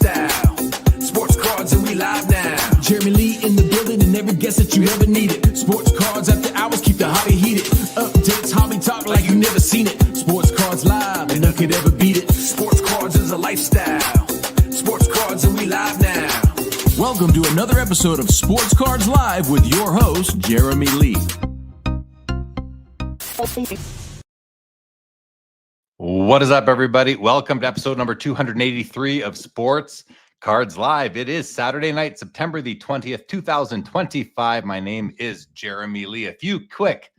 lifestyle. Sports cards and we live now. Jeremy Lee in the building and every guest that you ever needed. Sports cards after hours keep the hobby heated. Updates, hobby talk like you've never seen it. Sports cards live and none could ever beat it. Sports cards is a lifestyle. Sports cards and we live now. Welcome to another episode of Sports Cards Live with your host, Jeremy Lee. What is up, everybody? Welcome to episode number 283 of Sports Cards Live. It is Saturday night, September the 20th, 2025. My name is Jeremy Lee. A few quick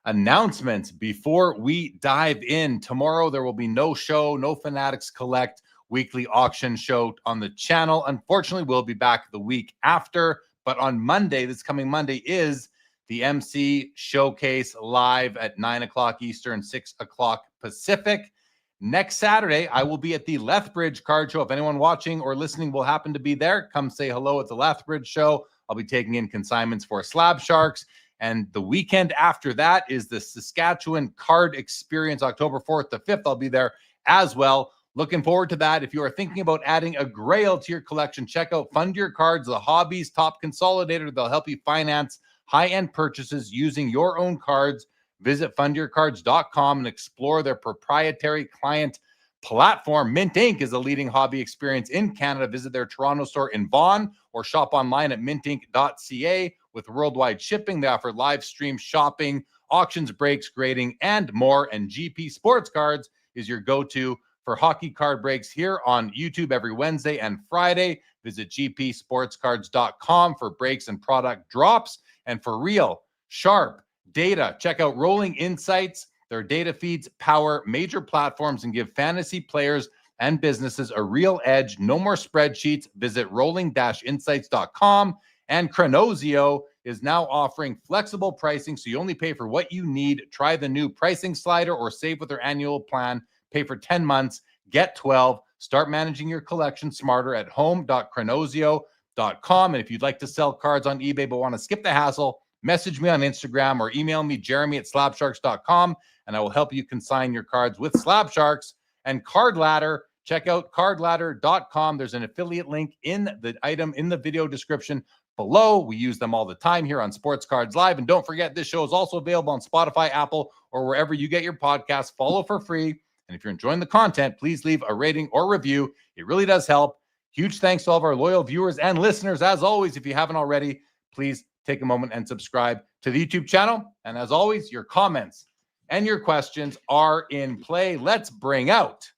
announcements before we dive in. Tomorrow, there will be no show, no Fanatics Collect weekly auction show on the channel. Unfortunately, we'll be back the week after. But on Monday, this coming Monday, is the MC Showcase live at 9 o'clock Eastern, 6 o'clock Pacific. Next Saturday, I will be at the Lethbridge Card Show. If anyone watching or listening will happen to be there, come say hello at the Lethbridge Show. I'll be taking in consignments for Slab Sharks. And the weekend after that is the Saskatchewan Card Experience, October 4th to 5th. I'll be there as well. Looking forward to that. If you are thinking about adding a grail to your collection, check out Fund Your Cards, the hobby's top consolidator. They'll help you finance high-end purchases using your own cards. Visit fundyourcards.com and explore their proprietary client platform. Mint Inc. is a leading hobby experience in Canada. Visit their Toronto store in Vaughan or shop online at mintinc.ca. With worldwide shipping, they offer live stream shopping, auctions, breaks, grading, and more. And GP Sports Cards is your go-to for hockey card breaks here on YouTube every Wednesday and Friday. Visit gpsportscards.com for breaks and product drops. And for real, sharp data, check out Rolling Insights. Their data feeds power major platforms and give fantasy players and businesses a real edge. No more spreadsheets. Visit rolling-insights.com. And Chronosio is now offering flexible pricing, so you only pay for what you need. Try the new pricing slider or save with their annual plan. Pay for 10 months, get 12. Start managing your collection smarter at home.chronosio.com. And if you'd like to sell cards on eBay but want to skip the hassle, message me on Instagram or email me, jeremy@slabsharks.com, and I will help you consign your cards with Slab Sharks. And Card Ladder, check out cardladder.com. There's an affiliate link in the item in the video description below. We use them all the time here on Sports Cards Live. And don't forget, this show is also available on Spotify, Apple, or wherever you get your podcasts. Follow for free. And if you're enjoying the content, please leave a rating or review. It really does help. Huge thanks to all of our loyal viewers and listeners. As always, if you haven't already, please take a moment and subscribe to the YouTube channel. And as always, your comments and your questions are in play. Let's bring out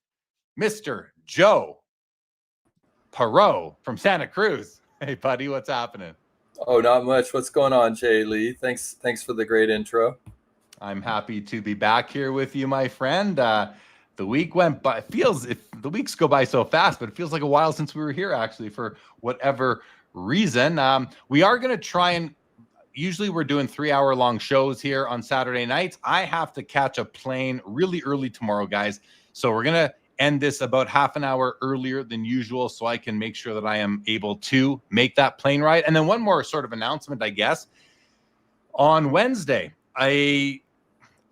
Mr. Joe Poirot from Santa Cruz. Hey, buddy, what's happening? Oh, not much. What's going on, Jay Lee? Thanks for the great intro. I'm happy to be back here with you, my friend. The week went by. The weeks go by so fast, but it feels like a while since we were here, actually, for whatever reason. We are going to try and, usually we're doing 3-hour-long shows here on Saturday nights. I have to catch a plane really early tomorrow, guys. So we're going to end this about half an hour earlier than usual so I can make sure that I am able to make that plane ride. And then one more sort of announcement, I guess. On Wednesday,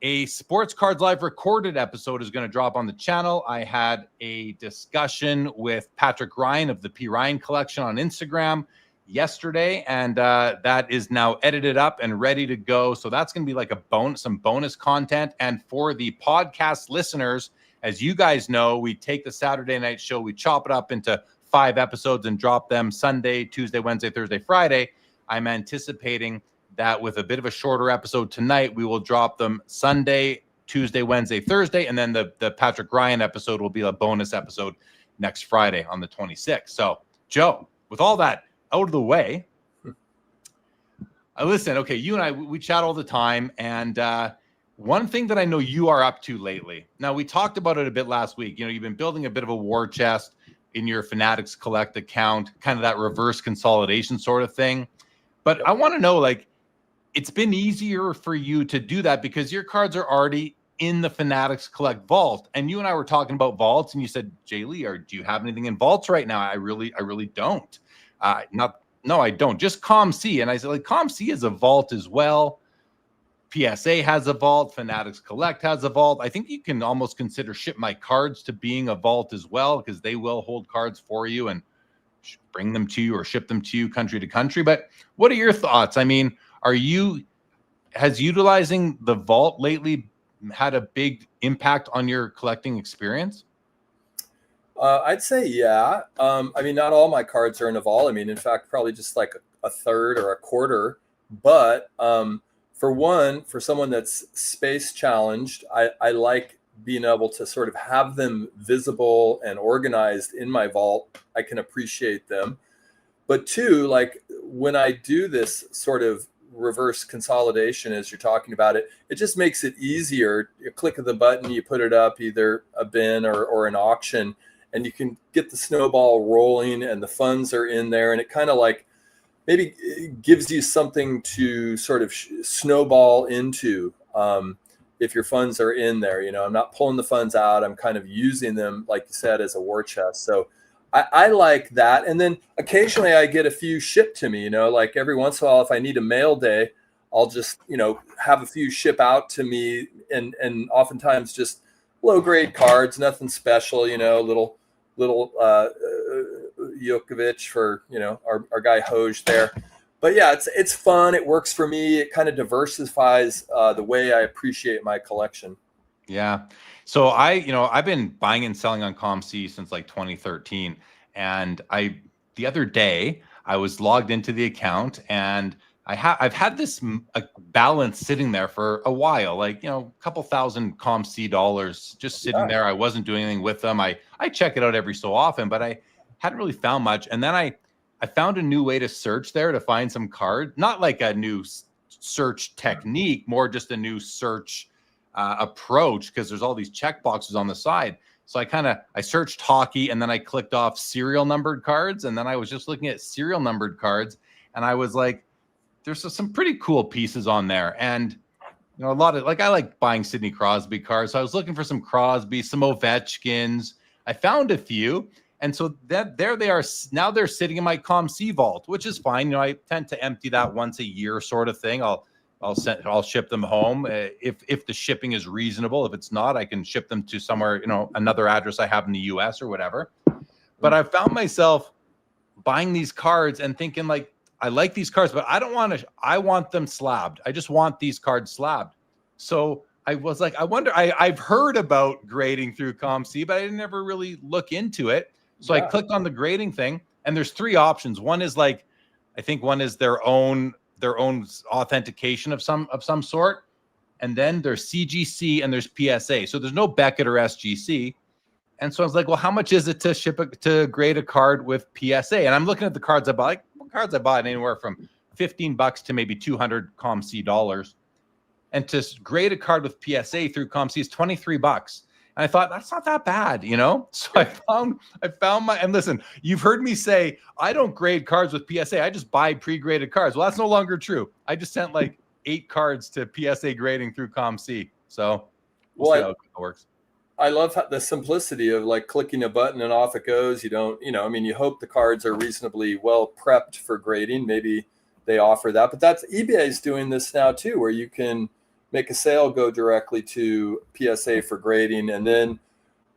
a Sports Cards Live recorded episode is going to drop on the channel. I had a discussion with Patrick Ryan of the P. Ryan Collection on Instagram yesterday, and that is now edited up and ready to go. So that's going to be like some bonus content. And for the podcast listeners, as you guys know, we take the Saturday night show, we chop it up into 5 episodes and drop them Sunday, Tuesday, Wednesday, Thursday, Friday. I'm anticipating that with a bit of a shorter episode tonight, we will drop them Sunday, Tuesday, Wednesday, Thursday, and then the Patrick Ryan episode will be a bonus episode next Friday on the 26th. So, Joe, with all that out of the way, listen, okay, you and I, we chat all the time, and one thing that I know you are up to lately, now we talked about it a bit last week, you've been building a bit of a war chest in your Fanatics Collect account, kind of that reverse consolidation sort of thing. But I want to know, it's been easier for you to do that because your cards are already in the Fanatics Collect vault. And you and I were talking about vaults, and you said, Jay Lee, do you have anything in vaults right now? I really don't. No, I don't. Just ComC. And I said, ComC is a vault as well. PSA has a vault. Fanatics Collect has a vault. I think you can almost consider Ship My Cards to being a vault as well, because they will hold cards for you. And bring them to you or ship them to you country to country. But what are your thoughts? I mean, has utilizing the vault lately had a big impact on your collecting experience? I'd say, yeah. I mean, not all my cards are in a vault. I mean, in fact, probably just like a third or a quarter. But for someone that's space challenged, I like being able to sort of have them visible and organized in my vault. I can appreciate them. But two, like when I do this sort of reverse consolidation, as you're talking about it, it just makes it easier. You click of the button, you put it up, either a bin or an auction, and you can get the snowball rolling and the funds are in there. And it kind of like maybe gives you something to sort of snowball into if your funds are in there. You know, I'm not pulling the funds out. I'm kind of using them, like you said, as a war chest. So I like that. And then occasionally I get a few shipped to me, you know, like every once in a while, if I need a mail day, I'll just, you know, have a few ship out to me, and oftentimes just low grade cards, nothing special, you know, little Jokovic for, you know, our guy Hoj there. But yeah, it's fun. It works for me. It kind of diversifies the way I appreciate my collection. Yeah. So I've been buying and selling on ComC since like 2013. And the other day I was logged into the account, and I've had this balance sitting there for a while, like, you know, a couple $1,000 ComC dollars just sitting there. I wasn't doing anything with them. I check it out every so often, but I hadn't really found much. And then I found a new way to search there to find some card, not like a new search technique, more just a new search approach, because there's all these check boxes on the side. So I searched hockey, and then I clicked off serial numbered cards, and then I was just looking at serial numbered cards, and I was like, there's some pretty cool pieces on there. And you know, a lot of, like, I like buying Sidney Crosby cards, so I was looking for some Crosby, some Ovechkins. I found a few, and so there they are. Now they're sitting in my ComC vault, which is fine. You know, I tend to empty that once a year, sort of thing. I'll ship them home if the shipping is reasonable. If it's not, I can ship them to somewhere, you know, another address I have in the US or whatever. But I found myself buying these cards and thinking, like, I like these cards, but I want them slabbed. I just want these cards slabbed. So I was like, I wonder, I've heard about grading through ComC, but I didn't ever really look into it. So I clicked on the grading thing, and there's three options. One is like, I think one is their own authentication of some sort. And then there's CGC and there's PSA. So there's no Beckett or SGC. And so I was like, well, how much is it to grade a card with PSA? And I'm looking at the cards I buy. Like, cards I bought anywhere from $15 to maybe $200 ComC dollars. And to grade a card with PSA through ComC is $23. And I thought, that's not that bad, you know? So I found and listen, you've heard me say, I don't grade cards with PSA. I just buy pre-graded cards. Well, that's no longer true. I just sent like 8 cards to PSA grading through ComC. So we'll see how it works. I love the simplicity of like clicking a button and off it goes. You don't, you know, I mean, you hope the cards are reasonably well prepped for grading. Maybe they offer that, but eBay is doing this now too, where you can make a sale, go directly to PSA for grading, and then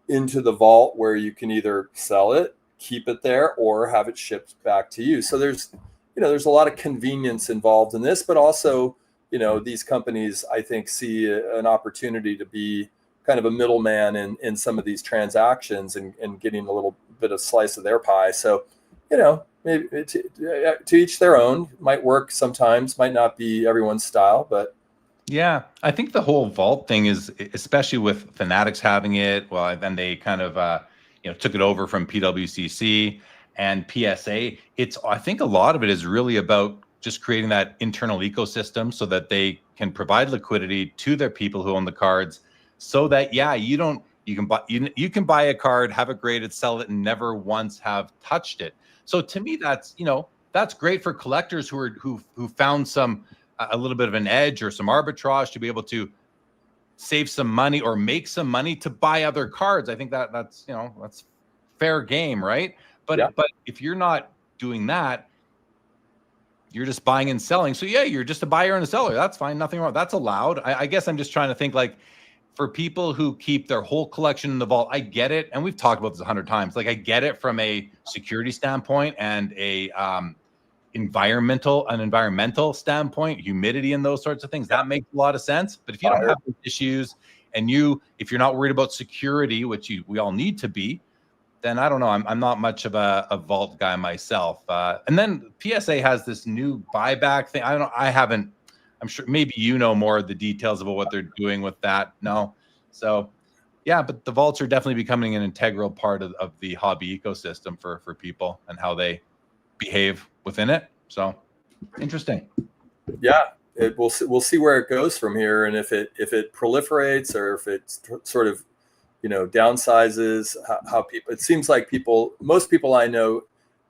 into the vault where you can either sell it, keep it there, or have it shipped back to you. So there's a lot of convenience involved in this, but also, you know, these companies, I think, see an opportunity to be kind of a middleman in some of these transactions and getting a little bit of slice of their pie. So, you know, maybe to each their own. Might work sometimes, might not be everyone's style, but yeah, I think the whole vault thing is, especially with Fanatics having it, well, then they kind of took it over from PWCC and PSA. I think a lot of it is really about just creating that internal ecosystem so that they can provide liquidity to their people who own the cards, so that you can buy a card, have it graded, sell it, and never once have touched it. So to me, that's great for collectors who found a little bit of an edge or some arbitrage to be able to save some money or make some money to buy other cards. I think that's fair game, right? But if you're not doing that, you're just buying and selling. So yeah, you're just a buyer and a seller. That's fine. Nothing wrong. That's allowed. I guess I'm just trying to think, like, for people who keep their whole collection in the vault, I get it. And we've talked about this 100 times. Like, I get it from a security standpoint and a environmental standpoint, humidity and those sorts of things. That makes a lot of sense. But if you don't have those issues, and if you're not worried about security, which we all need to be, then I don't know. I'm not much of a vault guy myself. And then PSA has this new buyback thing. I'm sure maybe you know more of the details about what they're doing with that. No. So yeah, but the vaults are definitely becoming an integral part of the hobby ecosystem for people and how they behave within it. So interesting. Yeah. We'll see where it goes from here. And if it proliferates or if it sort of, downsizes, how people, it seems like most people I know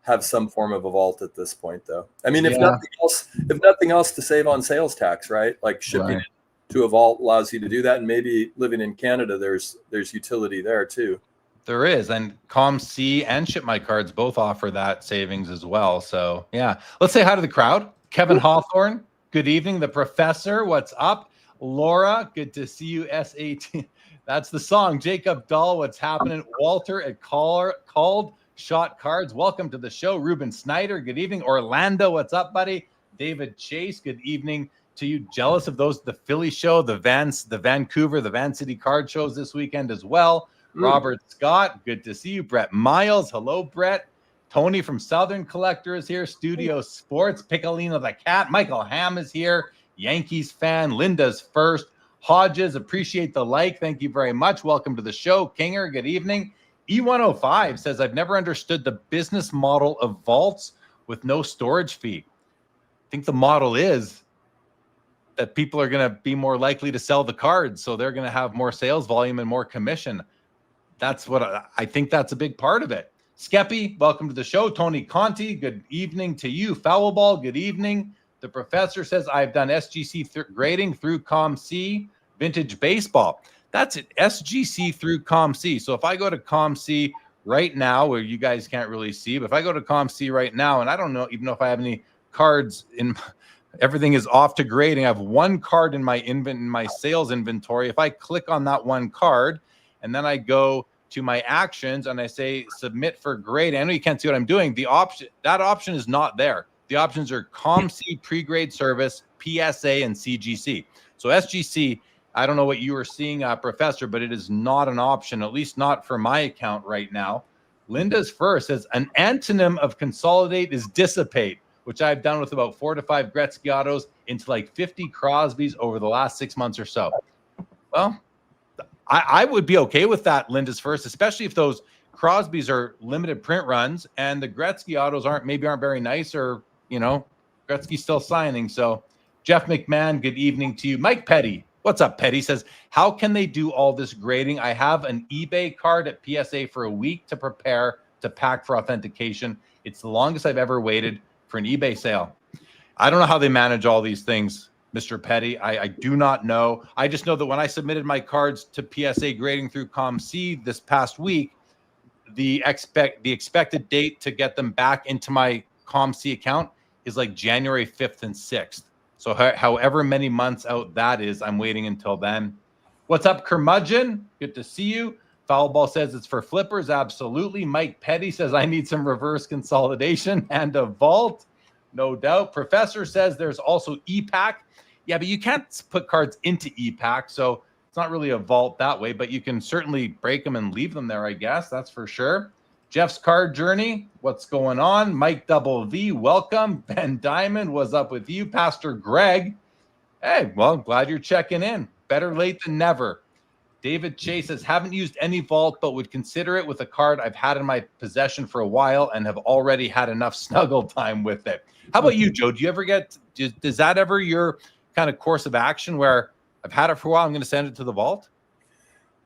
have some form of a vault at this point, though. I mean, if nothing else to save on sales tax, right? Like shipping it to a vault allows you to do that. And maybe living in Canada, there's utility there too. There is. And ComC and Ship My Cards both offer that savings as well. So yeah, let's say hi to the crowd. Kevin Hawthorne, good evening. The Professor, what's up? Laura, good to see you. SAT. That's the song. Jacob Dahl, what's happening? Walter at Called Shot Cards, welcome to the show. Ruben Snyder, good evening. Orlando, what's up, buddy? David Chase, good evening to you. Jealous of the Philly show, the Vancouver, the Van City card shows this weekend as well. Robert Scott, good to see you. Brett Miles, hello, Brett. Tony from Southern Collector is here. Studio Sports, Piccolino the Cat. Michael Ham is here. Yankees fan. Linda's first. Hodges, appreciate the like. Thank you very much. Welcome to the show. Kinger, good evening. E105 says, I've never understood the business model of vaults with no storage fee. I think the model is that people are going to be more likely to sell the cards, so they're going to have more sales volume and more commission. That's what I think that's a big part of it. Skeppy, welcome to the show. Tony Conti, good evening to you. Foulball, good evening. The Professor says, I've done SGC grading through ComC, vintage baseball. That's it, SGC through ComC. So if I go to ComC right now, where you guys can't really see, but if I go to ComC right now, and I don't know even if I have any cards everything is off to grading. I have one card in my sales inventory. If I click on that one card, and then I go to my actions and I say submit for grade, I know you can't see what I'm doing. That option is not there. The options are ComC, pre-grade service, PSA, and CGC. So SGC, I don't know what you were seeing, Professor, but it is not an option, at least not for my account right now. Linda's first says an antonym of consolidate is dissipate, which I've done with about 4 to 5 Gretzky autos into like 50 Crosbys over the last 6 months or so. Well, I would be okay with that, Linda's first, especially if those Crosbys are limited print runs and the Gretzky autos aren't very nice, or, Gretzky's still signing. So Jeff McMahon, good evening to you. Mike Petty, what's up, Petty? Says, how can they do all this grading? I have an eBay card at PSA for a week to prepare to pack for authentication. It's the longest I've ever waited for an eBay sale. I don't know how they manage all these things, Mr. Petty. I do not know. I just know that when I submitted my cards to PSA grading through ComC this past week, the expected date to get them back into my ComC account is like January 5th and 6th. So however many months out that is, I'm waiting until then. What's up, Curmudgeon? Good to see you. Foulball says it's for flippers. Absolutely. Mike Petty says I need some reverse consolidation and a vault. No doubt. Professor says there's also EPAC. Yeah, but you can't put cards into EPAC, so it's not really a vault that way, but you can certainly break them and leave them there, I guess. That's for sure. Jeff's Card Journey, what's going on? Mike Double V, welcome. Ben Diamond, what's up with you? Pastor Greg, hey, well, glad you're checking in. Better late than never. David Chase says, haven't used any vault, but would consider it with a card I've had in my possession for a while and have already had enough snuggle time with it. How about you, Joe? Do you ever does that ever your kind of course of action where I've had it for a while, I'm going to send it to the vault?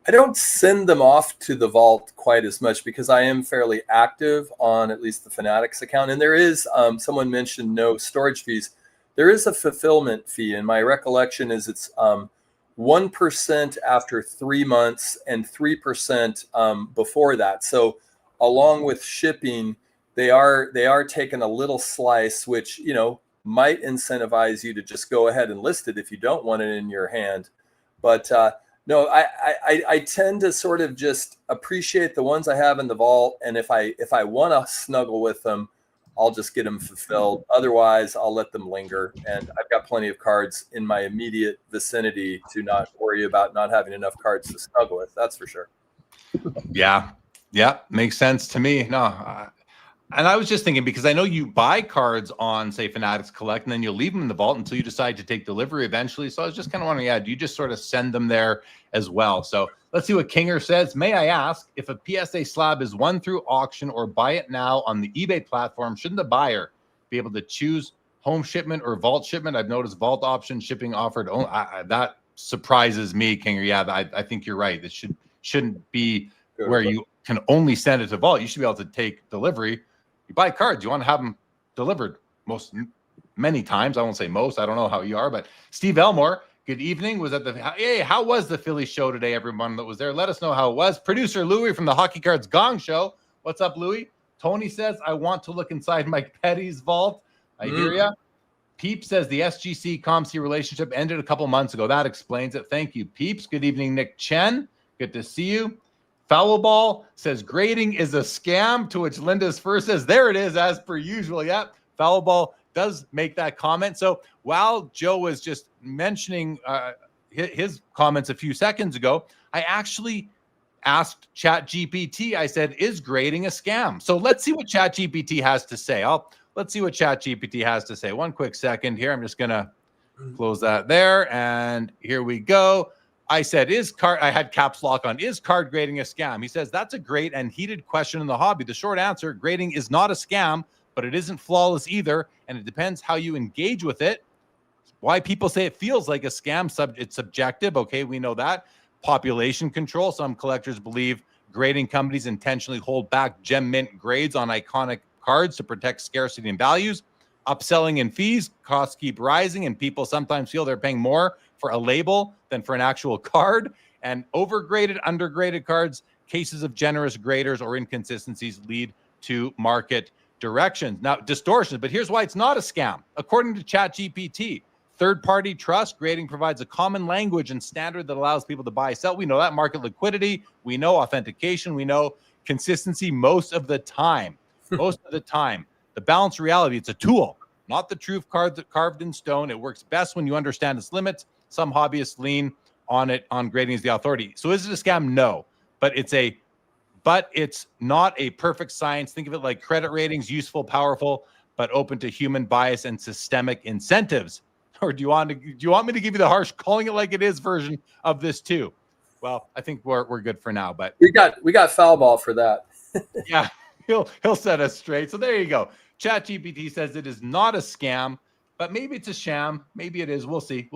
I don't send them off to the vault quite as much because I am fairly active on at least the Fanatics account. And there is, someone mentioned no storage fees. There is a fulfillment fee. And my recollection is it's 1% after 3 months and 3% before that. So along with shipping, they are taking a little slice, which, might incentivize you to just go ahead and list it if you don't want it in your hand. But No, I tend to sort of just appreciate the ones I have in the vault, and if I want to snuggle with them, I'll just get them fulfilled. Otherwise, I'll let them linger. And I've got plenty of cards in my immediate vicinity to not worry about not having enough cards to snuggle with. That's for sure. Yeah, makes sense to me. No, and I was just thinking, because I know you buy cards on, say, Fanatics Collect, and then you'll leave them in the vault until you decide to take delivery eventually. So I was just kind of wondering, do you just sort of send them there as well? So let's see what Kinger says. May I ask, if a PSA slab is won through auction or buy it now on the eBay platform, shouldn't the buyer be able to choose home shipment or vault shipment? I've noticed vault option shipping offered. That surprises me, Kinger. Yeah, I think you're right. This shouldn't be where you can only send it to vault. You should be able to take delivery. You buy cards, you want to have them delivered many times. I won't say most. I don't know how you are, but Steve Elmore, good evening. Was at hey, how was the Philly show today? Everyone that was there, let us know how it was. Producer Louis from the Hockey Cards Gong Show. What's up, Louis? Tony says, I want to look inside Mike Petty's vault. I hear ya. Peeps says the SGC ComC relationship ended a couple months ago. That explains it. Thank you, Peeps. Good evening, Nick Chen. Good to see you. Foul Ball says grading is a scam, to which Linda's first says, there it is, as per usual. Yep. Foul Ball does make that comment. So while Joe was just mentioning his comments a few seconds ago, I actually asked ChatGPT, I said, is grading a scam? So let's see what ChatGPT has to say. Let's see what ChatGPT has to say. One quick second here. I'm just going to close that there. And here we go. I said, I had caps lock on, is card grading a scam? He says, that's a great and heated question in the hobby. The short answer, grading is not a scam, but it isn't flawless either. And it depends how you engage with it. Why people say it feels like a scam, it's subjective. Okay, we know that. Population control. Some collectors believe grading companies intentionally hold back gem mint grades on iconic cards to protect scarcity and values. Upselling and fees, costs keep rising, and people sometimes feel they're paying more for a label than for an actual card. And overgraded, undergraded cards, cases of generous graders or inconsistencies lead to market directions. Now, distortions, but here's why it's not a scam. According to ChatGPT, third-party trust grading provides a common language and standard that allows people to buy, sell. We know that. Market liquidity, we know authentication, we know consistency most of the time. Most of the time. The balanced reality, it's a tool, not the truth carved in stone. It works best when you understand its limits. Some hobbyists lean on it, on grading as the authority. So is it a scam? No, but it's not a perfect science. Think of it like credit ratings, useful, powerful, but open to human bias and systemic incentives. Or do you want me to give you the harsh calling it like it is version of this too? Well, I think we're good for now, but we got Foul Ball for that. Yeah, he'll set us straight. So there you go. ChatGPT says it is not a scam, but maybe it's a sham. Maybe it is. We'll see.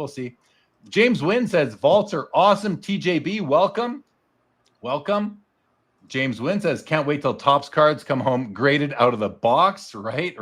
James Wynn says vaults are awesome. TJB, welcome. James Wynn says can't wait till Topps cards come home graded out of the box. Right.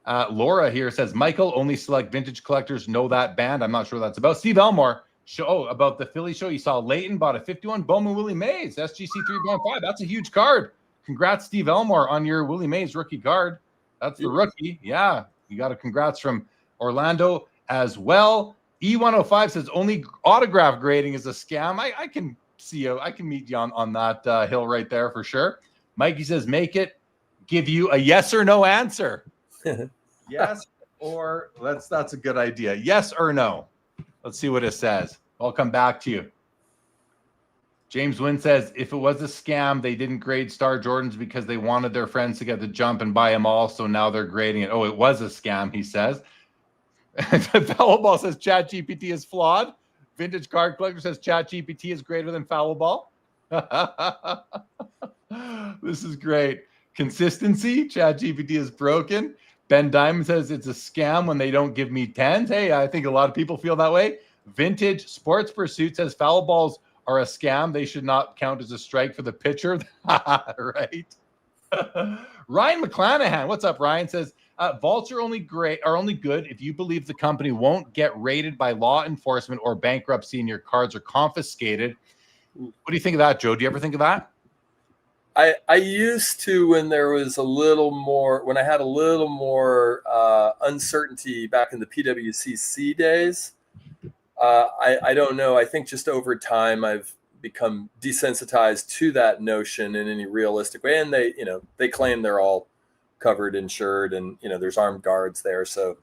Laura here says Michael, only select vintage collectors know that band. I'm not sure what that's about. Steve Elmore about the Philly show. You saw Leighton bought a 51 Bowman Willie Mays SGC 3.5. That's a huge card. Congrats, Steve Elmore, on your Willie Mays rookie card. That's the rookie. Yeah, you got a congrats from Orlando as well. E105 says only autograph grading is a scam. I can see you. I can meet you on that hill right there for sure. Mikey says make it give you a yes or no answer. Yes or that's a good idea. Yes or no. Let's see what it says. I'll come back to you. James Wynn says, if it was a scam, they didn't grade Star Jordans because they wanted their friends to get the jump and buy them all, so now they're grading it. Oh, it was a scam, he says. Foul Ball says ChatGPT is flawed. Vintage Card Collector says ChatGPT is greater than Foul Ball. This is great. Consistency, ChatGPT is broken. Ben Diamond says it's a scam when they don't give me 10s. Hey, I think a lot of people feel that way. Vintage Sports Pursuit says foul balls are a scam. They should not count as a strike for the pitcher. Right. Ryan McClanahan, what's up, Ryan? Says vaults are only good if you believe the company won't get raided by law enforcement or bankruptcy and your cards are confiscated. What do you think of that, Joe? Do you ever think of that? I used to when I had a little more uncertainty back in the PWCC days. I don't know. I think just over time I've become desensitized to that notion in any realistic way. And they claim they're all covered, insured, and there's armed guards there, so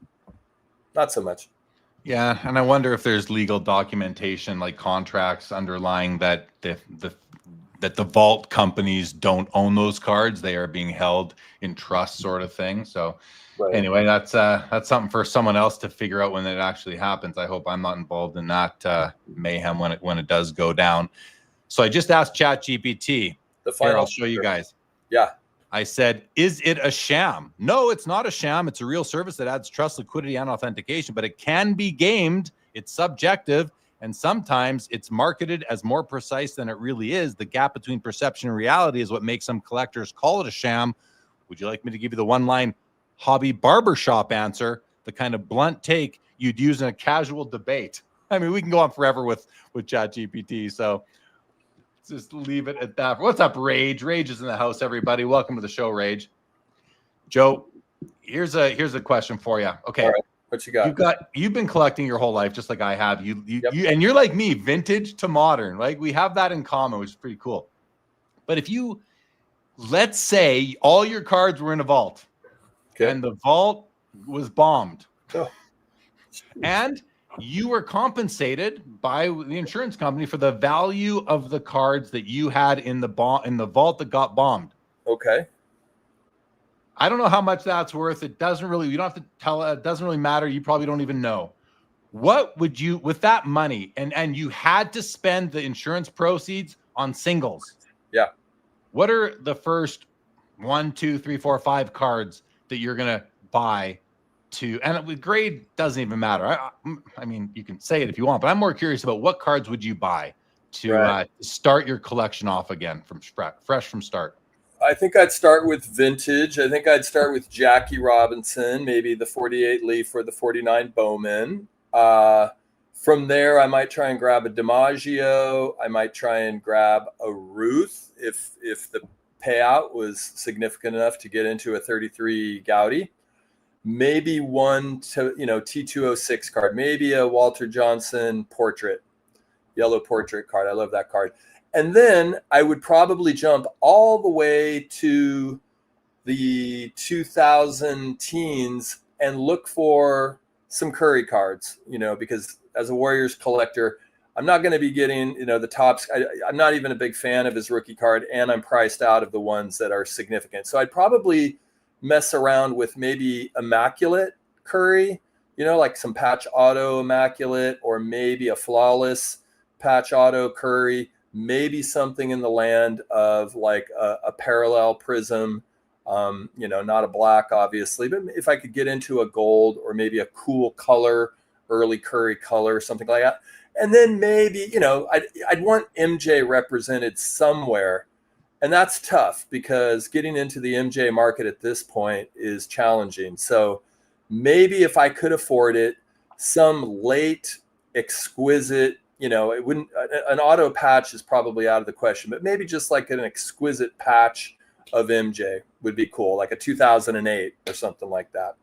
not so much. Yeah, and I wonder if there's legal documentation, like contracts underlying that the vault companies don't own those cards; they are being held in trust, sort of thing. So, Right. Anyway, that's something for someone else to figure out when it actually happens. I hope I'm not involved in that mayhem when it does go down. So I just asked ChatGPT. Here, I'll show you guys. Yeah. I said, is it a sham? No, it's not a sham. It's a real service that adds trust, liquidity, and authentication, but it can be gamed. It's subjective, and sometimes it's marketed as more precise than it really is. The gap between perception and reality is what makes some collectors call it a sham. Would you like me to give you the one-line hobby barbershop answer, the kind of blunt take you'd use in a casual debate? I mean, we can go on forever with ChatGPT, so just leave it at that. What's up, Rage? Rage is in the house, everybody. Welcome to the show, Rage. Joe, here's a question for you. Okay. All right. What you got? You've been collecting your whole life, just like I have. You Yep. You're like me, vintage to modern. Like, we have that in common, which is pretty cool. But let's say all your cards were in a vault, Okay. and the vault was bombed. Oh. And you were compensated by the insurance company for the value of the cards that you had in the vault that got bombed. Okay. I don't know how much that's worth. You don't have to tell. It doesn't really matter. You probably don't even know. What would you, with that money, and you had to spend the insurance proceeds on singles? Yeah. What are the first 1, 2, 3, 4, 5 cards that you're gonna buy? And with grade doesn't even matter. I mean, you can say it if you want, but I'm more curious about what cards would you buy to start your collection off again from fresh from start. I think I'd start with vintage. I think I'd start with Jackie Robinson, maybe the 48 Leaf or the 49 Bowman. From there, I might try and grab a DiMaggio. I might try and grab a Ruth if the payout was significant enough to get into a 33 Gaudy. Maybe one T206 card, maybe a Walter Johnson portrait, yellow portrait card. I love that card. And then I would probably jump all the way to the 2000 teens and look for some Curry cards, because as a Warriors collector, I'm not going to be getting, the tops. I'm not even a big fan of his rookie card, and I'm priced out of the ones that are significant. So I'd probably mess around with maybe immaculate Curry, like some patch auto immaculate, or maybe a flawless patch auto Curry, maybe something in the land of like a parallel prism, not a black, obviously, but if I could get into a gold or maybe a cool color, early Curry color, something like that. And then maybe, I'd want MJ represented somewhere. And that's tough because getting into the MJ market at this point is challenging. So maybe if I could afford it, some late exquisite, it wouldn't, an auto patch is probably out of the question, but maybe just like an exquisite patch of MJ would be cool, like a 2008 or something like that.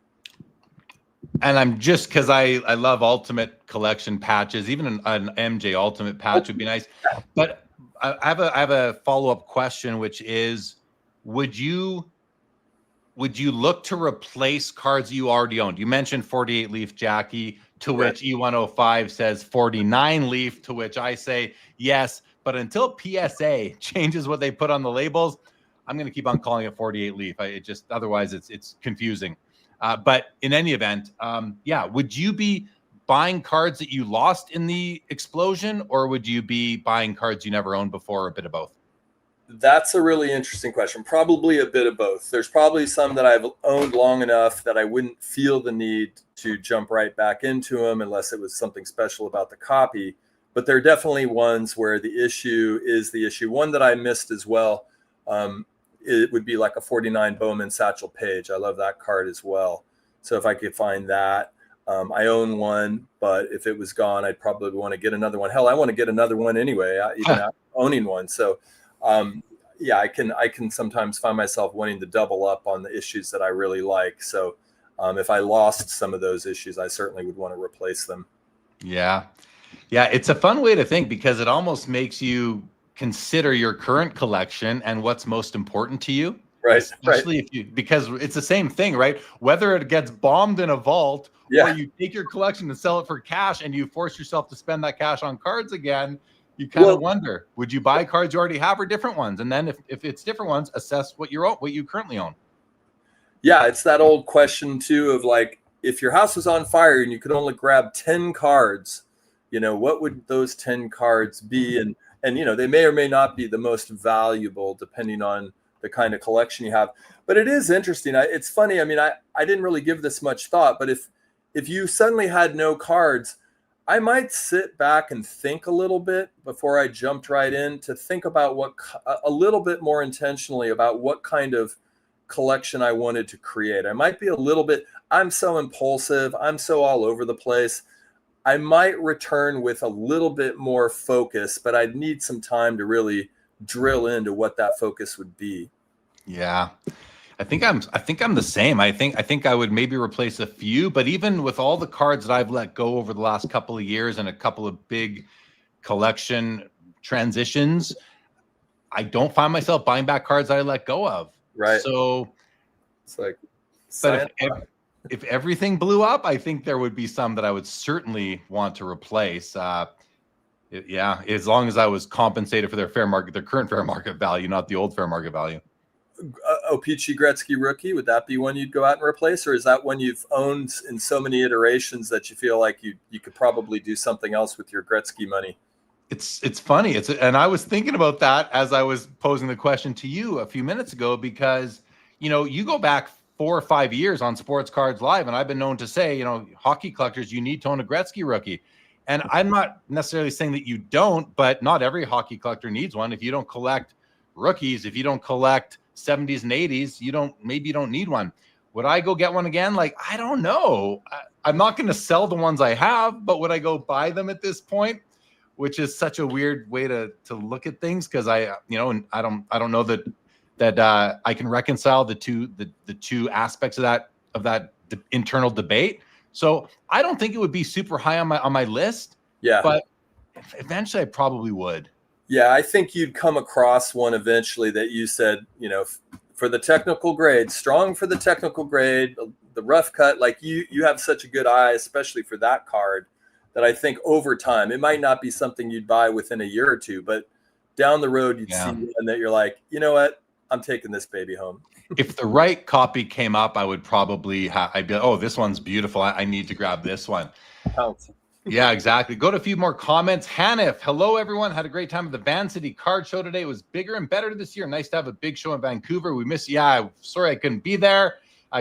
And I'm just, because I love ultimate collection patches, even an MJ ultimate patch would be nice. But I have a follow-up question, which is, would you look to replace cards you already owned? You mentioned 48 Leaf Jackie, to which E105 says 49 Leaf, to which I say yes. But until PSA changes what they put on the labels, I'm going to keep on calling it 48 Leaf. Otherwise it's confusing. But in any event, would you be buying cards that you lost in the explosion, or would you be buying cards you never owned before, or a bit of both? That's a really interesting question. Probably a bit of both. There's probably some that I've owned long enough that I wouldn't feel the need to jump right back into them unless it was something special about the copy. But there are definitely ones where the issue is the issue. One that I missed as well, it would be like a 49 Bowman Satchel Paige. I love that card as well. So if I could find that. I own one, but if it was gone, I'd probably want to get another one. Hell, I want to get another one anyway, even after owning one. So, I can sometimes find myself wanting to double up on the issues that I really like. So, if I lost some of those issues, I certainly would want to replace them. Yeah. Yeah, it's a fun way to think because it almost makes you consider your current collection and what's most important to you. Right. Especially if you, because it's the same thing, right? Whether it gets bombed in a vault or you take your collection and sell it for cash and you force yourself to spend that cash on cards again, you kind of wonder, would you buy cards you already have or different ones? And then if it's different ones, assess what you currently own. Yeah, it's that old question too of like, if your house was on fire and you could only grab 10 cards, what would those 10 cards be? And they may or may not be the most valuable depending on the kind of collection you have. But it is interesting. It's funny. I mean, I didn't really give this much thought, but if you suddenly had no cards, I might sit back and think a little bit before I jumped right in to think about a little bit more intentionally about what kind of collection I wanted to create. I might be a little bit, I'm so impulsive, I'm so all over the place. I might return with a little bit more focus, but I'd need some time to really drill into what that focus would be. Yeah. I think I'm the same. I think I would maybe replace a few, but even with all the cards that I've let go over the last couple of years and a couple of big collection transitions, I don't find myself buying back cards that I let go of. Right. So it's like, but if everything blew up, I think there would be some that I would certainly want to replace. Yeah, as long as I was compensated for their current fair market value, not the old fair market value. Peachy Gretzky rookie, would that be one you'd go out and replace, or is that one you've owned in so many iterations that you feel like you could probably do something else with your Gretzky money? It's funny. And I was thinking about that as I was posing the question to you a few minutes ago, because you go back 4 or 5 years on Sports Cards Live, and I've been known to say, hockey collectors, you need to own a Gretzky rookie. And I'm not necessarily saying that you don't, but not every hockey collector needs one. If you don't collect rookies, if you don't collect 70s and 80s, maybe you don't need one. Would I go get one again? Like, I don't know. I'm not going to sell the ones I have, but would I go buy them at this point? Which is such a weird way to look at things, because I don't know that I can reconcile the two aspects of that internal debate. So I don't think it would be super high on my list. Yeah, but eventually I probably would. Yeah, I think you'd come across one eventually that you said, for the technical grade, strong for the technical grade, the rough cut, like you have such a good eye, especially for that card, that I think over time, it might not be something you'd buy within a year or two, but down the road, you'd see one that you're like, you know what, I'm taking this baby home. If the right copy came up, I would probably I'd be like, oh, this one's beautiful. I need to grab this one. Pounce. Yeah, exactly. Go to a few more comments. Hanif, hello, everyone. Had a great time at the Van City Card Show today. It was bigger and better this year. Nice to have a big show in Vancouver. We miss you. Yeah, sorry I couldn't be there.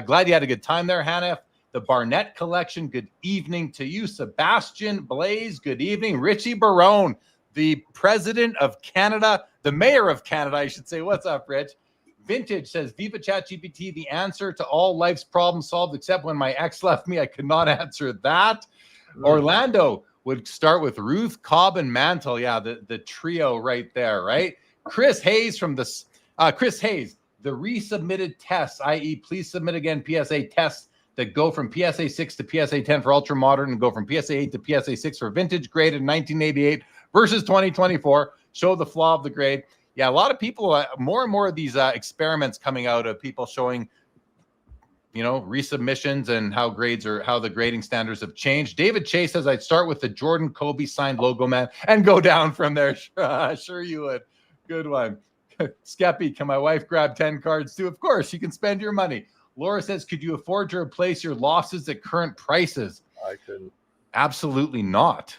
Glad you had a good time there, Hanif. The Barnett Collection, good evening to you. Sebastian Blaze, good evening. Richie Barone, the President of Canada, the Mayor of Canada, I should say. What's up, Rich? Vintage says, Viva ChatGPT, the answer to all life's problems solved, except when my ex left me. I could not answer that. Orlando would start with Ruth, Cobb, and Mantle. Yeah, the trio right there, right? Chris Hayes Chris Hayes, the resubmitted tests, i.e. please submit again PSA tests that go from PSA 6 to PSA 10 for ultra modern and go from PSA 8 to PSA 6 for vintage grade in 1988 versus 2024. Show the flaw of the grade. Yeah, a lot of people, more and more of these experiments coming out of people showing, resubmissions and how the grading standards have changed. David Chase says, I'd start with the Jordan Kobe signed logo man and go down from there. Sure you would. Good one. Skeppy, can my wife grab 10 cards too? Of course, you can spend your money. Laura says, could you afford to replace your losses at current prices? I couldn't. Absolutely not.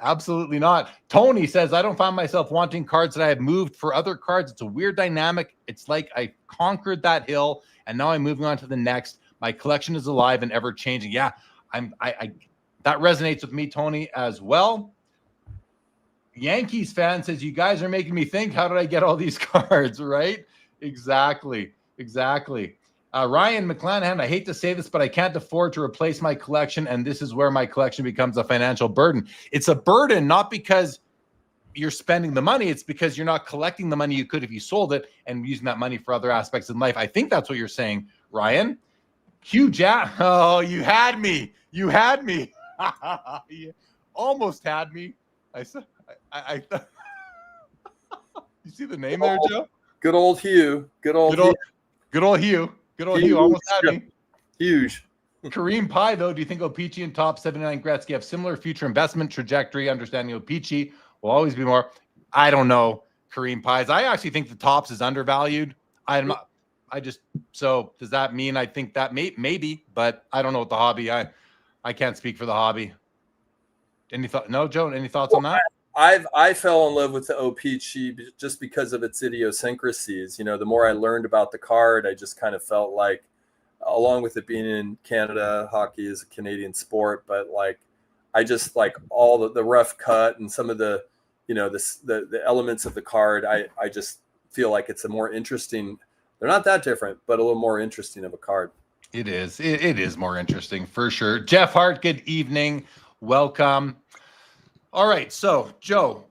Absolutely not. Tony says, I don't find myself wanting cards that I have moved for other cards. It's a weird dynamic. It's like I conquered that hill and now I'm moving on to the next. My collection is alive and ever changing. Yeah, I that resonates with me, Tony, as well. Yankees fan says, you guys are making me think, how did I get all these cards, right? Exactly. Ryan McClanahan, I hate to say this, but I can't afford to replace my collection, and this is where my collection becomes a financial burden. It's a burden not because you're spending the money, it's because you're not collecting the money you could if you sold it and using that money for other aspects in life. I think that's what you're saying, Ryan. Hugh Jack, oh, you had me. almost had me. I you see the name there, Joe? Good old Hugh. Good old Hugh. Good old Hugh almost had me. Huge. Kareem Pye, though, do you think O-Pee-Chee and top 79 Gretzky have similar future investment trajectory? Understanding O-Pee-Chee will always be more. I don't know. Kareem Pye's. I actually think the tops is undervalued. So does that mean I think that maybe, but I don't know what the hobby. I can't speak for the hobby. Joe, any thoughts on that? I fell in love with the O-Pee-Chee just because of its idiosyncrasies. The more I learned about the card, I just kind of felt like, along with it being in Canada, hockey is a Canadian sport, but like, I just like all the rough cut and some of the, the elements of the card. I just feel like it's a more interesting. They're not that different, but a little more interesting of a card. It is. It is more interesting for sure. Jeff Hart, good evening. Welcome. All right. So, Joe,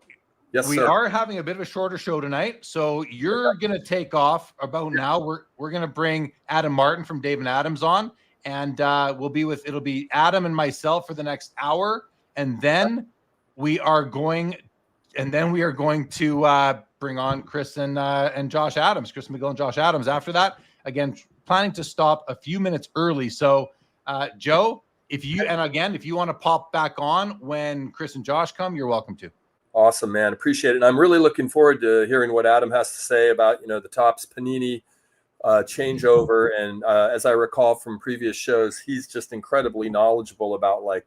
yes, we sir. are having a bit of a shorter show tonight. So you're going to take off about now. We're going to bring Adam Martin from Dave and Adams on, and it'll be Adam and myself for the next hour. And then we are going to bring on Chris and Josh Adams, Chris McGill and Josh Adams. After that, again, planning to stop a few minutes early. So, Joe, if you want to pop back on when Chris and Josh come, you're welcome to. Awesome, man. Appreciate it. And I'm really looking forward to hearing what Adam has to say about, the Topps Panini changeover. And as I recall from previous shows, he's just incredibly knowledgeable about like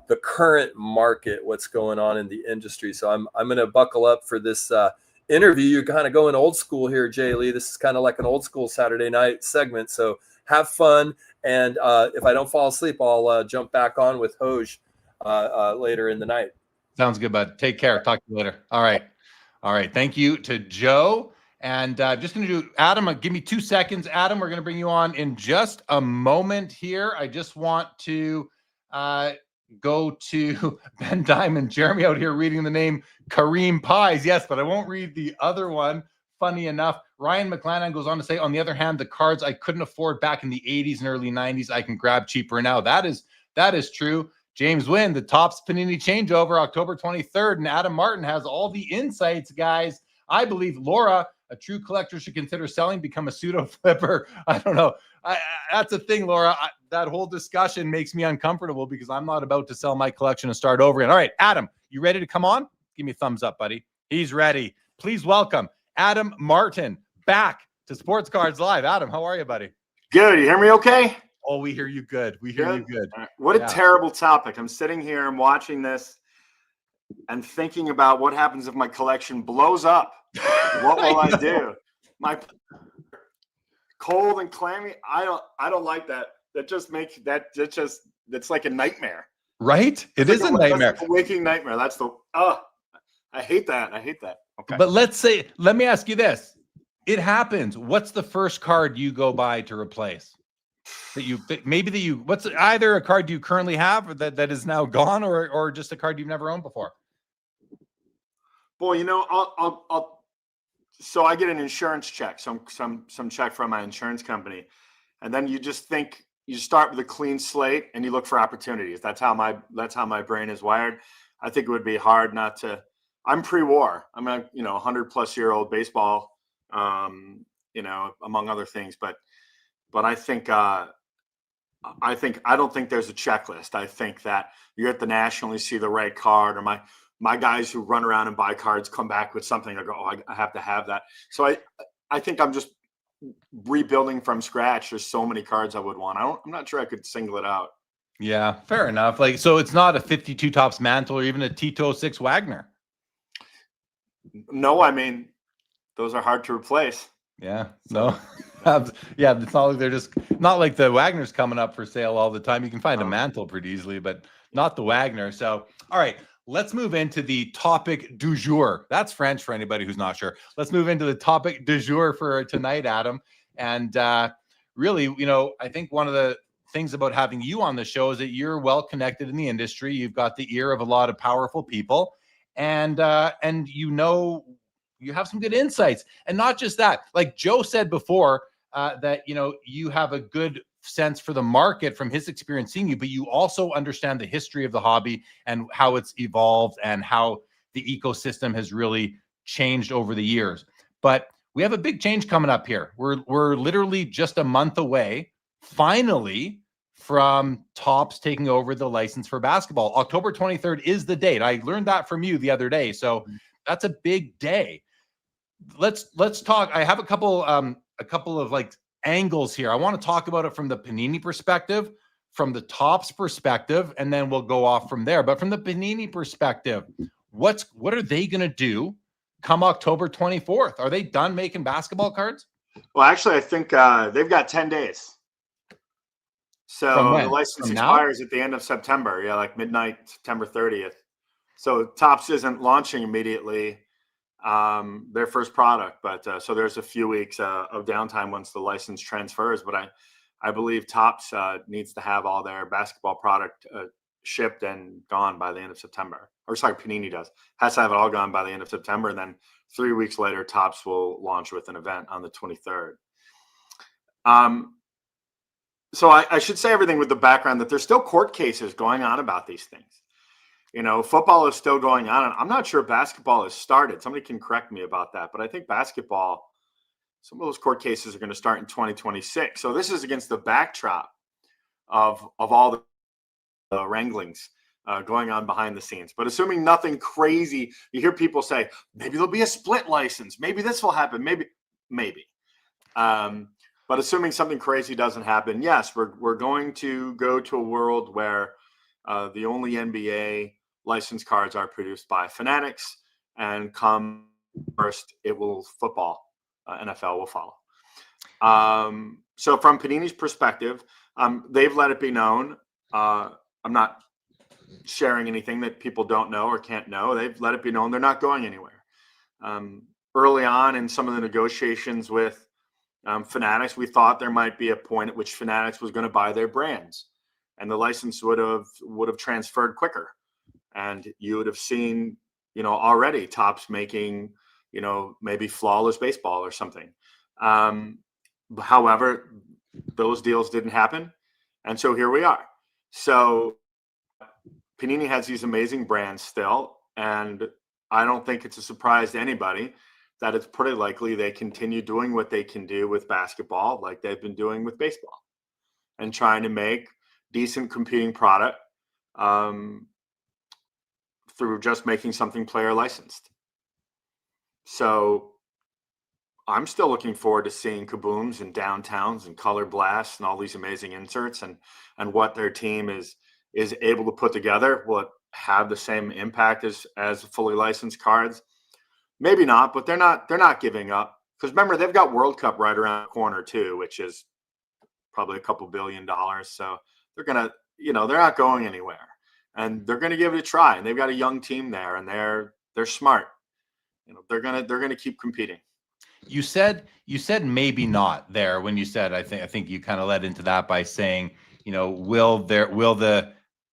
the current market, what's going on in the industry. So I'm going to buckle up for this interview. You're kind of going old school here, Jay Lee. This is kind of like an old school Saturday night segment. So have fun. And if I don't fall asleep, I'll jump back on with Hoj later in the night. Sounds good, bud. Take care. Talk to you later. All right. Thank you to Joe. And I'm just going to do Adam. Give me 2 seconds. Adam, we're going to bring you on in just a moment here. I just want to go to Ben Diamond. Jeremy out here reading the name Kareem Pies. Yes, but I won't read the other one. Funny enough, Ryan McClanahan goes on to say, on the other hand, the cards I couldn't afford back in the 80s and early 90s, I can grab cheaper now. That is true. James Wynn, the Topps Panini changeover, October 23rd, and Adam Martin has all the insights, guys. I believe Laura, a true collector, should consider selling, become a pseudo flipper. I don't know. That's a thing, Laura. That whole discussion makes me uncomfortable because I'm not about to sell my collection and start over again. All right, Adam, you ready to come on? Give me a thumbs up, buddy. He's ready. Please welcome Adam Martin back to Sports Cards Live. Adam, how are you, buddy? Good. You hear me okay? Oh, we hear you good. We hear you good. What a terrible topic. I'm sitting here and watching this and thinking about what happens if my collection blows up. What will I do? My cold and clammy. I don't like that. That's like a nightmare. Right? It is a nightmare. Like a waking nightmare. I hate that. Okay. But let me ask you this. It happens. What's the first card you go buy to replace? What's either a card you currently have or that is now gone or just a card you've never owned before? Well, so I get an insurance check, some check from my insurance company. And then you just think you start with a clean slate and you look for opportunities. That's how my brain is wired. I think it would be hard not to. I'm pre-war. I'm a 100-plus-year-old baseball, among other things. But I think I don't think there's a checklist. I think that you're at the National, you see the right card, or my guys who run around and buy cards come back with something. I go, I have to have that. So I think I'm just rebuilding from scratch. There's so many cards I would want. I'm not sure I could single it out. Yeah, fair enough. So it's not a 52 Topps Mantle or even a Tito 6 Wagner. No, I mean, those are hard to replace. Yeah, no. Yeah, it's not like they're just not like the Wagner's coming up for sale all the time. You can find a Mantle pretty easily, but not the Wagner. So, all right, let's move into the topic du jour. That's French for anybody who's not sure. Let's move into the topic du jour for tonight, Adam. And really, I think one of the things about having you on the show is that you're well connected in the industry. You've got the ear of a lot of powerful people, and you have some good insights. And not just that, like Joe said before, that you have a good sense for the market from his experience seeing you, but you also understand the history of the hobby and how it's evolved and how the ecosystem has really changed over the years. But we have a big change coming up here. We're literally just a month away, finally, from Topps taking over the license for basketball. October 23rd is the date. I learned that from you the other day. So that's a big day. Let's talk. I have a couple of like angles here. I want to talk about it from the Panini perspective, from the Topps perspective, and then we'll go off from there. But from the Panini perspective, what are they going to do come October 24th? Are they done making basketball cards? Well, actually, I think they've got 10 days. So the license expires at the end of September. Yeah, like midnight, September 30th. So Topps isn't launching immediately their first product, but so there's a few weeks of downtime once the license transfers. But I believe Topps needs to have all their basketball product shipped and gone by the end of September. Or sorry, Panini has to have it all gone by the end of September, and then 3 weeks later, Topps will launch with an event on the 23rd. So I should say everything with the background that there's still court cases going on about these things. You know, football is still going on, and I'm not sure basketball has started. Somebody can correct me about that, but I think basketball, some of those court cases are going to start in 2026. So this is against the backdrop of all the wranglings going on behind the scenes. But assuming nothing crazy, you hear people say, maybe there'll be a split license. Maybe this will happen. Maybe. But assuming something crazy doesn't happen, yes, we're going to go to a world where the only NBA license cards are produced by Fanatics, and come first, football, NFL will follow. So from Panini's perspective, they've let it be known. I'm not sharing anything that people don't know or can't know. They've let it be known they're not going anywhere. Early on in some of the negotiations with Fanatics, we thought there might be a point at which Fanatics was going to buy their brands, and the license would have transferred quicker, and you would have seen, already Topps making, maybe Flawless Baseball or something. However, those deals didn't happen, and so here we are. So Panini has these amazing brands still, and I don't think it's a surprise to anybody that it's pretty likely they continue doing what they can do with basketball like they've been doing with baseball, and trying to make decent competing product through just making something player licensed. So I'm still looking forward to seeing kabooms and downtowns and color blasts and all these amazing inserts, and what their team is able to put together. Will it have the same impact as fully licensed cards? Maybe not, but they're not giving up, because remember, they've got World Cup right around the corner too, which is probably a couple $2 billion. So they're not going anywhere, and they're gonna give it a try. And they've got a young team there, and they're smart. They're gonna keep competing. You said maybe not there when you said, I think you kind of led into that by saying, will the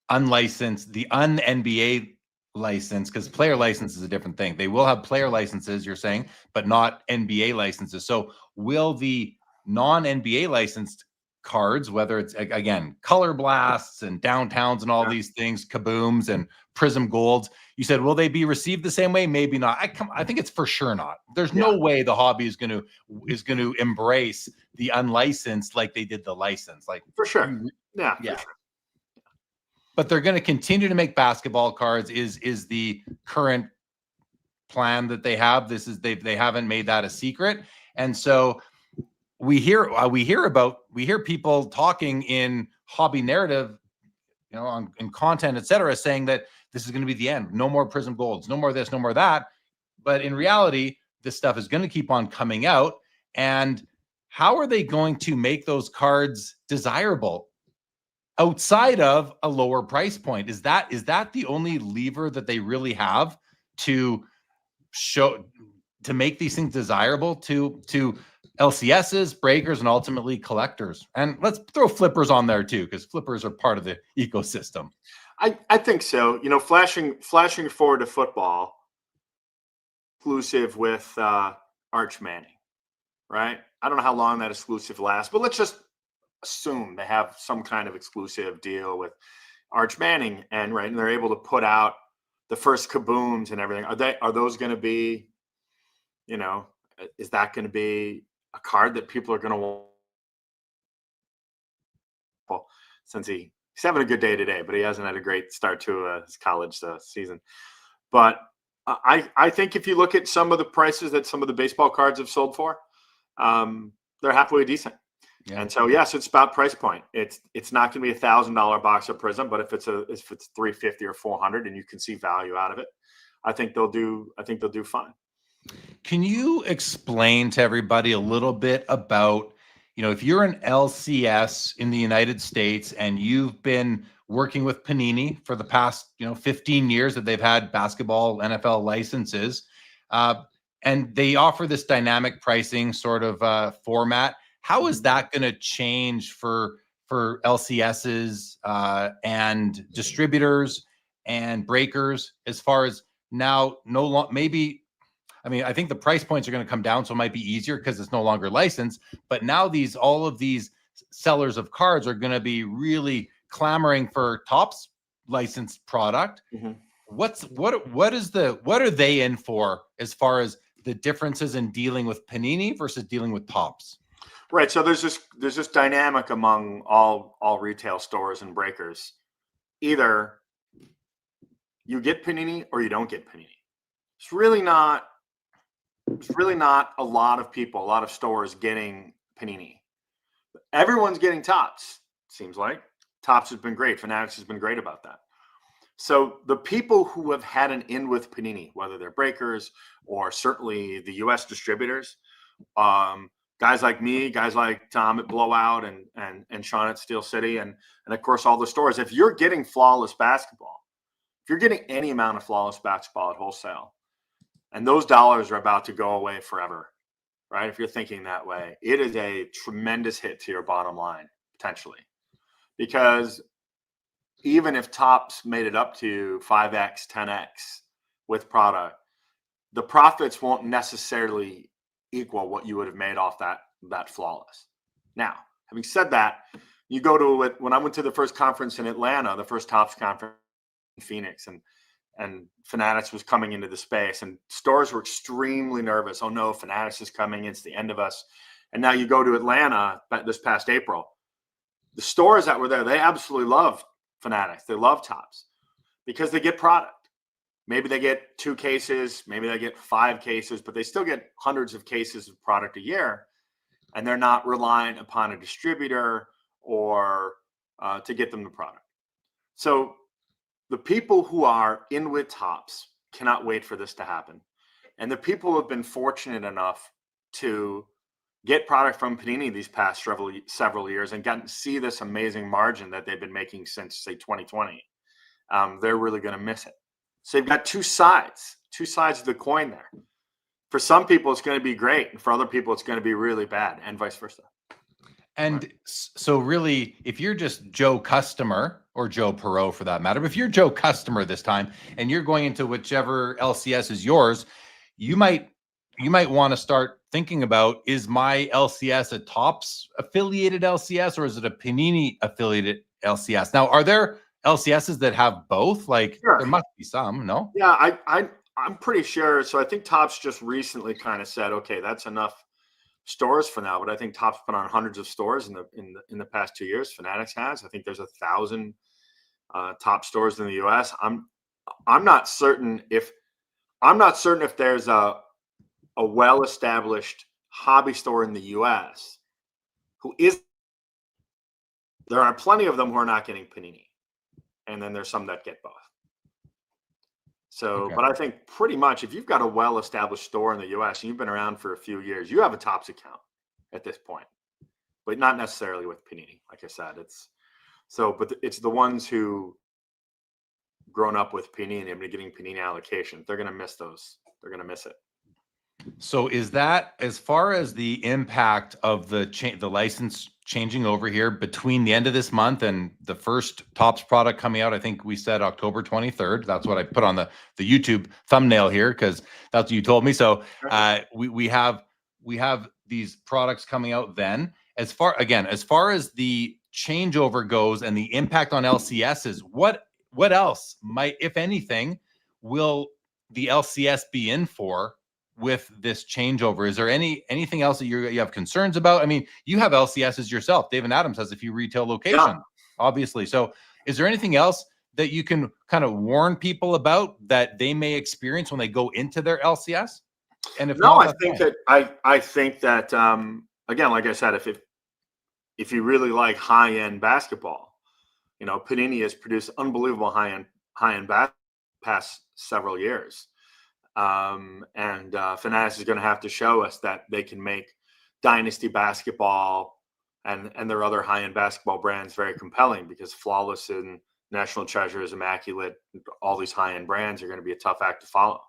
unlicensed, the un-NBA license, because player license is a different thing. They will have player licenses, you're saying, but not NBA licenses. So will the non-NBA licensed cards, whether it's, again, color blasts and downtowns and all these things, kabooms and prism golds, you said, will they be received the same way? Maybe not. I think it's for sure not. There's no way the hobby is going to embrace the unlicensed like they did the license. Like, for sure. Yeah. For sure. But they're going to continue to make basketball cards is the current plan that they have. They haven't made that a secret. And so we hear people talking in hobby narrative, in content, etc., saying that this is going to be the end. No more prism golds, no more this, no more that. But in reality, this stuff is going to keep on coming out. And how are they going to make those cards desirable outside of a lower price point? Is that the only lever that they really have to make these things desirable to LCSs, breakers, and ultimately collectors? And let's throw flippers on there too, because flippers are part of the ecosystem. I think so. Flashing forward to football, exclusive with Arch Manning, right? I don't know how long that exclusive lasts, but let's just assume they have some kind of exclusive deal with Arch Manning, and they're able to put out the first kabooms and everything. Are those going to be, is that going to be a card that people are going to want? Well, since he's having a good day today, but he hasn't had a great start to his college season. But I think if you look at some of the prices that some of the baseball cards have sold for, they're halfway decent. Yeah. And so, yes, it's about price point. It's not going to be $1,000 box of Prism, but if it's $350 or $400 and you can see value out of it, I think they'll do fine. Can you explain to everybody a little bit about, if you're an LCS in the United States and you've been working with Panini for the past, 15 years that they've had basketball NFL licenses, and they offer this dynamic pricing sort of format, how is that going to change for LCSs and distributors and breakers as far as now I think the price points are going to come down, so it might be easier because it's no longer licensed. But now all of these sellers of cards are going to be really clamoring for Topps licensed product. Mm-hmm. What are they in for as far as the differences in dealing with Panini versus dealing with Topps? Right. So there's this dynamic among all retail stores and breakers. Either you get Panini or you don't get Panini. It's really not a lot of stores getting Panini. Everyone's getting Topps, seems like. Topps has been great. Fanatics has been great about that. So the people who have had an in with Panini, whether they're breakers or certainly the U.S. distributors, guys like me, guys like Tom at Blowout and Sean at Steel City, and of course all the stores, if you're getting flawless basketball, if you're getting any amount of flawless basketball at wholesale, and those dollars are about to go away forever, right? If you're thinking that way, it is a tremendous hit to your bottom line, potentially. Because even if Topps made it up to 5X, 10X with product, the profits won't necessarily equal what you would have made off that flawless. Now, having said that, you go to it, when I went to the first conference in Atlanta, the first Topps conference in Phoenix, and Fanatics was coming into the space, and stores were extremely nervous. Oh no, Fanatics is coming. It's the end of us. And now you go to Atlanta this past April, the stores that were there, they absolutely love Fanatics. They love Topps because they get product. Maybe they get 2 cases, maybe they get 5 cases, but they still get hundreds of cases of product a year, and they're not reliant upon a distributor or to get them the product. So the people who are in with Topps cannot wait for this to happen. And the people who have been fortunate enough to get product from Panini these past several years and gotten to see this amazing margin that they've been making since, say, 2020, they're really going to miss it. So you've got two sides of the coin there. For some people, it's going to be great. And for other people, it's going to be really bad, and vice versa. And so really, if you're just Joe customer, or Joe Poirot for that matter, but if you're Joe customer this time and you're going into whichever LCS is yours, you might want to start thinking about, is my LCS a Topps affiliated LCS or is it a Panini affiliated LCS? Now, are there LCSs that have both? Like, sure. There must be some, no? Yeah, I'm pretty sure. So I think Topps just recently kind of said, okay, that's enough stores for now. But I think Topps put on hundreds of stores in the past 2 years. Fanatics has. I think there's 1,000 Topps stores in the U.S. I'm not certain if there's a well-established hobby store in the U.S. who is. There are plenty of them who are not getting Panini, and then there's some that get both. So, okay. But I think pretty much if you've got a well-established store in the U.S. and you've been around for a few years, you have a Topps account at this point, but not necessarily with Panini. Like I said, but it's the ones who grown up with Panini and been getting Panini allocation. They're going to miss those. They're going to miss it. So is that, as far as the impact of the license changing over here between the end of this month and the first Topps product coming out, I think we said October 23rd. That's what I put on the YouTube thumbnail here because that's what you told me. So we have these products coming out then. as far as the changeover goes and the impact on LCSs, what else might, if anything, will the LCS be in for with this changeover? Is there anything else that you have concerns about? I mean, you have LCSs yourself. David Adams has a few retail locations, obviously. So is there anything else that you can kind of warn people about that they may experience when they go into their LCS? And if No, not, I think that again, like I said, if you really like high-end basketball, Panini has produced unbelievable high-end basketball past several years. And Fanatics is going to have to show us that they can make dynasty basketball and their other high-end basketball brands very compelling, because Flawless and National Treasures, Immaculate, all these high-end brands are going to be a tough act to follow,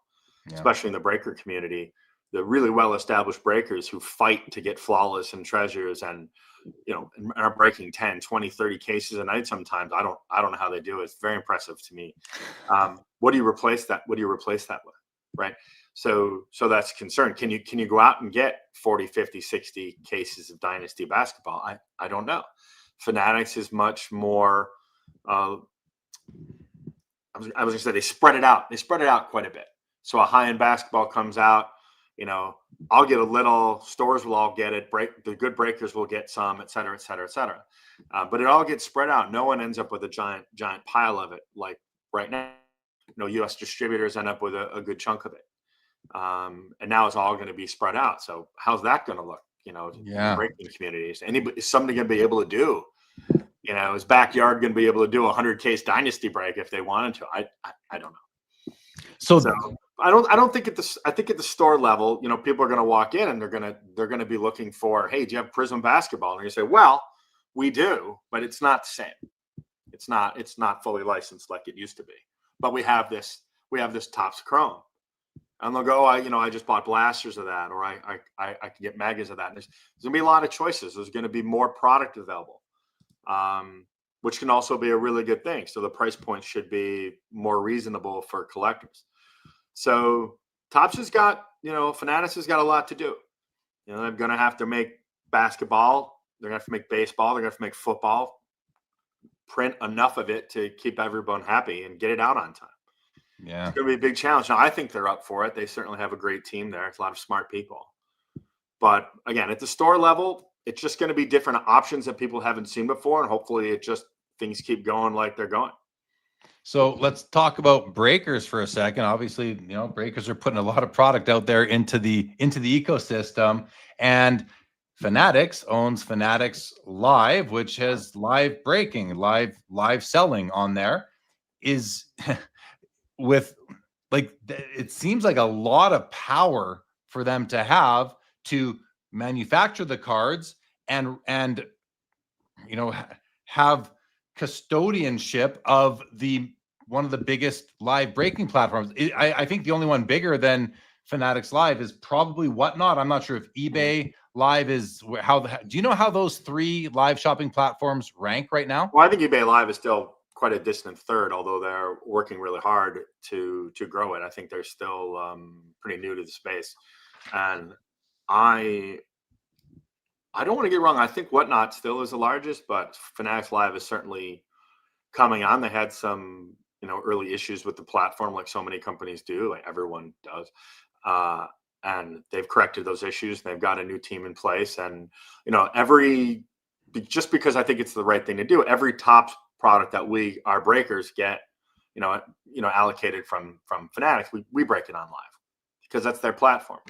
especially in the breaker community. The really well-established breakers who fight to get Flawless and Treasures and are breaking 10, 20, 30 cases a night sometimes. I don't know how they do it. It's very impressive to me. What do you replace that with? Right. So that's a concern. Can you go out and get 40, 50, 60 cases of dynasty basketball? I don't know. Fanatics is much more, I was going to say, they spread it out. They spread it out quite a bit. So a high-end basketball comes out, I'll get a little, stores will all get it, the good breakers will get some, et cetera, et cetera, et cetera. But it all gets spread out. No one ends up with a giant pile of it. Like right now, U.S. distributors end up with a good chunk of it. And now it's all going to be spread out. So how's that going to look? In the breaking communities, is somebody going to be able to do? Is Backyard going to be able to do a 100-case dynasty break if they wanted to? I don't know. So I don't think I think at the store level, people are going to walk in and they're going to be looking for, hey, do you have Prism basketball? And you say, well, we do, but it's not the same. It's not fully licensed like it used to be. But we have this Topps Chrome. And they'll go, I just bought blasters of that, or I can get megas of that. There's going to be a lot of choices. There's going to be more product available, which can also be a really good thing. So the price point should be more reasonable for collectors. So Topps has got, Fanatics has got a lot to do. They're going to have to make basketball. They're going to have to make baseball. They're going to have to make football, print enough of it to keep everyone happy and get it out on time. Yeah. It's going to be a big challenge. Now, I think they're up for it. They certainly have a great team there. It's a lot of smart people. But again, at the store level, it's just going to be different options that people haven't seen before. And hopefully things keep going like they're going. So let's talk about breakers for a second. Obviously, breakers are putting a lot of product out there into the ecosystem, and Fanatics owns Fanatics Live, which has live breaking, live selling on there. Is with it seems like a lot of power for them to have to manufacture the cards and have custodianship of one of the biggest live breaking platforms. I think the only one bigger than Fanatics Live is probably Whatnot. I'm not sure if eBay Live is do you know how those three live shopping platforms rank right now? Well, I think eBay Live is still quite a distant third, although they're working really hard to grow it. I think they're still pretty new to the space. And I don't want to get wrong. I think Whatnot still is the largest, but Fanatics Live is certainly coming on. They had some, early issues with the platform, like so many companies do, like everyone does. And they've corrected those issues. They've got a new team in place. And, just because I think it's the right thing to do, every Topps product that our breakers get, allocated from Fanatics, we break it on Live because that's their platform.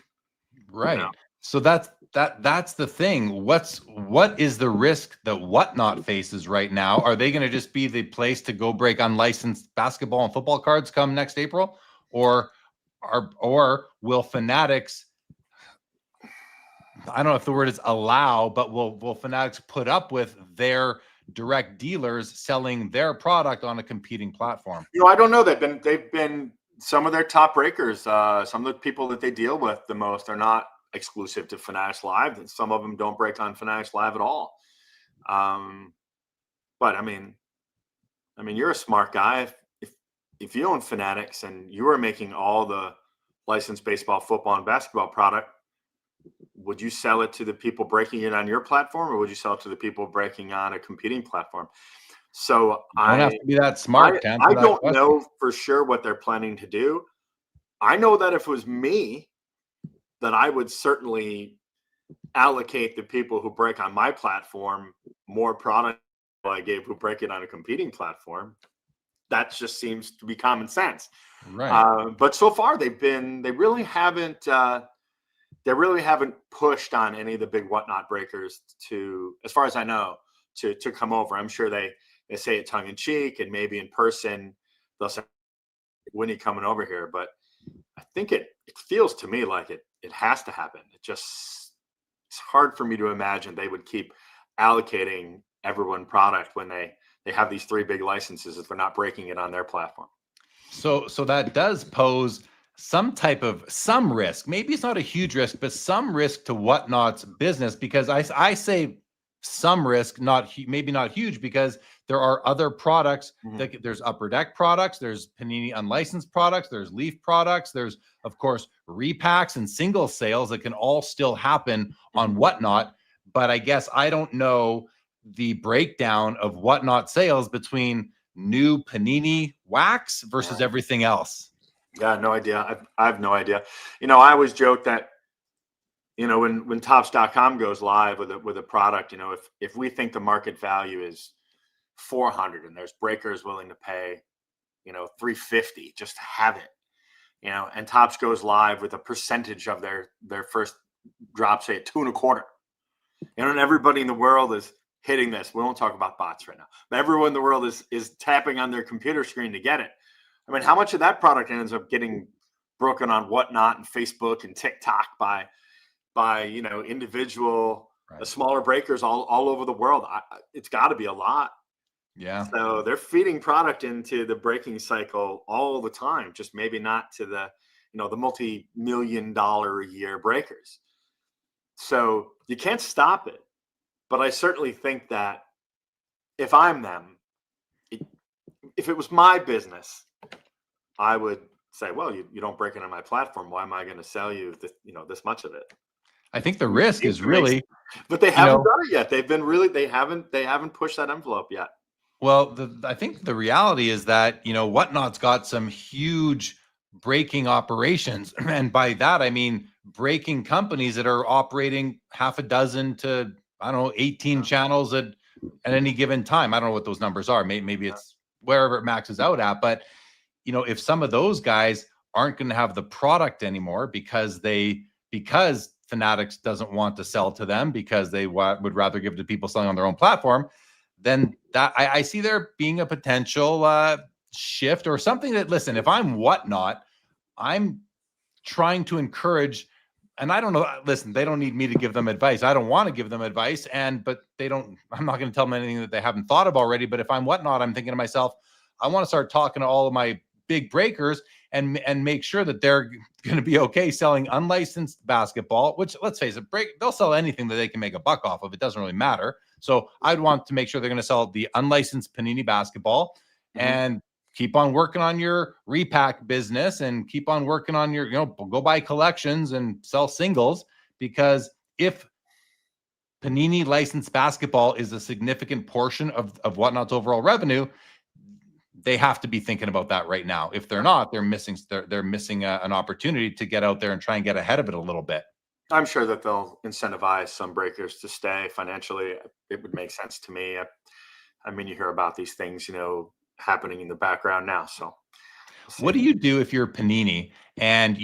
Right. So that's the thing. What is the risk that Whatnot faces right now? Are they going to just be the place to go break unlicensed basketball and football cards come next April, or will Fanatics? I don't know if the word is allow, but will Fanatics put up with their direct dealers selling their product on a competing platform? I don't know. They've been some of their top breakers. Some of the people that they deal with the most are not exclusive to Fanatics Live, and some of them don't break on Fanatics Live at all. But I mean, you're a smart guy. If you own Fanatics and you are making all the licensed baseball, football, and basketball product, would you sell it to the people breaking it on your platform, or would you sell it to the people breaking on a competing platform? So You don't have to be that smart to answer I that don't question. know for sure what they're planning to do. I know that if it was me, that I would certainly allocate the people who break on my platform more product than I gave who break it on a competing platform. That just seems to be common sense. Right. But so far they really haven't pushed on any of the big whatnot breakers to, as far as I know, to come over. I'm sure they say it tongue in cheek, and maybe in person they'll say, when are you coming over here? But I think it feels to me like it has to happen. It's hard for me to imagine they would keep allocating everyone product when they have these 3 big licenses if they're not breaking it on their platform. So that does pose some risk. Maybe it's not a huge risk, but some risk to Whatnot's business, because I say some risk, maybe not huge, because there are other products. There's Upper Deck products, there's Panini unlicensed products, there's Leaf products, there's of course repacks and single sales that can all still happen on Whatnot. But I guess I don't know the breakdown of Whatnot sales between new Panini wax versus everything else. Yeah, no idea. I have no idea. I always joke that, when Topps.com goes live with a product, if we think the market value is 400 and there's breakers willing to pay, 350 just to have it, and Topps goes live with a percentage of their first drop, say at 2.25, and everybody in the world is hitting this. We won't talk about bots right now, but everyone in the world is tapping on their computer screen to get it. I mean, how much of that product ends up getting broken on Whatnot and Facebook and TikTok by individual smaller breakers all over the world? It's got to be a lot. Yeah. So they're feeding product into the breaking cycle all the time, just maybe not to the the multi-million-dollar a year breakers. So you can't stop it. But I certainly think that if I'm them, if it was my business, I would say, well, you don't break it on my platform. Why am I going to sell you this much of it? I think the risk is really, but they haven't done it yet. They haven't pushed that envelope yet. Well, I think the reality is that, Whatnot's got some huge breaking operations. And by that, I mean breaking companies that are operating half a dozen to, 18 channels at any given time. I don't know what those numbers are. Maybe it's wherever it maxes out at. But, if some of those guys aren't going to have the product anymore because Fanatics doesn't want to sell to them because they would rather give it to people selling on their own platform, then that I see there being a potential shift or something that, listen, if I'm Whatnot, I'm trying to encourage, and I don't know, listen, they don't need me to give them advice. I don't want to give them advice. But I'm not going to tell them anything that they haven't thought of already. But if I'm Whatnot, I'm thinking to myself, I want to start talking to all of my big breakers and make sure that they're going to be okay selling unlicensed basketball, which, let's face it, they'll sell anything that they can make a buck off of. It doesn't really matter. So I'd want to make sure they're going to sell the unlicensed Panini basketball and keep on working on your repack business and keep on working on your, go buy collections and sell singles. Because if Panini licensed basketball is a significant portion of Whatnot's overall revenue, they have to be thinking about that right now. If they're not, they're missing an opportunity to get out there and try and get ahead of it a little bit. I'm sure that they'll incentivize some breakers to stay financially. It would make sense to me. I mean, you hear about these things, happening in the background now. So what do you do if you're Panini and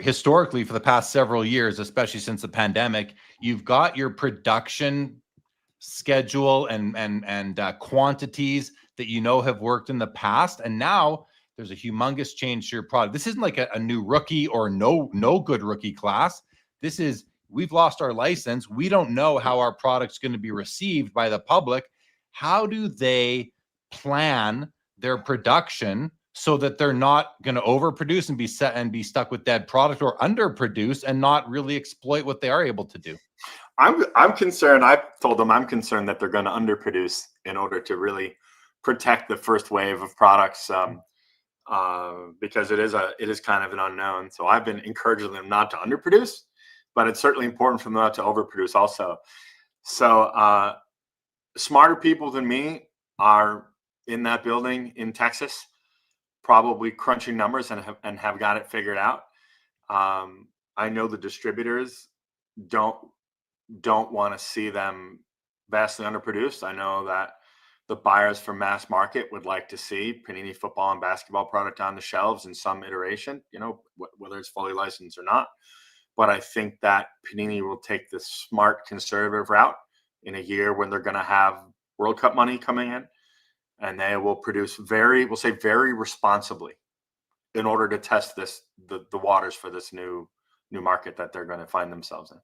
historically for the past several years, especially since the pandemic, you've got your production schedule and quantities that have worked in the past, and now there's a humongous change to your product. This isn't like a new rookie or no good rookie class. This is, we've lost our license. We don't know how our product's going to be received by the public. How do they plan their production so that they're not going to overproduce and be stuck with dead product, or underproduce and not really exploit what they are able to do? I'm concerned. I told them I'm concerned that they're going to underproduce in order to really protect the first wave of products, because it is kind of an unknown. So I've been encouraging them not to underproduce, but it's certainly important for them not to overproduce also. So smarter people than me are in that building in Texas, probably crunching numbers and have got it figured out. I know the distributors don't want to see them vastly underproduced. I know that the buyers for mass market would like to see Panini football and basketball product on the shelves in some iteration, whether it's fully licensed or not. But I think that Panini will take the smart conservative route in a year when they're going to have World Cup money coming in, and they will produce very responsibly in order to test the waters for this new market that they're going to find themselves in.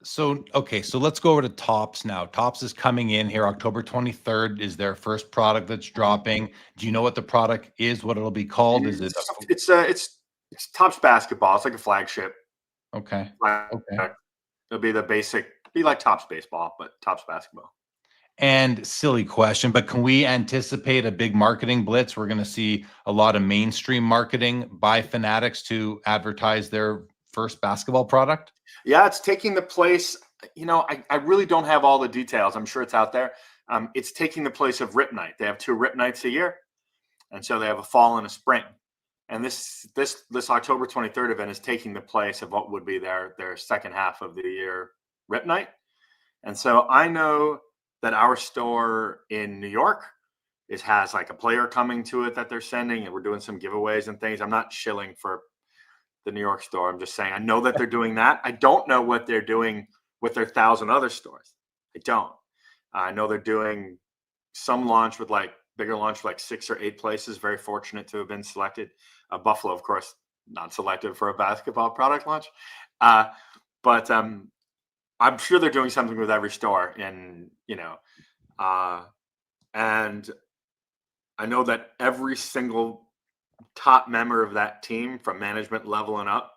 So, okay, so let's go over to Topps now. Topps is coming in here. October 23rd is their first product that's dropping. Do you know what the product is, what it'll be called? Is it? It's Topps basketball. It's like a flagship. Okay. Okay. It'll be be like Topps baseball, but Topps basketball. And silly question, but can we anticipate a big marketing blitz? We're going to see a lot of mainstream marketing by Fanatics to advertise their first basketball product. Yeah, it's taking the place. I really don't have all the details. I'm sure it's out there. It's taking the place of Rip Night. They have 2 Rip Nights a year, and so they have a fall and a spring. And this October 23rd event is taking the place of what would be their second half of the year Rip Night. And so I know that our store in New York has like a player coming to it that they're sending, and we're doing some giveaways and things. I'm not shilling for the New York store. I'm just saying I know that they're doing that. I don't know what they're doing with their 1,000 other stores. I don't. I know they're doing some launch with bigger launch for 6 or 8 places. Very fortunate to have been selected. Buffalo, of course, not selected for a basketball product launch. But I'm sure they're doing something with every store, and and I know that every single top member of that team from management level and up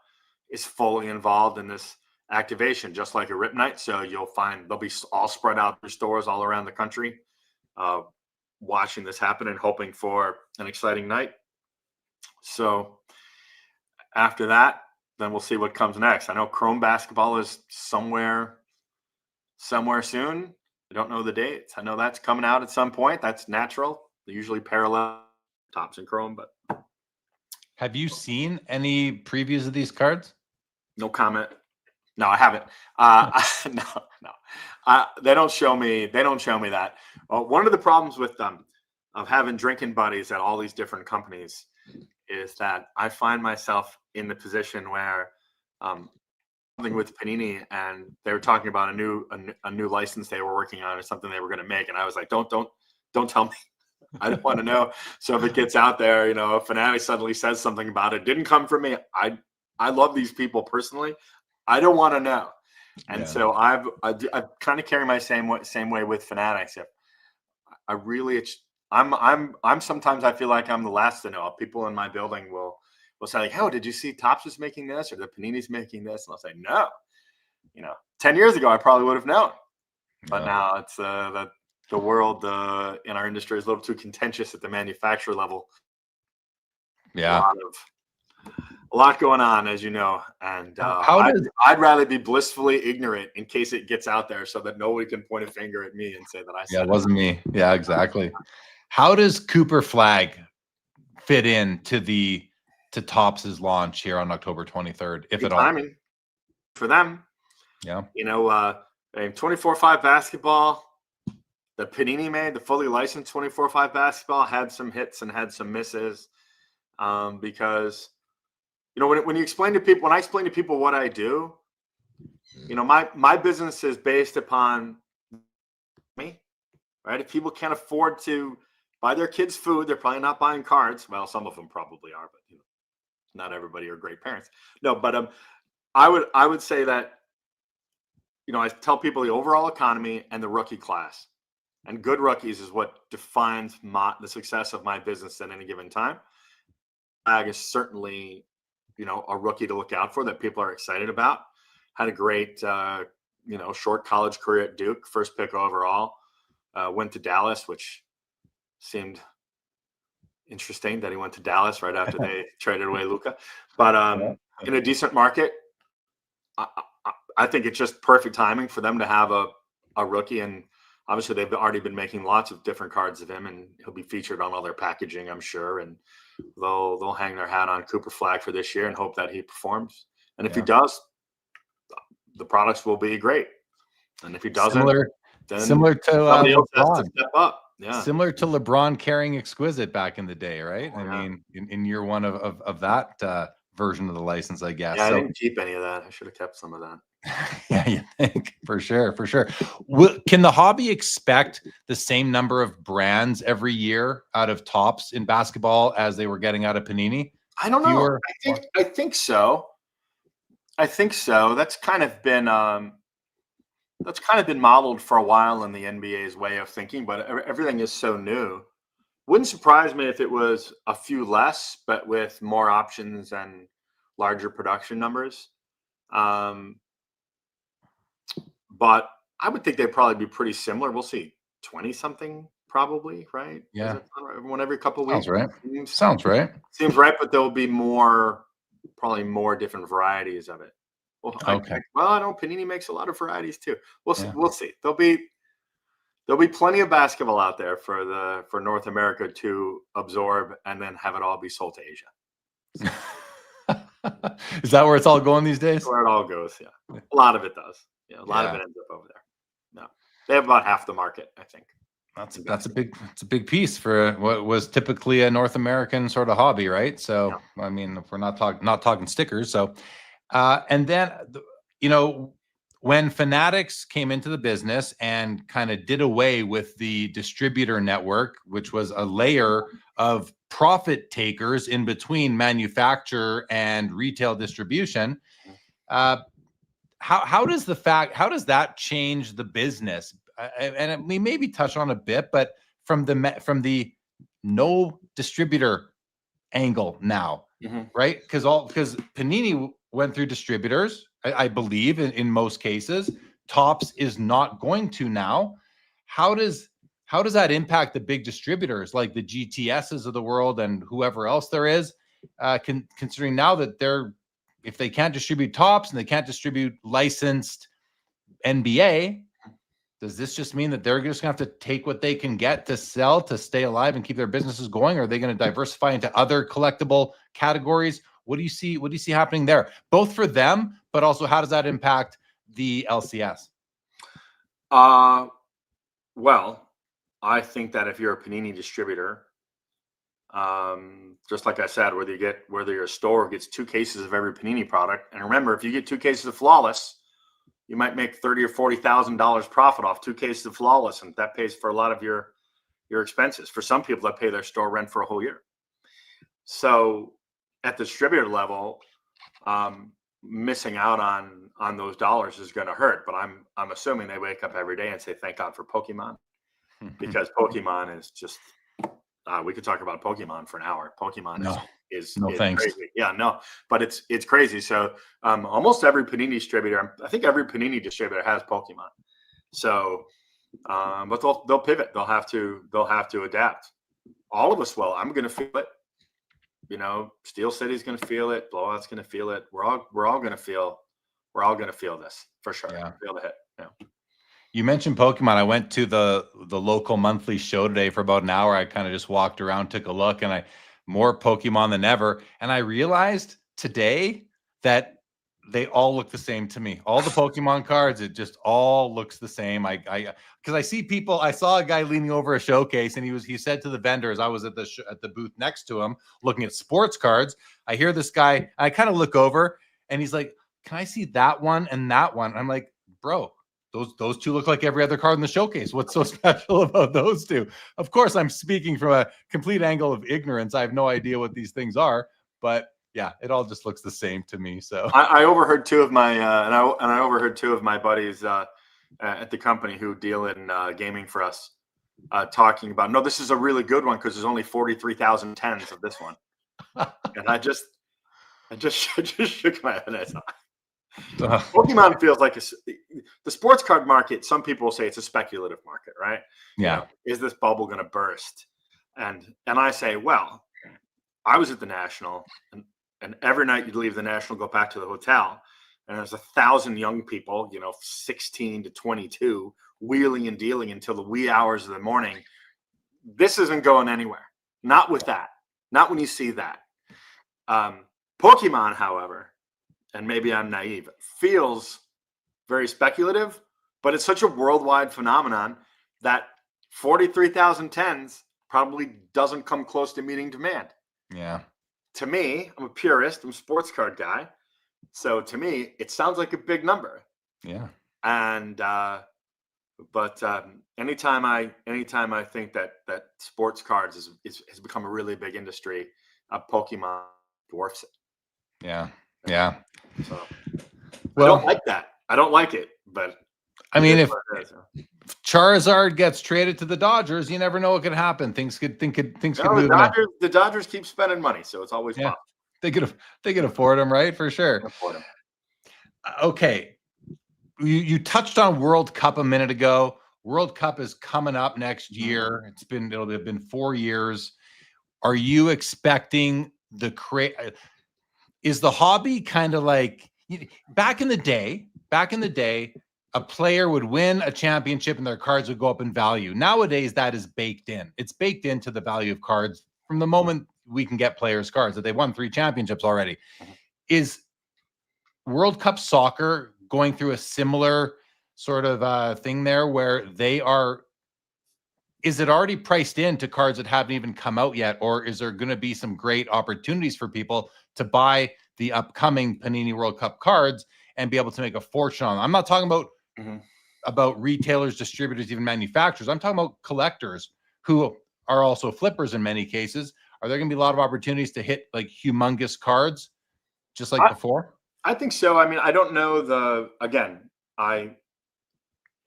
is fully involved in this activation, just like a Rip Night. So you'll find they'll be all spread out in stores all around the country, watching this happen and hoping for an exciting night. So after that, then we'll see what comes next. I know Chrome basketball is somewhere soon. I don't know the dates. I know that's coming out at some point. That's natural. They usually parallel Topps and Chrome, but have you seen any previews of these cards? No comment. No, I haven't. No. They don't show me that. One of the problems with them of having drinking buddies at all these different companies is that I find myself in the position where something with Panini, and they were talking about a new license they were working on or something they were going to make, and I was like, don't tell me. I don't want to know. So if it gets out there, if Fanatic suddenly says something about it, didn't come from me. I love these people personally. I don't want to know. And so I kind of carry my same way with Fanatics. If I really, I'm sometimes I feel like I'm the last to know. People in my building will say like, "Oh, did you see Topps is making this or the Panini's making this?" And I'll say, "No." 10 years ago I probably would have known, but now it's the world in our industry is a little too contentious at the manufacturer level. Yeah, a lot going on, as you know, and I'd rather be blissfully ignorant in case it gets out there, so that nobody can point a finger at me and say that I said it wasn't me. Yeah, exactly. How does Cooper Flagg fit in to Topps's launch here on October 23rd, if at all? Timing for them. Yeah. 24/5 basketball. The Panini made the fully licensed 24/5 basketball had some hits and had some misses, because when you explain to people, when I explain to people what I do, my business is based upon me, right? If people can't afford to buy their kids food, they're probably not buying cards. Well, some of them probably are, but not everybody are great parents. No, but I would say that I tell people the overall economy and the rookie class, and good rookies is what defines the success of my business at any given time. Flagg is certainly a rookie to look out for that people are excited about. Had a great short college career at Duke, first pick overall. Went to Dallas, which seemed interesting that he went to Dallas right after they traded away Luka. But in a decent market, I think it's just perfect timing for them to have a rookie, and obviously they've already been making lots of different cards of him, and he'll be featured on all their packaging, I'm sure. And they'll hang their hat on Cooper Flagg for this year and hope that he performs. And if he does, the products will be great. And if he doesn't, then similar to somebody else has LeBron. to step up. Yeah. Similar to LeBron carrying Exquisite back in the day, right? Oh, I yeah. mean, in year one of that version of the license, I guess. Yeah, So, I didn't keep any of that. I should have kept some of that. yeah, you think for sure. Can the hobby expect the same number of brands every year out of Topps in basketball as they were getting out of Panini? I don't know. I think so. That's kind of been modeled for a while in the NBA's way of thinking, but everything is so new. Wouldn't surprise me if it was a few less, but with more options and larger production numbers. But I would think they'd probably be pretty similar. We'll see, 20 something probably, right? Yeah. One every couple of weeks. Sounds right. Sounds right. Seems right, but there'll be probably more different varieties of it. Well, Okay. I know Panini makes a lot of varieties too. We'll see. We'll see. There'll be plenty of basketball out there for North America to absorb and then have it all be sold to Asia. Is that where it's all going these days? That's where it all goes. Yeah, a lot of it does. Yeah, a lot of it ends up over there. No, they have about half the market, I think. That's a big piece for what was typically a North American sort of hobby, right? So I mean, if we're not talking stickers, so and then when Fanatics came into the business and kind of did away with the distributor network, which was a layer of profit takers in between manufacturer and retail distribution, how does that change the business? And we maybe touch on a bit, but from the no distributor angle now, right? Because Panini went through distributors, I believe in most cases. Topps is not going to now. How does that impact the big distributors like the GTSs of the world and whoever else there is? Considering now that if they can't distribute Topps and they can't distribute licensed NBA, does this just mean that they're just going to have to take what they can get to sell to stay alive and keep their businesses going? Or are they going to diversify into other collectible categories? What do you see happening there, both for them, but also how does that impact the LCS? Well, I think that if you're a Panini distributor, just like I said, whether your store gets 2 cases of every Panini product, and remember, if you get 2 cases of Flawless, you might make $30,000 or $40,000 profit off 2 cases of Flawless, and that pays for a lot of your expenses. For some people, that pay their store rent for a whole year. So at the distributor level, missing out on those dollars is going to hurt. But I'm assuming they wake up every day and say, "Thank God for Pokemon," because Pokemon is just. We could talk about Pokemon for an hour. Pokemon is thanks. Crazy. Yeah, no, but it's crazy. So almost every Panini distributor, I think every Panini distributor has Pokemon. So, but they'll pivot. They'll have to adapt. All of us will. I'm going to feel it. Steel City's going to feel it. Blowout's going to feel it. We're all going to feel. We're all going to feel this for sure. Yeah. Feel the hit. Yeah. You mentioned Pokemon. I went to the local monthly show today for about an hour. I kind of just walked around, took a look, and more Pokemon than ever. And I realized today that they all look the same to me. All the Pokemon cards, it just all looks the same. Because I see people. I saw a guy leaning over a showcase, and he said to the vendors, I was at the booth next to him looking at sports cards. I hear this guy. I kind of look over, and he's like, "Can I see that one and that one?" I'm like, "Bro, those 2 look like every other card in the showcase. What's so special about those 2?" Of course, I'm speaking from a complete angle of ignorance. I have no idea what these things are, but yeah, it all just looks the same to me. So I overheard 2 of my and I overheard 2 of my buddies at the company who deal in gaming for us talking about, no, this is a really good one because there's only 43,000 tens of this one, and I just shook my head. I thought, Pokemon feels like the sports card market. Some people say it's a speculative market, right? Yeah. Is this bubble going to burst? And I say, well, I was at the National, and every night you'd leave the National, go back to the hotel, and there's 1,000 young people, 16 to 22, wheeling and dealing until the wee hours of the morning. This isn't going anywhere. Not with that. Not when you see that. Pokemon, however, and maybe I'm naive, feels very speculative, but it's such a worldwide phenomenon that 43,000 tens probably doesn't come close to meeting demand. Yeah. To me, I'm a purist. I'm a sports card guy. So to me, it sounds like a big number. Yeah. And but anytime I think that sports cards has become a really big industry, Pokemon dwarfs it. Yeah. Yeah. So Well, I don't like that. I don't like it, but I mean, if Charizard gets traded to the Dodgers, you never know what could happen. Things could move. The Dodgers keep spending money, so it's always possible. They could afford him, right? For sure. Okay. You touched on World Cup a minute ago. World Cup is coming up next year. It'll have been 4 years. Are you expecting is the hobby kind of like back in the day, a player would win a championship and their cards would go up in value. Nowadays, that is baked in. It's baked into the value of cards from the moment we can get players' cards that they've won 3 championships already. Is World Cup soccer going through a similar sort of thing there where is it already priced into cards that haven't even come out yet? Or is there going to be some great opportunities for people to buy the upcoming Panini World Cup cards and be able to make a fortune on them? I'm not talking about retailers, distributors, even manufacturers. I'm talking about collectors who are also flippers in many cases. Are there going to be a lot of opportunities to hit like humongous cards just like before? I think so. I mean, I don't know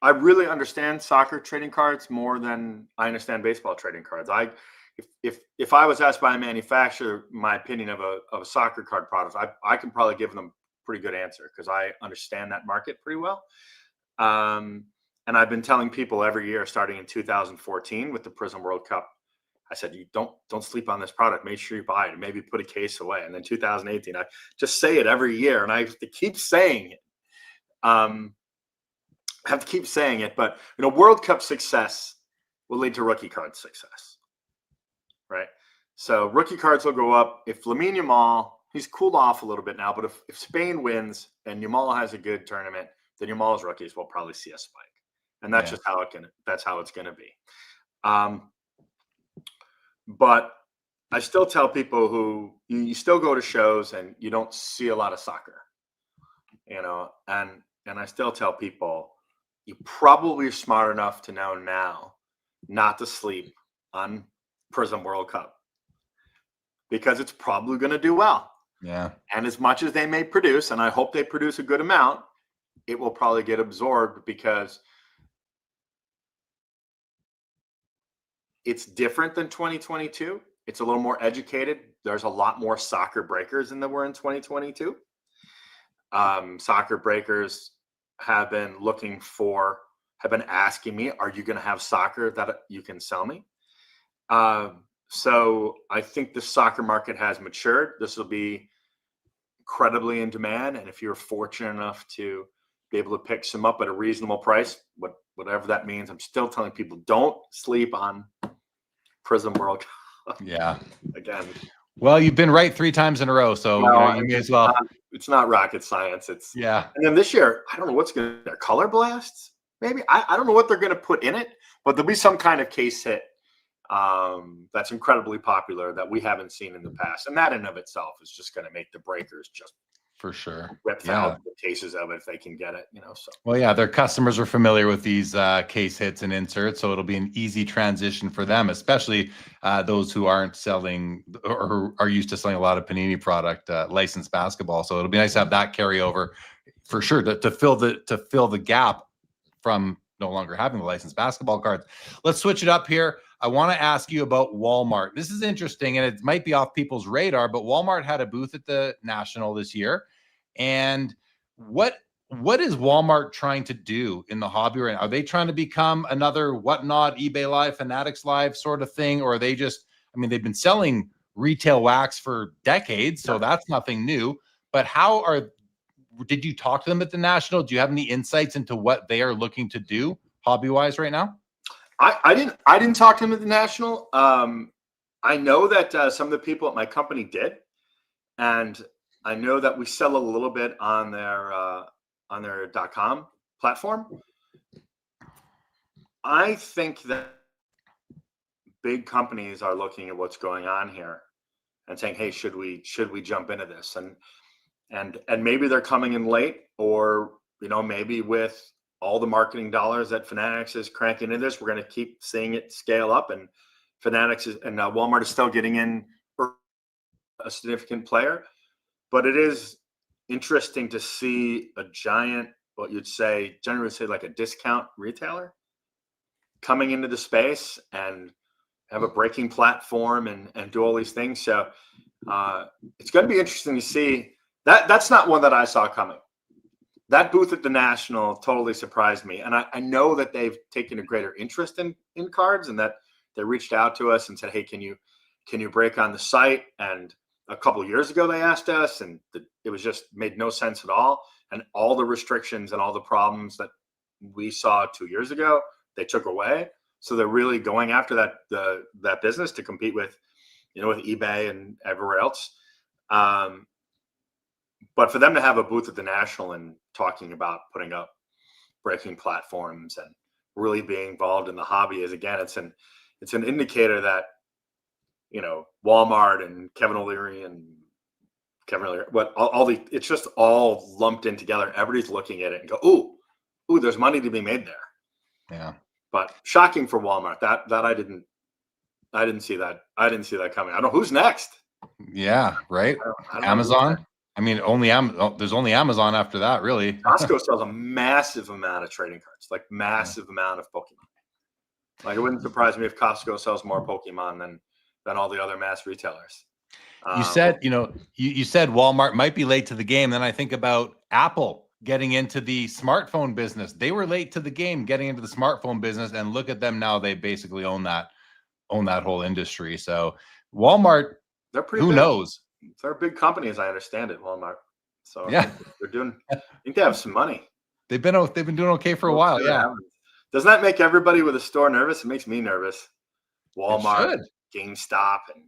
I really understand soccer trading cards more than I understand baseball trading cards. If I was asked by a manufacturer my opinion of a soccer card product, I can probably give them a pretty good answer because I understand that market pretty well. And I've been telling people every year, starting in 2014 with the Prism World Cup, I said, you don't sleep on this product. Make sure you buy it and maybe put a case away. And then 2018, I just say it every year, and I have to keep saying it. But World Cup success will lead to rookie card success, right? So rookie cards will go up. If Lamine Yamal, he's cooled off a little bit now, but if Spain wins and Yamal has a good tournament, then Yamal's rookies will probably see a spike, and that's just how it's going to be. But I still tell people who you still go to shows and you don't see a lot of soccer, and I still tell people you probably are smart enough to know now not to sleep on Prism World Cup because it's probably going to do well. Yeah. And as much as they may produce, and I hope they produce a good amount, it will probably get absorbed because it's different than 2022. It's a little more educated. There's a lot more soccer breakers than there were in 2022. Soccer breakers have been asking me, are you going to have soccer that you can sell me? So I think the soccer market has matured. This will be incredibly in demand. And if you're fortunate enough to be able to pick some up at a reasonable price, whatever that means, I'm still telling people don't sleep on Prism World Cup. Yeah. Again. Well, you've been right 3 times in a row, so you may as well. It's not rocket science. And then this year, I don't know what's going to color blasts. Maybe I don't know what they're going to put in it, but there'll be some kind of case hit that's incredibly popular that we haven't seen in the past, and that in of itself is just going to make the breakers just for sure rip thousands of cases of it if they can get it. So. Well, yeah, their customers are familiar with these case hits and inserts, so it'll be an easy transition for them, especially those who aren't selling or who are used to selling a lot of Panini product, licensed basketball. So it'll be nice to have that carryover for sure to fill the gap from no longer having the licensed basketball cards. Let's switch it up here. I want to ask you about Walmart. This is interesting, and it might be off people's radar, but Walmart had a booth at the National this year. And what is Walmart trying to do in the hobby right now? Are they trying to become another Whatnot, eBay Live, Fanatics Live sort of thing? Or are they just, they've been selling retail wax for decades, so that's nothing new. But did you talk to them at the National? Do you have any insights into what they are looking to do hobby wise right now? I didn't talk to them at the National. I know that some of the people at my company did, and I know that we sell a little bit on their .com platform. I think that big companies are looking at what's going on here and saying, "Hey, should we jump into this?" And maybe they're coming in late, or maybe with all the marketing dollars that Fanatics is cranking into this, we're going to keep seeing it scale up. And Fanatics and Walmart is still getting in a significant player, but it is interesting to see a giant, what you'd say, generally say like a discount retailer, coming into the space and have a breaking platform and do all these things. So it's going to be interesting to see. That's not one that I saw coming. That booth at the National totally surprised me. And I know that they've taken a greater interest in cards, and that they reached out to us and said, "Hey, can you break on the site?" And a couple of years ago, they asked us, and it was just made no sense at all. And all the restrictions and all the problems that we saw 2 years ago, they took away. So they're really going after that business to compete with, with eBay and everywhere else. But for them to have a booth at the National and talking about putting up breaking platforms and really being involved in the hobby is, again, it's an indicator that, Walmart and Kevin O'Leary, it's just all lumped in together. Everybody's looking at it and go, ooh, there's money to be made there. Yeah. But shocking for Walmart that I didn't see that. I didn't see that coming. I don't know who's next. Yeah. Right. I don't Amazon. I mean, there's only Amazon after that, really. Costco sells a massive amount of trading cards, like massive amount of Pokemon. Like, it wouldn't surprise me if Costco sells more Pokemon than all the other mass retailers. You said, you said Walmart might be late to the game. Then I think about Apple getting into the smartphone business. They were late to the game getting into the smartphone business, and look at them now. They basically own that whole industry. So Walmart, they're pretty who big. knows? They're a big company, as I understand it, Walmart. So yeah, I think they have some money. They've been doing okay for a while. Yeah. Doesn't that make everybody with a store nervous? It makes me nervous. Walmart, GameStop, and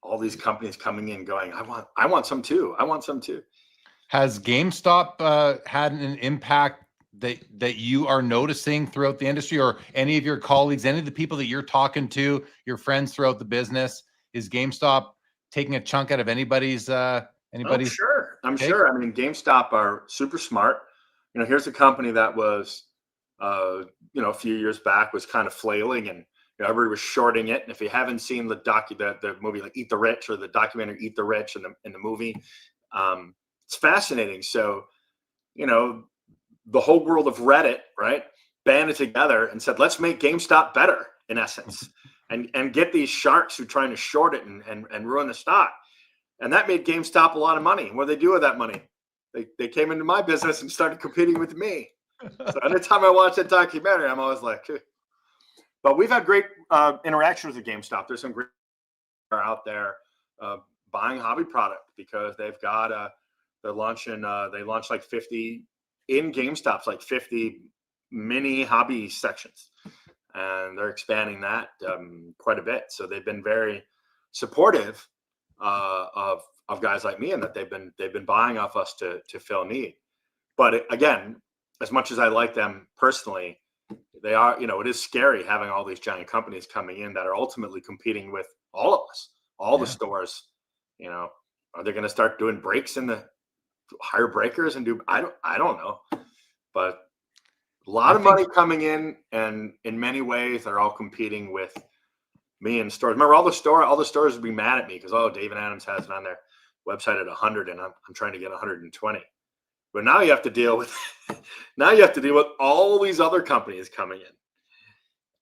all these companies coming in going, I want some too. I want some too. Has GameStop had an impact that you are noticing throughout the industry, or any of your colleagues, any of the people that you're talking to, your friends throughout the business? Is GameStop taking a chunk out of anybody's? I'm sure. I mean, GameStop are super smart. Here's a company that was, a few years back was kind of flailing, and everybody was shorting it. And if you haven't seen the movie like Eat the Rich, or the documentary Eat the Rich in the movie, it's fascinating. So, the whole world of Reddit, right, banded together and said, let's make GameStop better, in essence, and get these sharks who are trying to short it and ruin the stock. And that made GameStop a lot of money. What do they do with that money? They came into my business and started competing with me. So anytime I watch that documentary, I'm always like, but we've had great interactions with GameStop. There's some great are out there buying hobby product, because they've got they launched like 50 in GameStop's, like 50 mini hobby sections, and they're expanding that quite a bit. So they've been very supportive of guys like me, and that they've been buying off us to fill need. But again, as much as I like them personally, they are, it is scary having all these giant companies coming in that are ultimately competing with all of us, the stores. Are they going to start doing breaks in the higher breakers and do? I don't know, but a lot of money coming in, and in many ways they're all competing with me in stores. Remember, all the stores would be mad at me because, David Adams has it on their website at 100, and I'm trying to get 120. But now you have to deal with all these other companies coming in,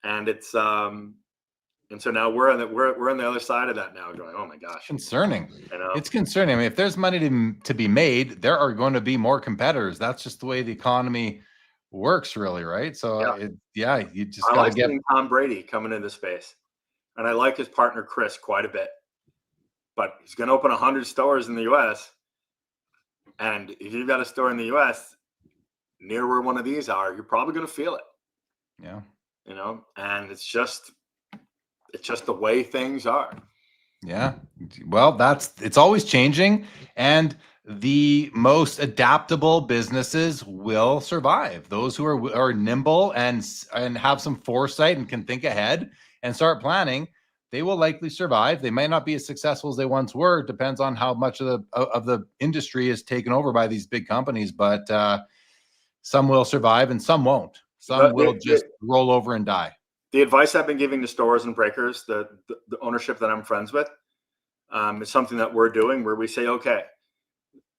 and it's and so now we're on the other side of that now, going, oh my gosh, concerning. It's concerning. I mean, if there's money to be made, there are going to be more competitors. That's just the way the economy works, really, right? So you just got to get Tom Brady coming into space, and I like his partner Chris quite a bit, but he's going to open 100 stores in the U.S. And if you've got a store in the US near where one of these are, you're probably going to feel it. Yeah. You know, and it's just the way things are. Yeah. Well, it's always changing, and the most adaptable businesses will survive. Those who are nimble and have some foresight and can think ahead and start planning, they will likely survive. They might not be as successful as they once were. It depends on how much of the industry is taken over by these big companies, but some will survive and some won't. Some will just roll over and die. The advice I've been giving to stores and breakers, the ownership that I'm friends with, is something that we're doing where we say, okay,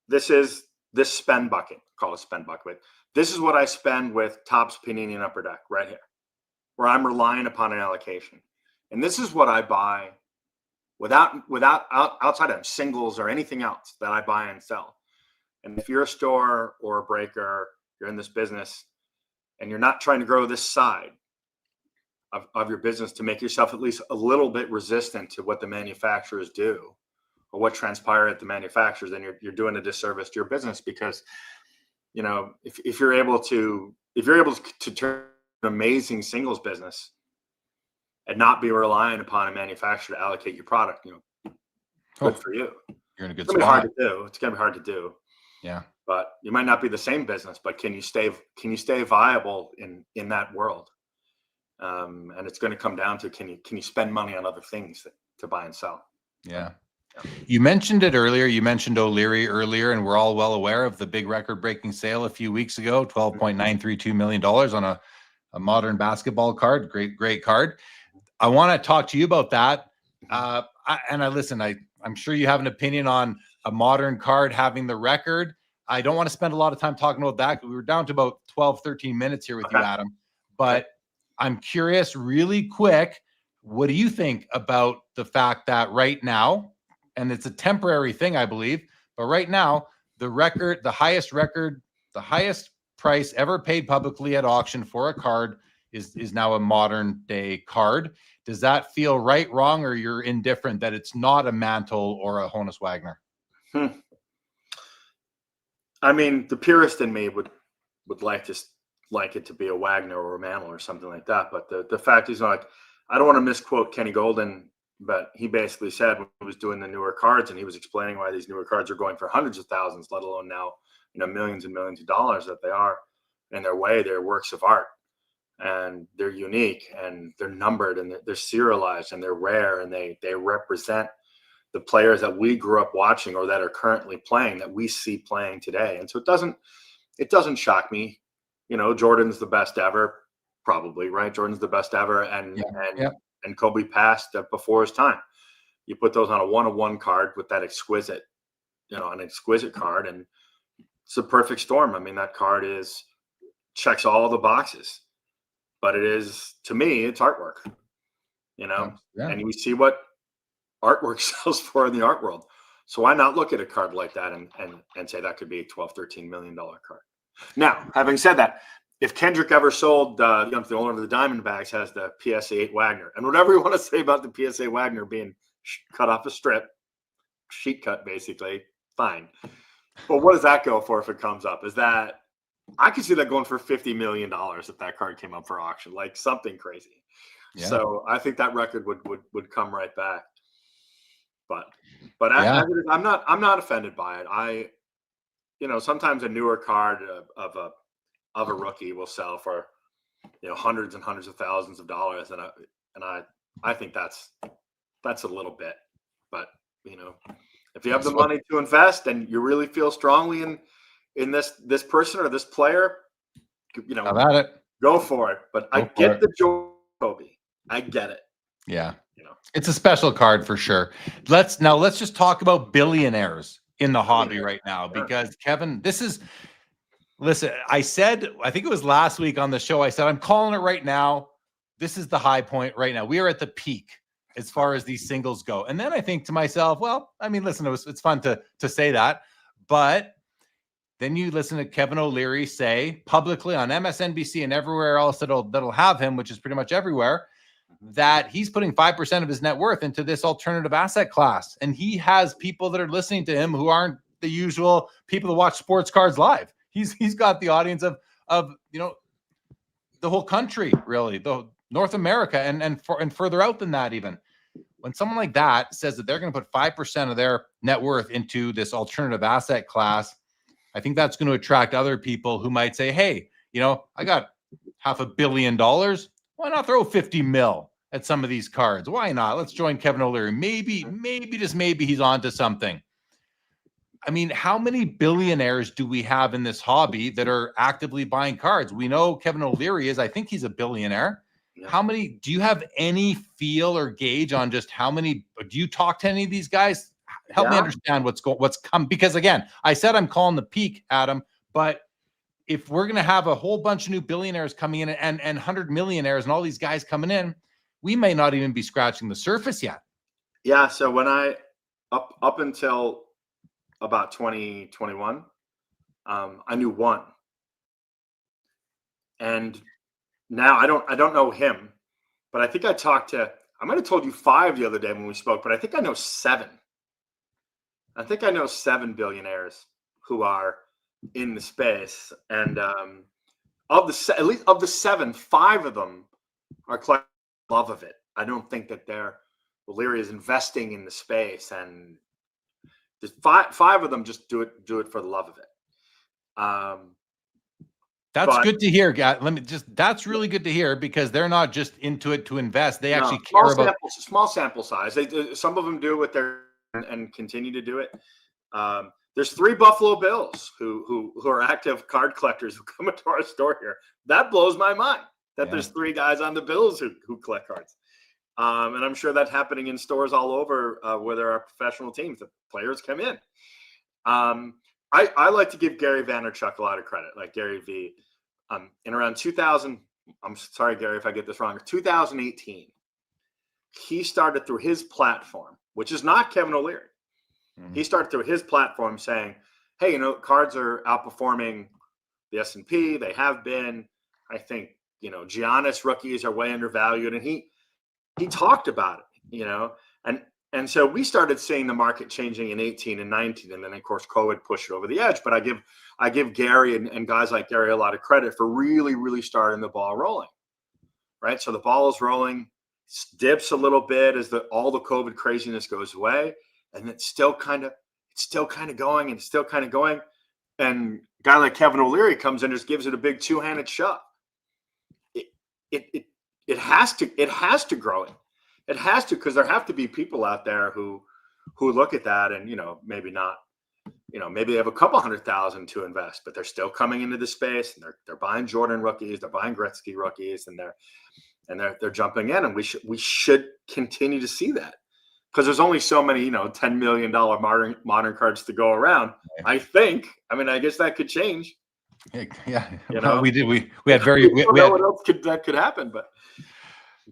this spend bucket, call it spend bucket. This is what I spend with Topps, Panini, and Upper Deck right here, where I'm relying upon an allocation. And this is what I buy outside of singles or anything else that I buy and sell. And if you're a store or a breaker, you're in this business and you're not trying to grow this side of your business to make yourself at least a little bit resistant to what the manufacturers do or what transpire at the manufacturers, then you're doing a disservice to your business. Because, you know, if you're able to turn an amazing singles business and not be relying upon a manufacturer to allocate your product, you know, good for you. You're in a good spot. Hard to do. It's gonna be hard to do. Yeah. But you might not be the same business, but can you stay viable in that world? And it's going to come down to can you spend money on other things to buy and sell? Yeah. You mentioned it earlier. You mentioned O'Leary earlier, and we're all well aware of the big record-breaking sale a few weeks ago, $12.932 million on a modern basketball card. Great card. I want to talk to you about that. I'm sure you have an opinion on a modern card having the record. I don't want to spend a lot of time talking about that because we were down to about 12, 13 minutes here with you, Adam. But I'm curious, really quick, what do you think about the fact that right now, and it's a temporary thing, I believe, but right now, the highest price ever paid publicly at auction for a card is now a modern day card. Does that feel right, wrong, or you're indifferent that it's not a Mantle or a Honus Wagner? I mean, the purist in me would like it to be a Wagner or a Mantle or something like that. But the fact is, like, I don't want to misquote Kenny Golden, but he basically said when he was doing the newer cards and he was explaining why these newer cards are going for hundreds of thousands, let alone now, you know, millions and millions of dollars, that they are in their way, they're works of art and they're unique and they're numbered and they're serialized and they're rare and they represent the players that we grew up watching or that are currently playing, that we see playing today. And so it doesn't shock me. You know, Jordan's the best ever, probably, right? Jordan's the best ever, and Kobe passed before his time. You put those on a 1-of-1 card with that exquisite card, and it's a perfect storm. I mean, that card checks all the boxes, but it is, to me, it's artwork. You know, and we see what artwork sells for in the art world. So why not look at a card like that and say that could be a $12-13 million card? Now, having said that, if Kendrick ever sold, the owner of the Diamondbacks has the PSA 8 Wagner, and whatever you want to say about the PSA Wagner being cut off a strip, sheet cut basically, fine. But what does that go for if it comes up? Is that, I could see that going for $50 million if that card came up for auction, like something crazy. Yeah. So I think that record would come right back. But I'm not offended by it. Sometimes a newer card of a rookie will sell for, hundreds and hundreds of thousands of dollars, and I think that's a little bit. But if you have the money to invest and you really feel strongly in this person or this player, about it, go for it. But I get the joy, Kobe. I get it. Yeah, it's a special card for sure. Let's just talk about billionaires in the hobby right now, because Kevin, listen, I think it was last week on the show, I said, I'm calling it right now. This is the high point right now. We are at the peak as far as these singles go. And then I think to myself, well, I mean, listen, it's fun to say that, but then you listen to Kevin O'Leary say publicly on MSNBC and everywhere else that'll have him, which is pretty much everywhere, that he's putting 5% of his net worth into this alternative asset class. And he has people that are listening to him who aren't the usual people that watch Sports Cards Live. He's got the audience of the whole country, really, the North America and further out than that even. When someone like that says that they're going to put 5% of their net worth into this alternative asset class, I think that's going to attract other people who might say, hey, I got $500 million. Why not throw 50 mil at some of these cards? Why not? Let's join Kevin O'Leary. Maybe, just maybe he's onto something. I mean, how many billionaires do we have in this hobby that are actively buying cards? We know Kevin O'Leary is. I think he's a billionaire. Yeah. How many? Do you have any feel or gauge on just how many? Do you talk to any of these guys? Help me understand what's come. Because again, I said I'm calling the peak, Adam. But if we're going to have a whole bunch of new billionaires coming in and 100 millionaires and all these guys coming in, we may not even be scratching the surface yet. Yeah. So when I up until about 2021, I knew one, and now I don't know him, but I think I might have told you 5 the other day when we spoke, but I think I know 7. I think I know 7 billionaires who are in the space, and at least of the 7, 5 of them are collecting love of it. I don't think that O'Leary is investing in the space, and just five of them just do it for the love of it. That's good to hear, guys. That's really good to hear, because they're not just into it to invest. They actually care about small sample size. Some of them do what they're and continue to do it. There's 3 Buffalo Bills who are active card collectors who come into our store here. That blows my mind that there's 3 guys on the Bills who collect cards. And I'm sure that's happening in stores all over where there are professional teams. The players come in. I like to give Gary Vaynerchuk a lot of credit, like Gary V. In around 2000, I'm sorry, Gary, if I get this wrong, 2018, he started through his platform, which is not Kevin O'Leary. Mm-hmm. He started through his platform saying, hey, cards are outperforming the S&P. They have been. I think, Giannis rookies are way undervalued. And he talked about it, and so we started seeing the market changing in 18 and 19. And then, of course, COVID pushed it over the edge. But I give Gary and guys like Gary a lot of credit for really, really starting the ball rolling, right? So the ball is rolling, dips a little bit as all the COVID craziness goes away. And it's still kind of going and still kind of going. And a guy like Kevin O'Leary comes in and just gives it a big 2-handed shove. It has to grow it. It has to, because there have to be people out there who look at that and, maybe not, maybe they have a couple 100,000 to invest, but they're still coming into the space and they're buying Jordan rookies, they're buying Gretzky rookies, and they're jumping in, and we should continue to see that, because there's only so many, $10 million modern cards to go around. I guess that could change. Yeah. We had very, we had, what else could happen, but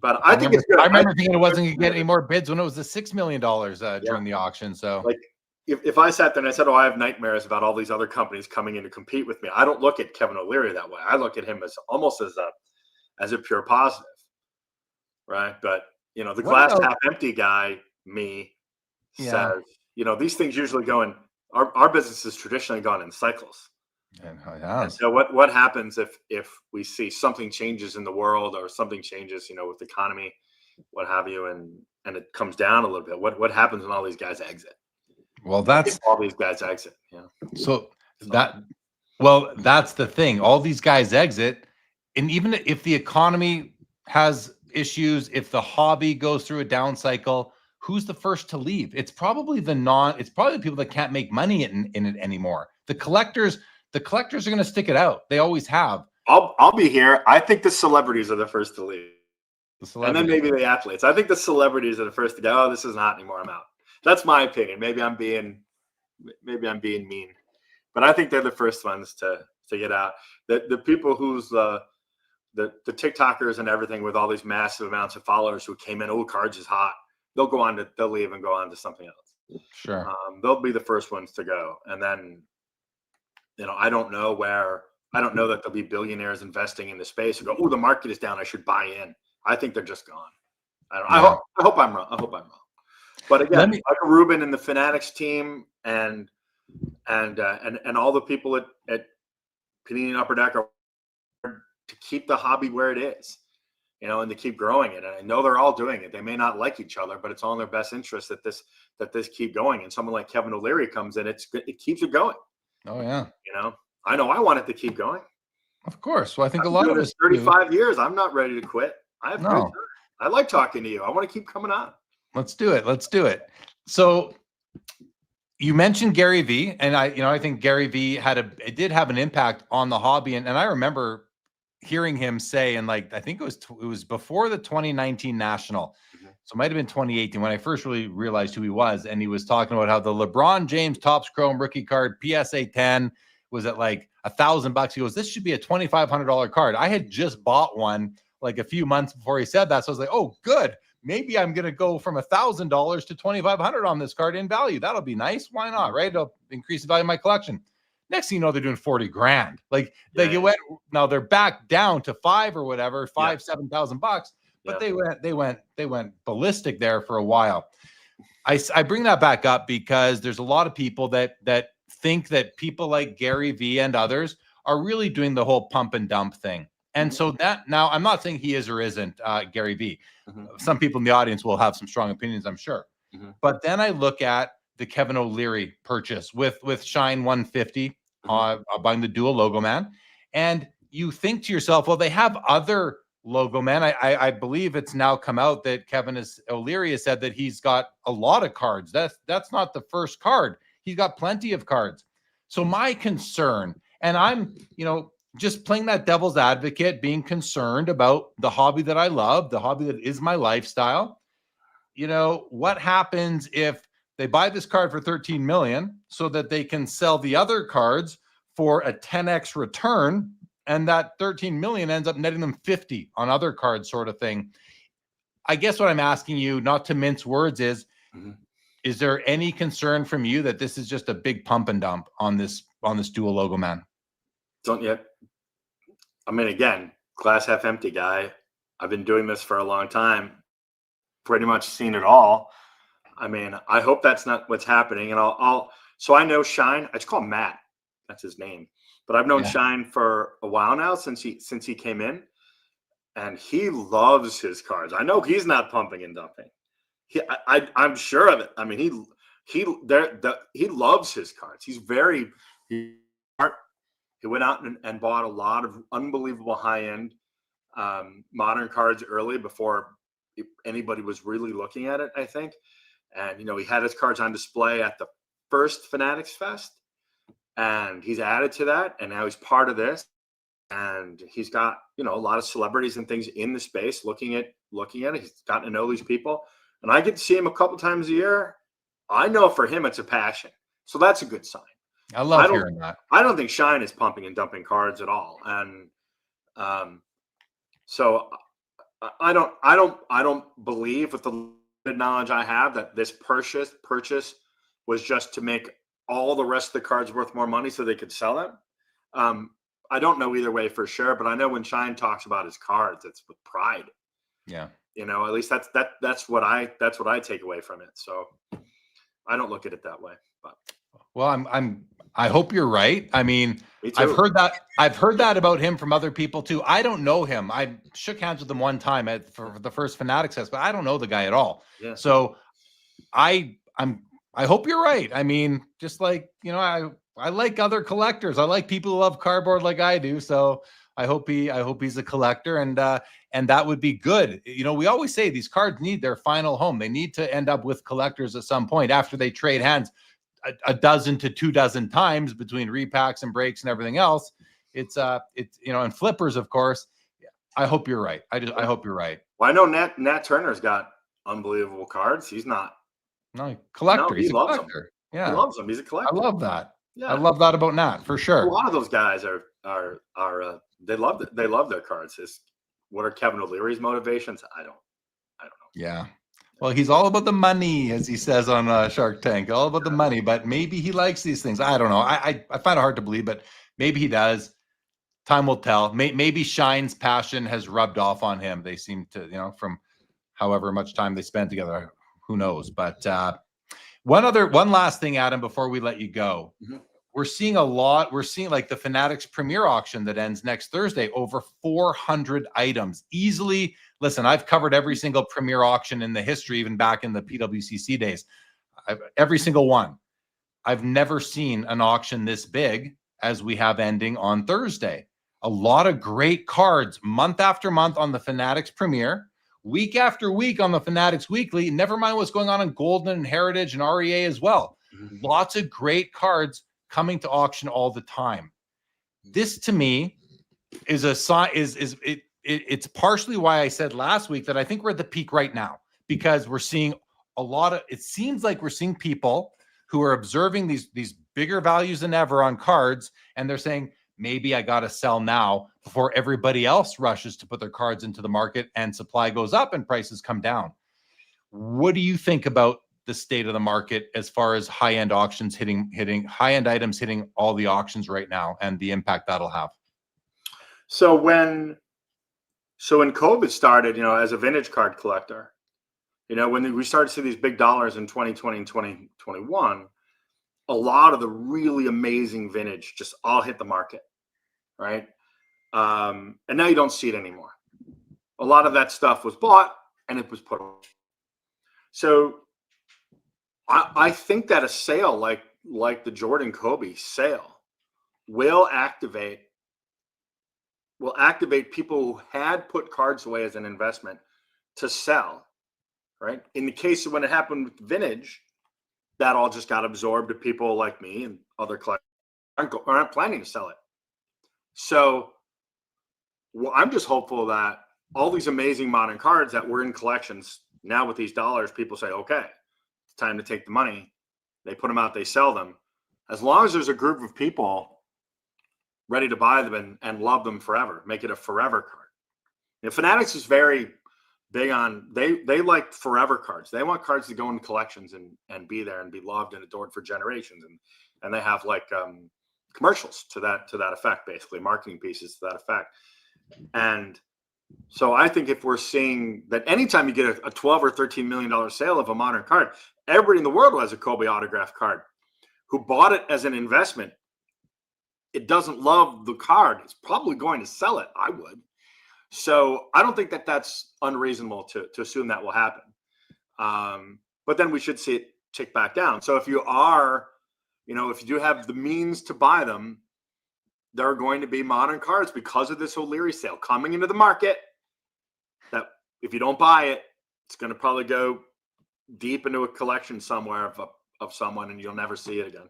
I think it's good. I remember thinking it wasn't going to get any more bids when it was the $6 million during the auction. So like, if I sat there and I said, I have nightmares about all these other companies coming in to compete with me, I don't look at Kevin O'Leary that way. I look at him as almost as a pure positive, right? But the glass half empty guy, says, these things usually go in. Our business has traditionally gone in cycles. And so what happens if we see something changes in the world, or something changes, with the economy, what have you, and it comes down a little bit? What happens when all these guys exit? Well, that's all these guys exit. Yeah. So that's the thing. All these guys exit, and even if the economy has issues, if the hobby goes through a down cycle, who's the first to leave? It's probably the people that can't make money in it anymore. The collectors are going to stick it out. They always have. I'll be here. I think the celebrities are the first to leave. And then maybe the athletes. I think the celebrities are the first to go, this isn't hot anymore, I'm out. That's my opinion. Maybe I'm being mean. But I think they're the first ones to get out. The people who's the TikTokers and everything with all these massive amounts of followers who came in, cards is hot. They'll leave and go on to something else. Sure. They'll be the first ones to go. And then, I don't know that there'll be billionaires investing in the space and go, the market is down, I should buy in. I think they're just gone. I hope I'm wrong. But again, Michael Rubin and the Fanatics team, and and all the people at Panini and Upper Deck are to keep the hobby where it is, and to keep growing it. And I know they're all doing it. They may not like each other, but it's all in their best interest that this keep going. And someone like Kevin O'Leary comes in, it keeps it going. Oh yeah. I know I want it to keep going. Of course. Well, I think I've a lot been of doing us this 35 years. I'm not ready to quit. I have No. I like talking to you. I want to keep coming on. Let's do it. So you mentioned Gary V, and I think Gary V it did have an impact on the hobby. And I remember hearing him say, and I think it was before the 2019 National. So it might've been 2018 when I first really realized who he was. And he was talking about how the LeBron James Topps Chrome rookie card PSA 10 was at like $1,000. He goes, this should be a $2,500 card. I had just bought one like a few months before he said that. So I was like, oh, good. Maybe I'm going to go from $1,000 to $2,500 on this card in value. That'll be nice. Why not? Right. It'll increase the value of my collection. Next thing you know, they're doing 40 grand. It went, now they're back down to $5,000 or whatever, $7,000. But they went ballistic there for a while. I bring that back up because there's a lot of people that think that people like Gary V and others are really doing the whole pump and dump thing. And so that now I'm not saying he is or isn't Gary V. Some people in the audience will have some strong opinions, I'm sure. But then I look at the Kevin O'Leary purchase with Shine 150 buying the dual logo man. And you think to yourself, well, they have other logo man. I believe it's now come out that O'Leary has said that he's got a lot of cards. That's not the first card. He's got plenty of cards. So my concern, and I'm, just playing that devil's advocate, being concerned about the hobby that I love, the hobby that is my lifestyle. What happens if they buy this card for 13 million so that they can sell the other cards for a 10x return, and that 13 million ends up netting them 50 on other cards, sort of thing. I guess what I'm asking you, not to mince words, is there any concern from you that this is just a big pump and dump on this dual logo man? Don't yet. I mean, again, glass half empty guy. I've been doing this for a long time, pretty much seen it all. I mean, I hope that's not what's happening. And so I know Shine. I just call him Matt. That's his name. But I've known Shine for a while now, since he came in, and he loves his cards. I know he's not pumping and dumping. I'm sure of it. I mean, he loves his cards. He's very smart. He went out and bought a lot of unbelievable high-end modern cards early before anybody was really looking at it, I think. And, he had his cards on display at the first Fanatics Fest, and he's added to that. And now he's part of this. And he's got, a lot of celebrities and things in the space looking at it. He's gotten to know these people. And I get to see him a couple times a year. I know for him, it's a passion. So that's a good sign. I love hearing that. I don't think Shine is pumping and dumping cards at all. And so I don't believe, with the limited knowledge I have, that this purchase was just to make all the rest of the cards worth more money so they could sell them. I don't know either way for sure, but I know when Shine talks about his cards, it's with pride. Yeah. At least that's what I take away from it. So I don't look at it that way. But well, I hope you're right. I mean, I've heard that about him from other people too. I don't know him. I shook hands with him one time for the first Fanatics Fest, but I don't know the guy at all. Yeah. So I hope you're right. I mean, just like, I like other collectors. I like people who love cardboard like I do. So I hope he's a collector, and that would be good. We always say these cards need their final home. They need to end up with collectors at some point after they trade hands a dozen to 24 times between repacks and breaks and everything else. It's and flippers, of course. I hope you're right. I hope you're right. Well, I know Nat Turner's got unbelievable cards. He's not. No, collector. No, he's a loves collector. Them. Yeah, he loves them. He's a collector. I love that. Yeah, I love that about Nat, for sure. A lot of those guys are they love their cards. What are Kevin O'Leary's motivations? I don't know. Yeah. Well, he's all about the money, as he says on Shark Tank, all about the money, but maybe he likes these things. I don't know. I find it hard to believe, but maybe he does. Time will tell. Maybe Shine's passion has rubbed off on him. They seem to, from however much time they spend together, who knows? But one last thing, Adam, before we let you go. we're seeing a lot. We're seeing like the Fanatics Premier auction that ends next Thursday, over 400 items easily. Listen, I've covered every single Premier auction in the history, even back in the PWCC days. Every single one. I've never seen an auction this big as we have ending on Thursday. A lot of great cards month after month on the Fanatics Premier, week after week on the Fanatics Weekly. Never mind what's going on in Golden and Heritage and REA as well. Lots of great cards coming to auction all the time. This to me is a sign. It's partially why I said last week that I think we're at the peak right now, because we're seeing a lot of. It seems like we're seeing people who are observing these bigger values than ever on cards, and they're saying, maybe I got to sell now before everybody else rushes to put their cards into the market and supply goes up and prices come down. What do you think about the state of the market as far as high-end auctions hitting high-end items hitting all the auctions right now and the impact that'll have? So when COVID started, as a vintage card collector, when we started to see these big dollars in 2020 and 2021, a lot of the really amazing vintage just all hit the market, right? And now you don't see it anymore. A lot of that stuff was bought and it was put on. So I think that a sale like the Jordan Kobe sale will activate people who had put cards away as an investment to sell, right? In the case of when it happened with vintage, that all just got absorbed to people like me and other collectors aren't planning to sell it. So I'm just hopeful that all these amazing modern cards that were in collections, now with these dollars, people say, okay, it's time to take the money. They put them out, they sell them. As long as there's a group of people ready to buy them and love them forever, make it a forever card. Fanatics is very big on, they like forever cards. They want cards to go in collections and be there and be loved and adored for generations. And they have like commercials to that effect, basically marketing pieces to that effect. And so I think if we're seeing that anytime you get a $12 or $13 million sale of a modern card, everybody in the world who has a Kobe autograph card who bought it as an investment, it doesn't love the card, it's probably going to sell it. I would. So I don't think that that's unreasonable to assume that will happen. But then we should see it tick back down. So if you are, if you do have the means to buy them, there are going to be modern cards because of this O'Leary sale coming into the market that if you don't buy it, it's going to probably go deep into a collection somewhere of someone and you'll never see it again.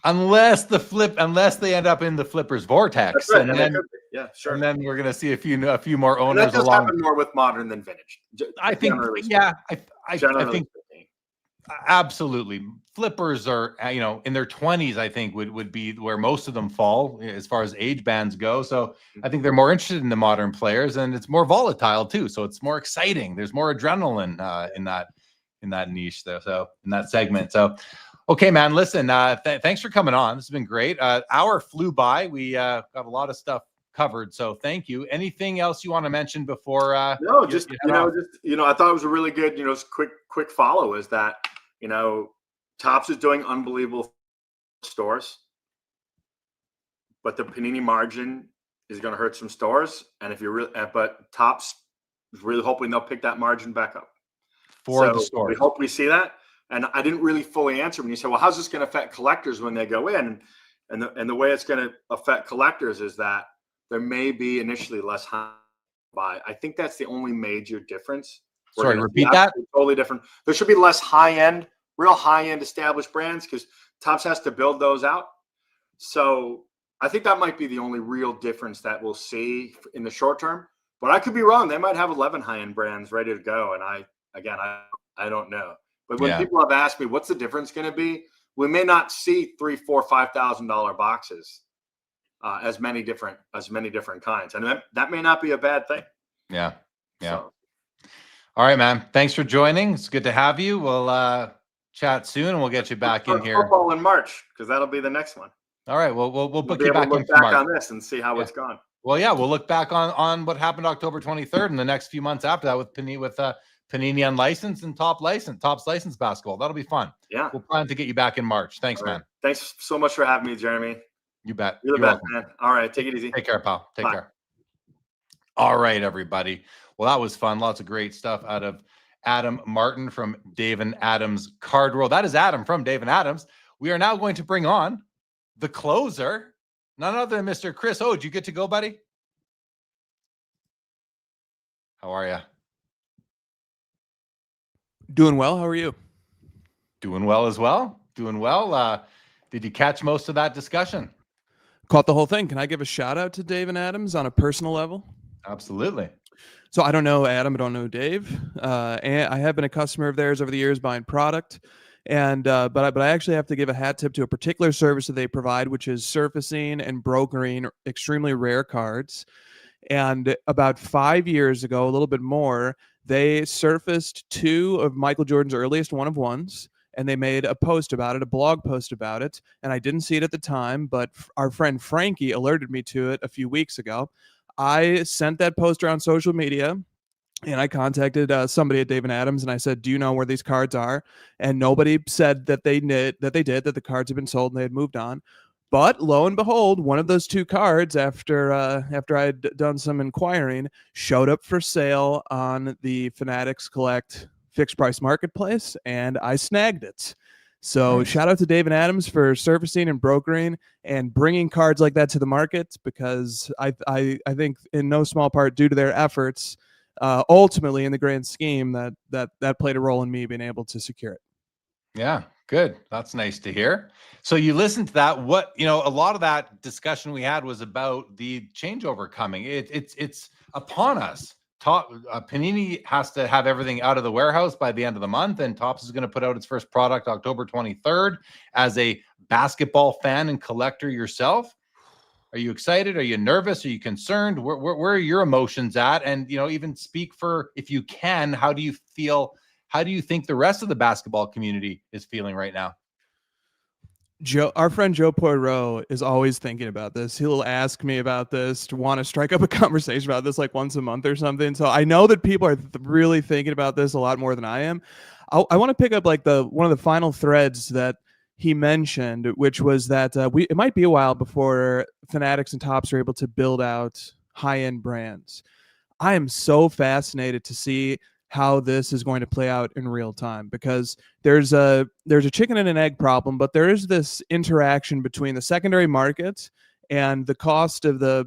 Unless they end up in the Flippers vortex. Right. And then, yeah, sure. And then we're going to see a few more owners. And that does happen more with modern than vintage. I think, yeah, I think absolutely. Flippers are, in their 20s, I think would be where most of them fall as far as age bands go. So I think they're more interested in the modern players, and it's more volatile too. So it's more exciting. There's more adrenaline in that niche there. So in that segment. So, okay, man, listen, thanks for coming on. This has been great. Hour flew by. We got a lot of stuff covered. So thank you. Anything else you want to mention before? No, I thought it was a really good, quick follow is that, Topps is doing unbelievable stores, but the Panini margin is going to hurt some stores. And but Topps is really hoping they'll pick that margin back up for the stores. We hope we see that. And I didn't really fully answer when you said, well, how's this going to affect collectors when they go in? And the way it's going to affect collectors is that there may be initially less high buy. I think that's the only major difference. Sorry, repeat that. Totally different. There should be less real high-end established brands because Topps has to build those out. So I think that might be the only real difference that we'll see in the short term. But I could be wrong. They might have 11 high-end brands ready to go. And I don't know. But when people have asked me, what's the difference going to be? We may not see $3,000, $4,000, $5,000 boxes, as many different kinds, and that may not be a bad thing. Yeah. So. All right, man. Thanks for joining. It's good to have you. We'll chat soon, and we'll get you back in here. Football in March, because that'll be the next one. All right. Well, we'll book you back in for March on this and see how it's gone. Well, yeah, we'll look back on what happened October 23rd and the next few months after that with Panini Unlicensed and Topps Licensed Basketball. That'll be fun. Yeah. We'll plan to get you back in March. Thanks, man. Thanks so much for having me, Jeremy. You bet. You're the best, man. All right. Take it easy. Take care, pal. Take Bye. care. All right, everybody. Well, that was fun. Lots of great stuff out of Adam Martin from Dave and Adam's Card World. That is Adam from Dave and Adam's. We are now going to bring on the closer, none other than Mr. Chris. Oh, did you get to go, buddy? How are you? Doing well. How are you? Doing well as well. Doing well. Did you catch most of that discussion? Caught the whole thing. Can I give a shout out to Dave and Adams on a personal level? Absolutely. So I don't know Adam. I don't know Dave. And I have been a customer of theirs over the years buying product. And but I actually have to give a hat tip to a particular service that they provide, which is surfacing and brokering extremely rare cards. And about 5 years ago, a little bit more, they surfaced 2 of Michael Jordan's earliest one-of-ones, and they made a post about it, a blog post about it. And I didn't see it at the time, but our friend Frankie alerted me to it a few weeks ago. I sent that poster on social media, and I contacted somebody at Dave and Adams, and I said, "Do you know where these cards are?" And nobody said that they did, that the cards had been sold and they had moved on. But lo and behold, one of those 2 cards, after I had done some inquiring, showed up for sale on the Fanatics Collect fixed price marketplace, and I snagged it. So Nice. shout out to Dave and Adams for surfacing and brokering and bringing cards like that to the market, because I think in no small part due to their efforts, ultimately in the grand scheme, that played a role in me being able to secure it. Yeah, good. That's nice to hear. So you listened to that. What, a lot of that discussion we had was about the changeover coming. It's upon us. Panini has to have everything out of the warehouse by the end of the month, and Topps is going to put out its first product October 23rd. As a basketball fan and collector yourself, are you excited? Are you nervous? Are you concerned? Where are your emotions at? And, even speak for, if you can, how do you feel? How do you think the rest of the basketball community is feeling right now? Our friend Joe Poirot is always thinking about this. He'll ask me about this, to want to strike up a conversation about this like once a month or something. So I know that people are really thinking about this a lot more than I am. I want to pick up like one of the final threads that he mentioned, which was that it might be a while before Fanatics and Topps are able to build out high-end brands. I am so fascinated to see how this is going to play out in real time, because there's a chicken and an egg problem, but there is this interaction between the secondary market and the cost of the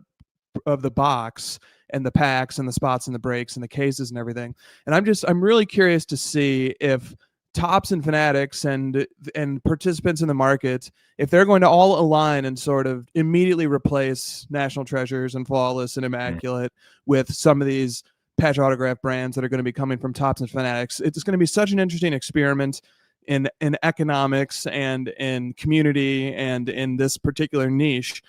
box and the packs and the spots and the breaks and the cases and everything. And I'm really curious to see if Topps and Fanatics and participants in the market, if they're going to all align and sort of immediately replace National Treasures and Flawless and Immaculate with some of these patch autograph brands that are going to be coming from Topps and Fanatics. It's going to be such an interesting experiment in economics and in community and in this particular niche.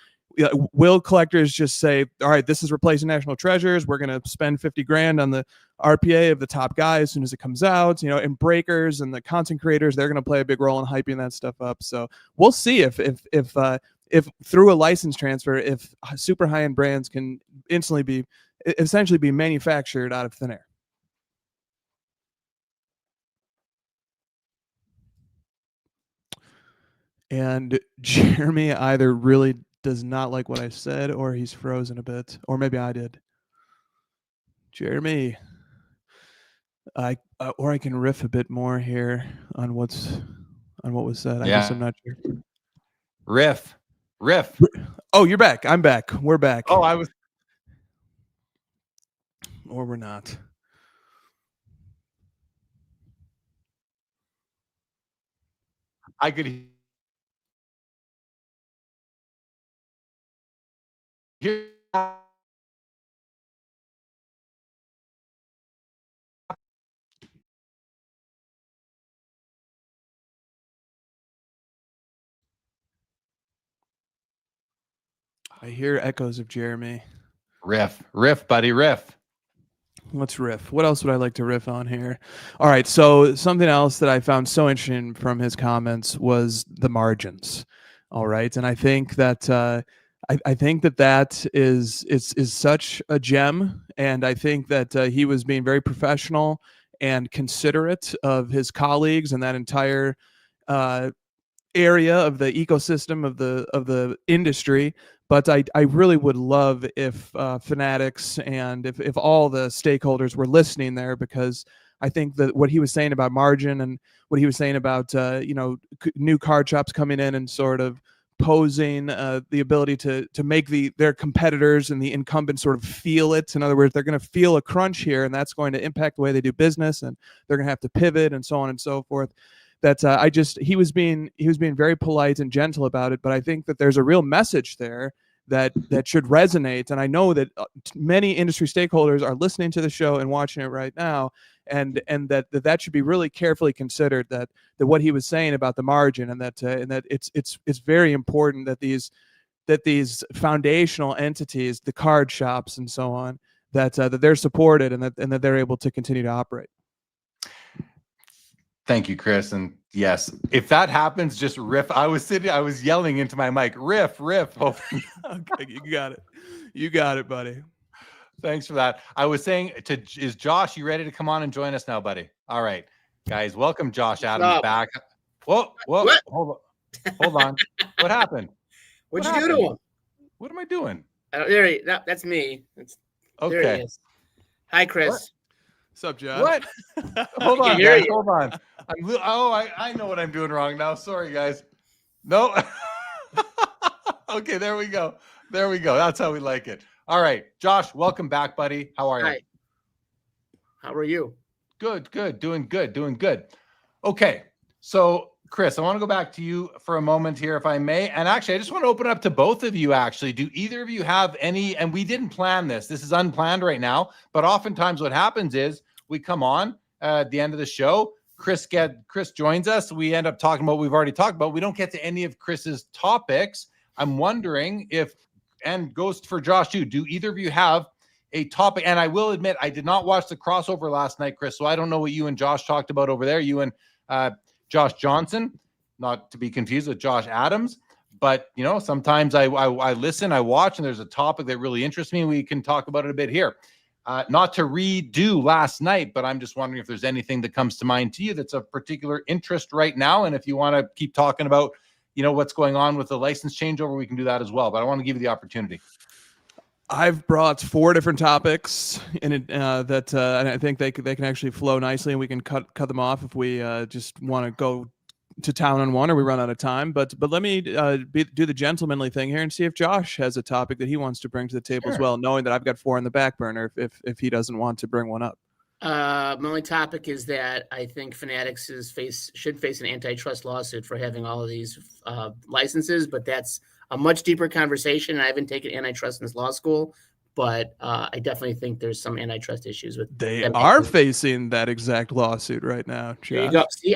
Will collectors just say, all right, this is replacing National Treasures, we're going to spend 50 grand on the RPA of the top guy as soon as it comes out, and breakers and the content creators, they're going to play a big role in hyping that stuff up. So we'll see if through a license transfer, if super high-end brands can essentially be manufactured out of thin air. And Jeremy either really does not like what I said, or he's frozen a bit, or maybe I did. Jeremy, I can riff a bit more here on what was said. I guess I'm not sure. Riff. Oh, you're back. I'm back. We're back. Oh, I was. Or we're not. I could hear. I hear echoes of Jeremy. Riff, buddy, riff. Let's riff. What else would I like to riff on here? All right. So something else that I found so interesting from his comments was the margins. All right. And I think that I think that is such a gem. And I think that he was being very professional and considerate of his colleagues and that entire area of the ecosystem of the industry. But I really would love if Fanatics and if all the stakeholders were listening there, because I think that what he was saying about margin and what he was saying about new card shops coming in and sort of posing the ability to make their competitors and the incumbents sort of feel it. In other words, they're going to feel a crunch here, and that's going to impact the way they do business, and they're going to have to pivot and so on and so forth. That he was being very polite and gentle about it, but I think that there's a real message there that should resonate. And I know that many industry stakeholders are listening to the show and watching it right now, and that should be really carefully considered, that what he was saying about the margin, and that it's very important that these foundational entities, the card shops and so on, that they're supported and that they're able to continue to operate. Thank you, Chris. And yes, if that happens, just riff. I was yelling into my mic, riff. Okay, you got it, buddy. Thanks for that. I was saying is Josh, you ready to come on and join us now, buddy? All right, guys, welcome Josh Adams back. Whoa, what? Hold on. What happened? What'd you do to him? What am I doing? That's me. Okay. There he is. Hi, Chris. What? What's up, Josh? What? Hold on, hear guys. you. Hold on. I know what I'm doing wrong now. Sorry, guys. No. Okay, there we go. That's how we like it. All right, Josh, welcome back, buddy. How are you? Hi. How are you? Good. Doing good. Okay, so Chris, I want to go back to you for a moment here, if I may. And actually, I just want to open up to both of you, actually. Do either of you have any, and we didn't plan this. This is unplanned right now, but oftentimes what happens is we come on at the end of the show. Chris joins us. We end up talking about what we've already talked about. We don't get to any of Chris's topics. I'm wondering if, and goes for Josh too, do either of you have a topic? And I will admit, I did not watch the crossover last night, Chris, so I don't know what you and Josh talked about over there. You and Josh Johnson, not to be confused with Josh Adams. But, sometimes I listen, I watch, and there's a topic that really interests me, and we can talk about it a bit here. Not to redo last night, but I'm just wondering if there's anything that comes to mind to you that's of particular interest right now. And if you want to keep talking about, what's going on with the license changeover, we can do that as well. But I want to give you the opportunity. I've brought 4 different topics in it, that and I think they can actually flow nicely, and we can cut them off if we just want to go to town on one or we run out of time. But let me do the gentlemanly thing here and see if Josh has a topic that he wants to bring to the table as well, knowing that I've got 4 in the back burner if he doesn't want to bring one up. My only topic is that I think Fanatics should face an antitrust lawsuit for having all of these licenses, but that's a much deeper conversation. I haven't taken antitrust in this law school, but I definitely think there's some antitrust issues with. They are facing that exact lawsuit right now. Josh. There you go. See,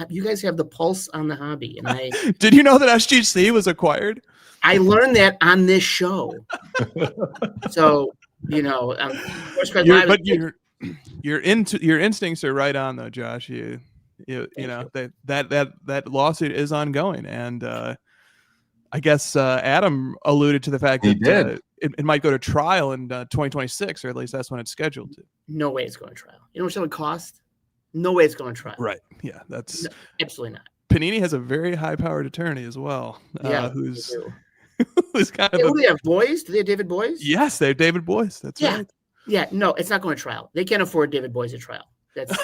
you guys have the pulse on the hobby, and I. Did you know that SGC was acquired? I learned that on this show. So your instincts are right on though, Josh. You know that lawsuit is ongoing, and I guess Adam alluded to the fact that it might go to trial in 2026, or at least that's when it's scheduled to. No way it's going to trial. You know what it would cost? No way it's going to trial. Right. Yeah, that's absolutely not. Panini has a very high-powered attorney as well. Yeah, who's kind of. Do they have Boyes? Do they have David Boyes? Yes, they have David Boyes. That's right. Yeah, no, it's not going to trial. They can't afford David Boyes at trial. That's.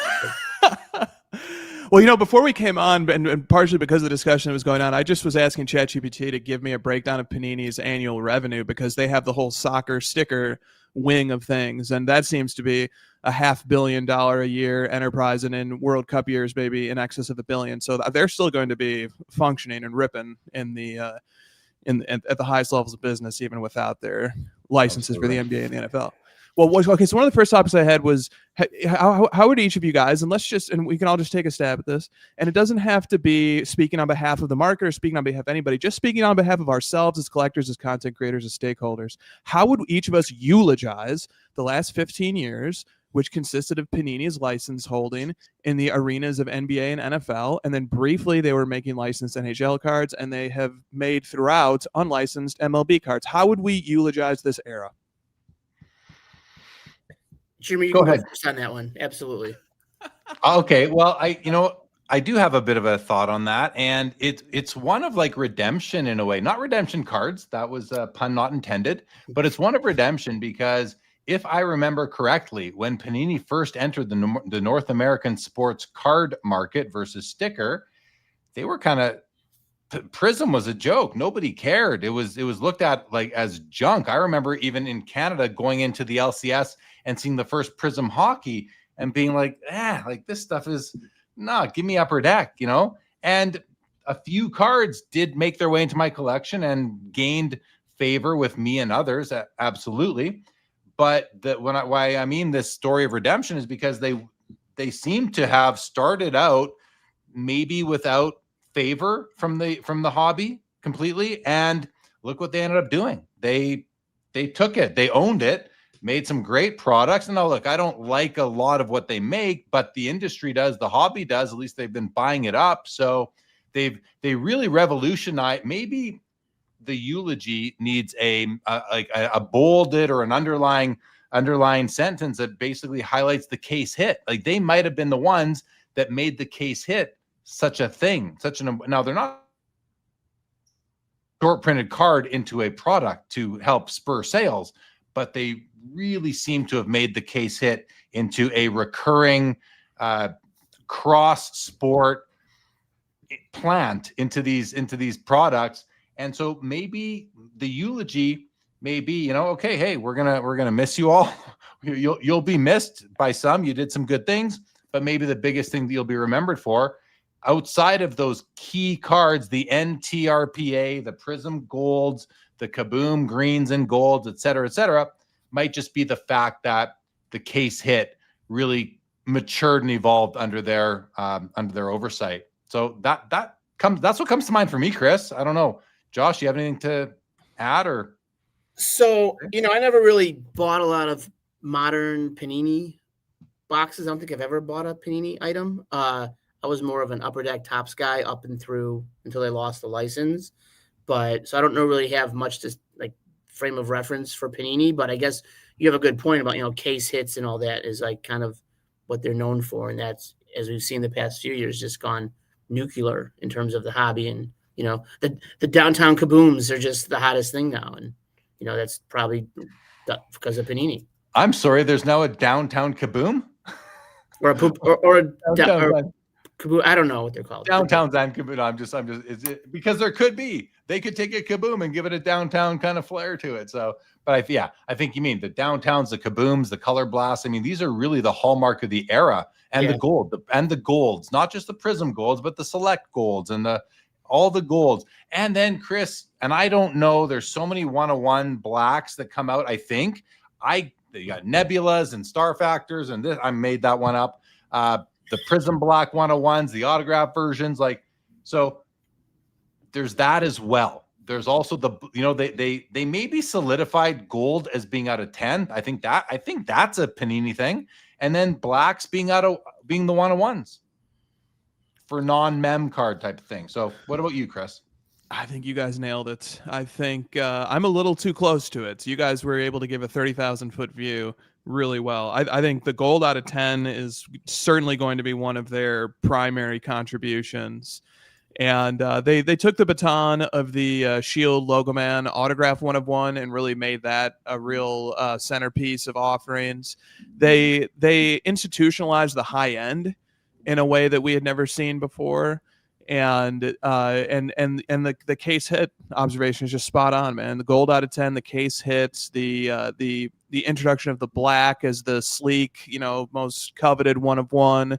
Well, before we came on, and partially because of the discussion that was going on, I just was asking ChatGPT to give me a breakdown of Panini's annual revenue, because they have the whole soccer sticker wing of things, and that seems to be a $500 million a year enterprise, and in World Cup years, maybe in excess of $1 billion. So they're still going to be functioning and ripping in the at the highest levels of business, even without their licenses for the NBA and the NFL. Well, okay, so one of the first topics I had was how would each of you guys, and we can all just take a stab at this, and it doesn't have to be speaking on behalf of the market or speaking on behalf of anybody, just speaking on behalf of ourselves as collectors, as content creators, as stakeholders. How would each of us eulogize the last 15 years, which consisted of Panini's license holding in the arenas of NBA and NFL, and then briefly they were making licensed NHL cards, and they have made throughout unlicensed MLB cards. How would we eulogize this era? Jimmy, you go can ahead go first on that one. Absolutely. Okay. Well, do have a bit of a thought on that, and it's one of like redemption in a way, not redemption cards. That was a pun not intended, but it's one of redemption because if I remember correctly, when Panini first entered the North American sports card market versus sticker, they were kind of Prism was a joke. Nobody cared. It was looked at like as junk. I remember even in Canada going into the LCS and seeing the first Prism hockey and being like, like this stuff is give me Upper Deck, And a few cards did make their way into my collection and gained favor with me and others. Absolutely. But why I mean this story of redemption is because they seem to have started out maybe without favor from the hobby completely, and look what they ended up doing. They took it, they owned it, made some great products. And now look, I don't like a lot of what they make, but the industry does, the hobby does. At least they've been buying it up, so they really revolutionized. Maybe the eulogy needs a bolded or an underlying sentence that basically highlights the case hit. Like they might have been the ones that made the case hit such a thing, now they're not short printed card into a product to help spur sales, but they really seem to have made the case hit into a recurring cross sport plant into these products. And so maybe the eulogy may be, okay, hey, we're gonna miss you all. You'll be missed by some. You did some good things, but maybe the biggest thing that you'll be remembered for, outside of those key cards, the NTRPA, the Prism Golds, the Kaboom Greens and Golds, et cetera, might just be the fact that the case hit really matured and evolved under their oversight. So that's what comes to mind for me, Chris. I don't know, Josh, you have anything to add? Or so I never really bought a lot of modern Panini boxes. I don't think I've ever bought a Panini item. I was more of an Upper Deck Topps guy up and through until they lost the license. But so I don't really have much to like frame of reference for Panini, but I guess you have a good point about, case hits and all that is like kind of what they're known for. And that's, as we've seen the past few years, just gone nuclear in terms of the hobby. And, the downtown kabooms are just the hottest thing now. And, that's probably because of Panini. I'm sorry, there's now a downtown kaboom? Or a poop or a kaboom. I don't know what they're called. Downtowns and kaboom. I'm just is it because they could take a kaboom and give it a downtown kind of flair to it. So, but I think you mean the downtowns, the kabooms, the color blasts. I mean, these are really the hallmark of the era, and the gold, the golds, not just the Prism Golds, but the select golds and all the golds. And then Chris, and I don't know, there's so many 101 blacks that come out. I think you got Nebulas and Star Factors, and this, I made that one up. The Prism Black 101s, the autograph versions, so there's that as well. There's also they maybe solidified gold as being out of 10. I think that's a Panini thing. And then blacks being the 101s for non-mem card type of thing. So what about you, Chris? I think you guys nailed it. I think I'm a little too close to it. So you guys were able to give a 30,000 foot view really well. I think the gold out of 10 is certainly going to be one of their primary contributions. And they took the baton of the Shield Logo Man autograph 101 and really made that a real centerpiece of offerings. They institutionalized the high end in a way that we had never seen before. And the case hit observation is just spot on, man. The gold out of 10, the case hits, the introduction of the black as the sleek, most coveted 101.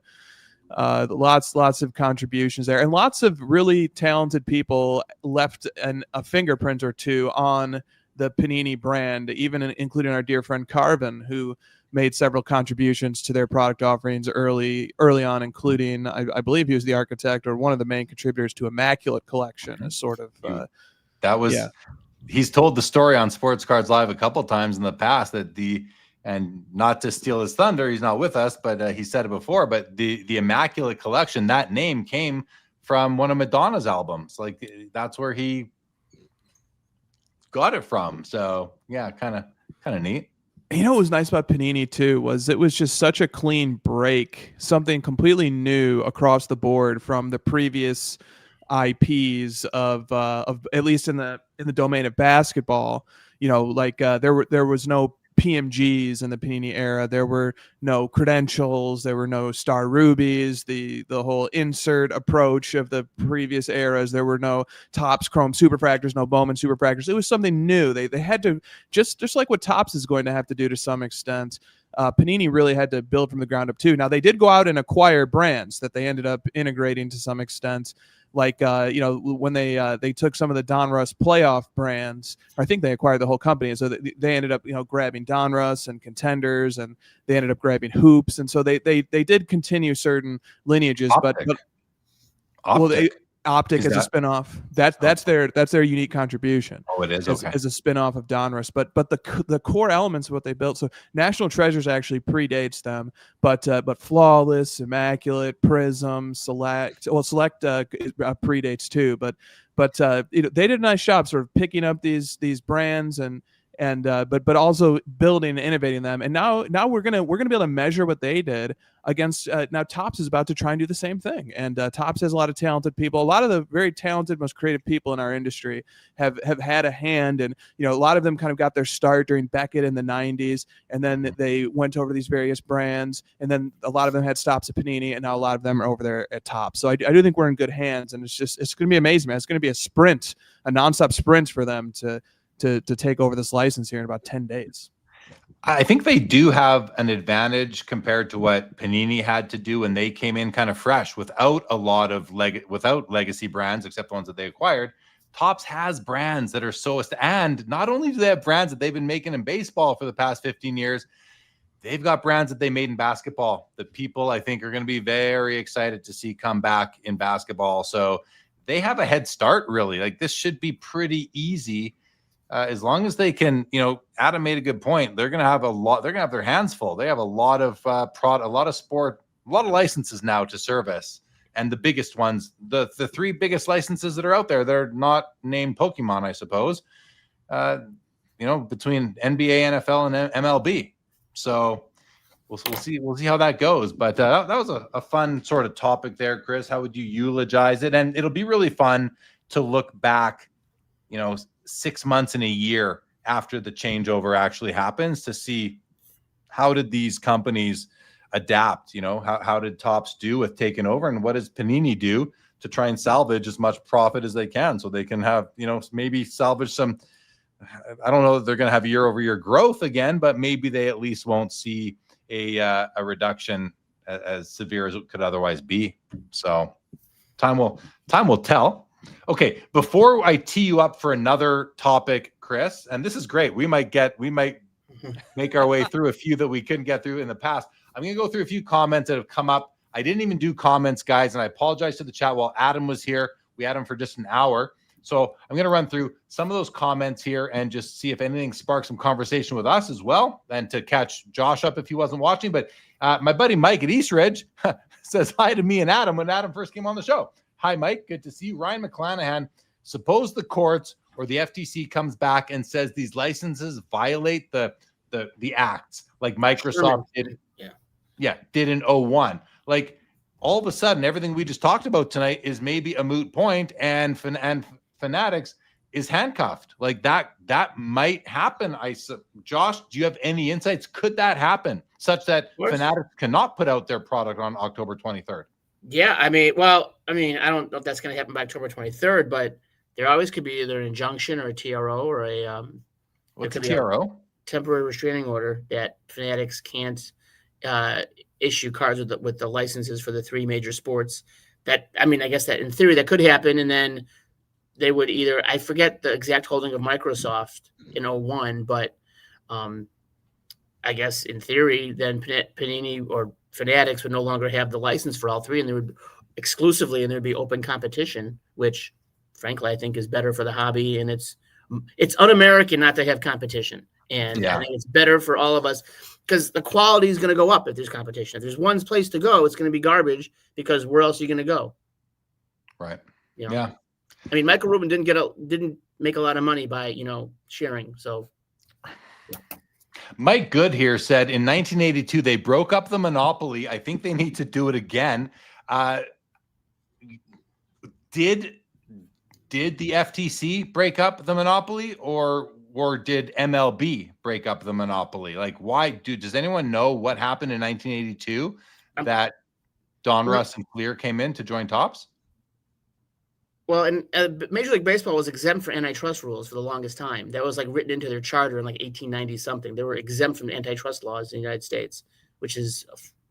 Lots of contributions there, and lots of really talented people left a fingerprint or two on the Panini brand, even including our dear friend Carvin, who made several contributions to their product offerings early on, including I believe he was the architect or one of the main contributors to Immaculate Collection, as sort of he's told the story on Sports Cards Live a couple times in the past that and not to steal his thunder, he's not with us, but he said it before, but the Immaculate Collection, that name came from one of Madonna's albums. Like that's where he got it from. So yeah, kind of neat. You know what was nice about Panini too was it was just such a clean break, something completely new across the board from the previous IPs of at least in the domain of basketball. You know, like there was no PMGs in the Panini era. There were no credentials. There were no star rubies. The whole insert approach of the previous eras. There were no Topps Chrome superfractors, no Bowman superfractors. It was something new. They had to just like what Topps is going to have to do to some extent. Panini really had to build from the ground up too. Now they did go out and acquire brands that they ended up integrating to some extent. Like when they took some of the Donruss playoff brands, I think they acquired the whole company, and so they ended up grabbing Donruss and Contenders, and they ended up grabbing Hoops, and so they did continue certain lineages, Optic. but Optic. Optic Is as a that- spinoff. That's their unique contribution. Oh, it is as, okay. as a spinoff of Donruss, but the core elements of what they built. So National Treasures actually predates them, but Flawless, Immaculate, Prism, Select predates too. But they did a nice job sort of picking up these brands and but also building and innovating them. And now we're gonna be able to measure what they did against. Now Topps is about to try and do the same thing. And Topps has a lot of talented people. A lot of the very talented, most creative people in our industry have had a hand. And a lot of them kind of got their start during Beckett in the 90s, and then they went over these various brands. And then a lot of them had stops at Panini, and now a lot of them are over there at Topps. So I do think we're in good hands, and it's going to be amazing, man. It's going to be a sprint, a nonstop sprint for them to take over this license here in about 10 days. I think they do have an advantage compared to what Panini had to do when they came in kind of fresh without a lot of without legacy brands, except the ones that they acquired. Topps has brands that are and not only do they have brands that they've been making in baseball for the past 15 years, they've got brands that they made in basketball that people I think are going to be very excited to see come back in basketball. So they have a head start, really. Like, this should be pretty easy. As long as they can, Adam made a good point. They're going to have they're going to have their hands full. They have a lot of a lot of licenses now to service. And the biggest ones, the three biggest licenses that are out there, they're not named Pokemon, I suppose, between NBA, NFL, and MLB. So we'll see how that goes. But that was a fun sort of topic there, Chris. How would you eulogize it? And it'll be really fun to look back, 6 months and a year after the changeover actually happens to see how did these companies adapt, how did Topps do with taking over, and what does Panini do to try and salvage as much profit as they can so they can have, maybe salvage some. I don't know if they're going to have year-over-year growth again, but maybe they at least won't see a reduction as severe as it could otherwise be. So time will tell. Okay, before I tee you up for another topic, Chris, and this is great. We might make our way through a few that we couldn't get through in the past. I'm going to go through a few comments that have come up. I didn't even do comments, guys, and I apologize to the chat while Adam was here. We had him for just an hour. So I'm going to run through some of those comments here and just see if anything sparks some conversation with us as well, and to catch Josh up if he wasn't watching. But my buddy Mike at Eastridge says hi to me and Adam when Adam first came on the show. Hi, Mike. Good to see you. Ryan McClanahan, suppose the courts or the FTC comes back and says these licenses violate the acts like Microsoft did. Did in 01. Like, all of a sudden, everything we just talked about tonight is maybe a moot point, and Fanatics is handcuffed. Like, that might happen. Josh, do you have any insights? Could that happen such that Fanatics cannot put out their product on October 23rd? Yeah, I don't know if that's going to happen by October 23rd, but there always could be either an injunction or a TRO or a what's a TRO? Temporary restraining order that Fanatics can't issue cards with the licenses for the three major sports. That, I guess that in theory that could happen, and then they would either, I forget the exact holding of Microsoft in 01, but I guess in theory then Panini or Fanatics would no longer have the license for all three, and there would exclusively, and there'd be open competition, which frankly I think is better for the hobby, and it's un-American not to have competition. And I think it's better for all of us because the quality is going to go up if there's competition. If there's one place to go, it's going to be garbage because where else are you going to go? Right. Yeah. Michael Rubin didn't make a lot of money by, sharing. So Mike Good here said in 1982 they broke up the monopoly. I think they need to do it again. Did the FTC break up the monopoly, or did MLB break up the monopoly? Like, why? Does anyone know what happened in 1982 that Donruss and Fleer came in to join Topps? Well, and Major League Baseball was exempt from antitrust rules for the longest time. That was like written into their charter in like 1890 something. They were exempt from antitrust laws in the United States, which is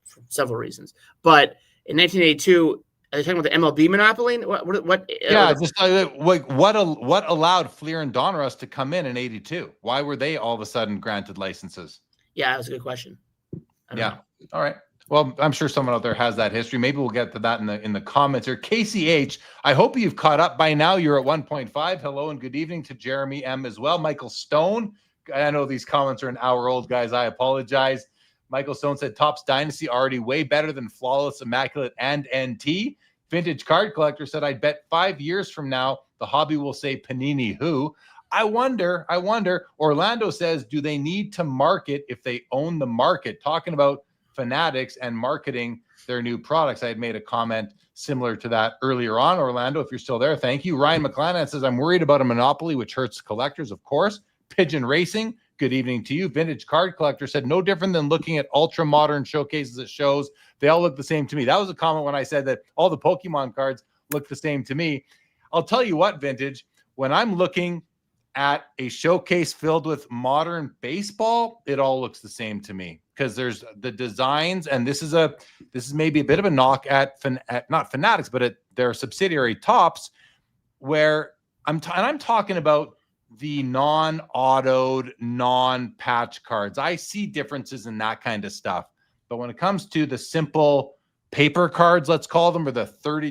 for several reasons. But in 1982, are you talking about the MLB monopoly? What Yeah, just like what allowed Fleer and Donruss to come in 82? Why were they all of a sudden granted licenses? Yeah, that was a good question. Yeah. All right. Well, I'm sure someone out there has that history. Maybe we'll get to that in the comments here. KCH, I hope you've caught up by now. You're at 1.5. Hello and good evening to Jeremy M as well. Michael Stone. I know these comments are an hour old, guys. I apologize. Michael Stone said Topps Dynasty already way better than Flawless, Immaculate, and NT. Vintage Card Collector said, I bet 5 years from now, the hobby will say Panini who. I wonder. Orlando says, do they need to market if they own the market? Talking about Fanatics and marketing their new products. I had made a comment similar to that earlier on. Orlando, if you're still there, thank you. Ryan McClanahan says, I'm worried about a monopoly, which hurts collectors, of course. Pigeon Racing, good evening to you. Vintage Card Collector said, no different than looking at ultra modern showcases at shows. They all look the same to me. That was a comment when I said that all the Pokemon cards look the same to me. I'll tell you what, Vintage, when I'm looking at a showcase filled with modern baseball, it all looks the same to me, because there's the designs, and this is maybe a bit of a knock at not Fanatics, but at their subsidiary Topps, where I'm talking about the non-autoed, non-patch cards. I see differences in that kind of stuff, but when it comes to the simple paper cards, let's call them, or the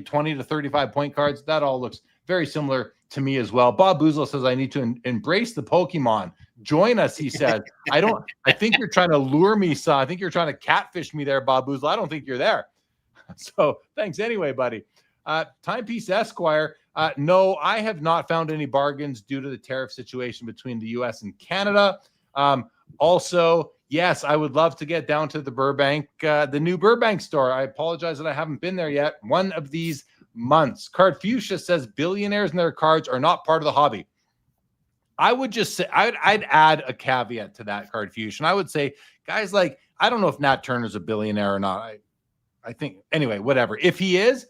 20 to 35 point cards, that all looks very similar to me as well. Bob Boozle says, I need to embrace the Pokemon. Join us, he said. I think you're trying to lure me, son. I think you're trying to catfish me there, Bob Boozle. I don't think you're there. So thanks anyway, buddy. Timepiece Esquire. No, I have not found any bargains due to the tariff situation between the U.S. and Canada. Also, yes, I would love to get down to the Burbank, the new Burbank store. I apologize that I haven't been there yet. One of these months. Card Fuchsia says billionaires and their cards are not part of the hobby. I would just say, I'd add a caveat to that, Card Fuchsia. And I would say, guys, like, I don't know if Nat Turner's a billionaire or not. I think, anyway, whatever. If he is,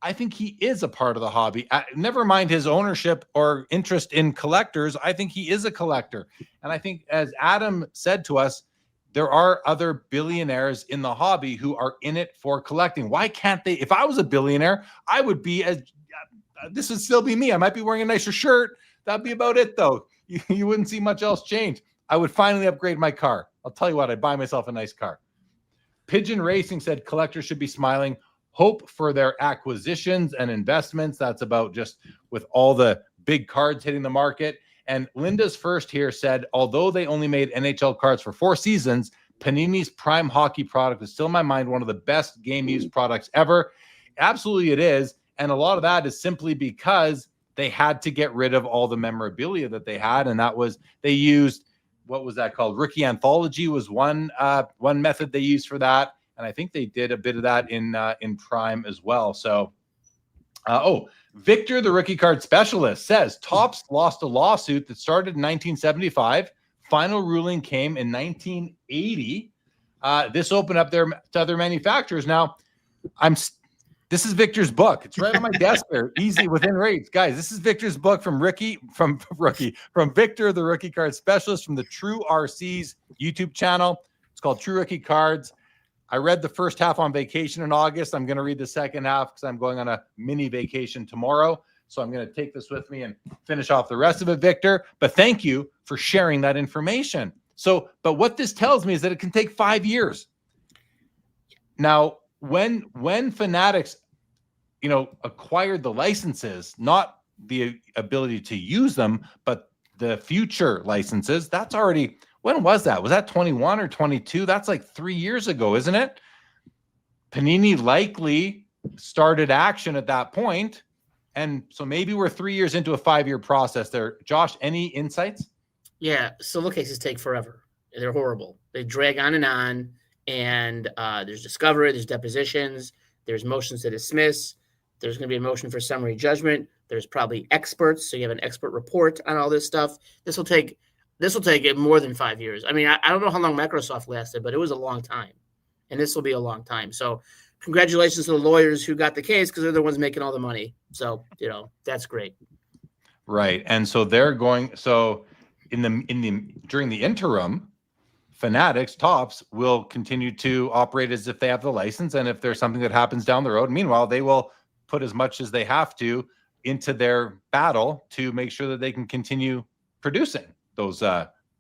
I think he is a part of the hobby. Never mind his ownership or interest in collectors. I think he is a collector. And I think, as Adam said to us, there are other billionaires in the hobby who are in it for collecting. Why can't they? If I was a billionaire, I would be this would still be me. I might be wearing a nicer shirt. That'd be about it, though. You wouldn't see much else change. I would finally upgrade my car. I'll tell you what, I'd buy myself a nice car. Pigeon Racing said collectors should be smiling. Hope for their acquisitions and investments. That's about just with all the big cards hitting the market. And Linda's First here said, although they only made NHL cards for 4 seasons, Panini's Prime Hockey product is still in my mind one of the best game used products ever. Absolutely it is. And a lot of that is simply because they had to get rid of all the memorabilia that they had. And that was, they used, what was that called? Rookie Anthology was one method they used for that. And I think they did a bit of that in Prime as well. So, Victor, the rookie card specialist, says Topps lost a lawsuit that started in 1975. Final ruling came in 1980. This opened up to other manufacturers. Now, this is Victor's book. It's right on my desk there, easy within reach, guys. This is Victor's book from Victor, the rookie card specialist, from the True RC's YouTube channel. It's called True Rookie Cards. I read the first half on vacation in August. I'm going to read the second half because I'm going on a mini vacation tomorrow. So I'm going to take this with me and finish off the rest of it, Victor. But thank you for sharing that information. So, but what this tells me is that it can take 5 years. Now, when Fanatics, acquired the licenses, not the ability to use them, but the future licenses, that's already, when was that? Was that 21 or 22? That's like 3 years ago, isn't it? Panini likely started action at that point. And so maybe we're 3 years into a 5-year process there. Josh, any insights? Yeah, solo cases take forever. They're horrible. They drag on, and there's discovery, there's depositions, there's motions to dismiss. There's going to be a motion for summary judgment. There's probably experts, so you have an expert report on all this stuff. This will take it more than 5 years. I mean, I don't know how long Microsoft lasted, but it was a long time, and this will be a long time. So, congratulations to the lawyers who got the case, because they're the ones making all the money. So, that's great. Right, and so they're going. So, during the interim, Fanatics Topps will continue to operate as if they have the license, and if there's something that happens down the road, meanwhile, they will put as much as they have to into their battle to make sure that they can continue producing those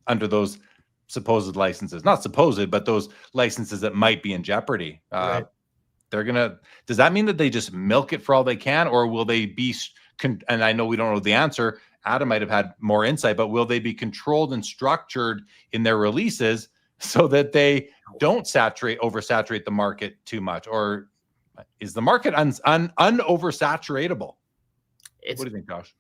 under those supposed licenses. Not supposed, but those licenses that might be in jeopardy. Right. Does that mean that they just milk it for all they can, or will they be, and I know we don't know the answer, Adam might have had more insight, but will they be controlled and structured in their releases so that they don't oversaturate the market too much? Or is the market unoversaturatable? What do you think, Josh?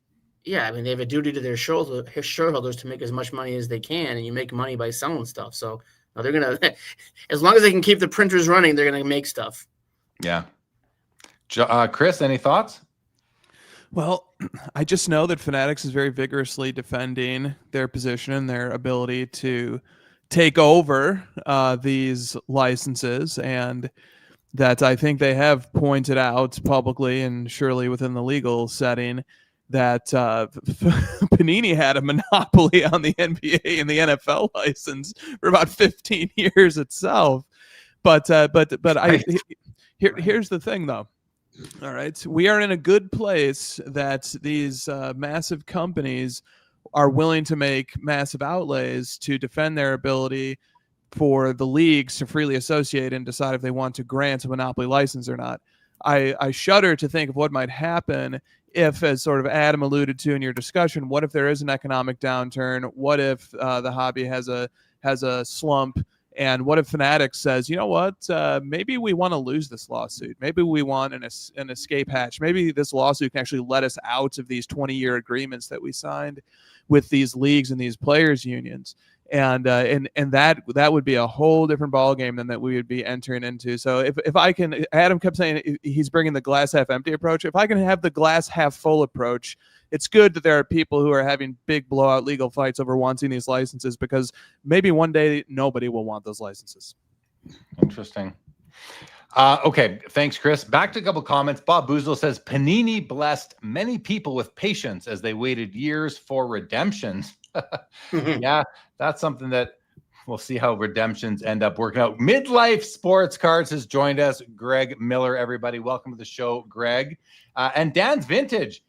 Yeah, I mean, they have a duty to their shareholders to make as much money as they can, and you make money by selling stuff. So they're going to, as long as they can keep the printers running, they're going to make stuff. Yeah. Chris, any thoughts? Well, I just know that Fanatics is very vigorously defending their position and their ability to take over these licenses, and that I think they have pointed out publicly and surely within the legal setting that Panini had a monopoly on the NBA and the NFL license for about 15 years itself. But here's the thing, though. All right, we are in a good place that these massive companies are willing to make massive outlays to defend their ability for the leagues to freely associate and decide if they want to grant a monopoly license or not. I shudder to think of what might happen if, as sort of Adam alluded to in your discussion, what if there is an economic downturn? What if the hobby has a slump? And what if Fanatics says, you know what, maybe we want to lose this lawsuit. Maybe we want an escape hatch. Maybe this lawsuit can actually let us out of these 20-year agreements that we signed with these leagues and these players' unions. And that would be a whole different ballgame than that we would be entering into. So if I can, Adam kept saying he's bringing the glass half empty approach. If I can have the glass half full approach, it's good that there are people who are having big blowout legal fights over wanting these licenses, because maybe one day nobody will want those licenses. Interesting. Okay, thanks, Chris. Back to a couple comments. Bob Boozle says, Panini blessed many people with patience as they waited years for redemptions. Yeah, that's something that we'll see how redemptions end up working out. Midlife Sports Cards has joined us. Greg Miller, everybody. Welcome to the show, Greg. And Dan's Vintage.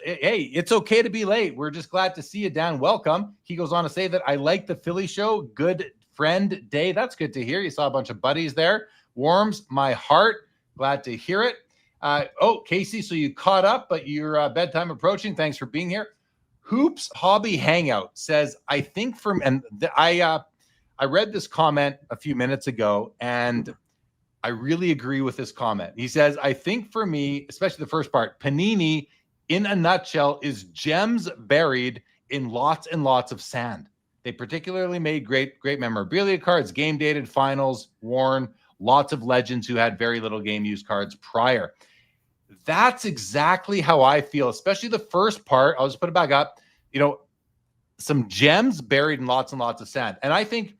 Hey, it's okay to be late. We're just glad to see you, Dan. Welcome. He goes on to say that I like the Philly show. Good friend day. That's good to hear. You saw a bunch of buddies there. Warms my heart. Glad to hear it. Casey, so you caught up, but your bedtime approaching. Thanks for being here. Hoops Hobby Hangout says, I think I read this comment a few minutes ago, and I really agree with this comment. He says, I think for me, especially the first part, Panini, in a nutshell, is gems buried in lots and lots of sand. They particularly made great memorabilia cards, game dated, finals, worn, lots of legends who had very little game used cards prior. That's exactly how I feel, especially the first part. I'll just put it back up. Some gems buried in lots and lots of sand. And I think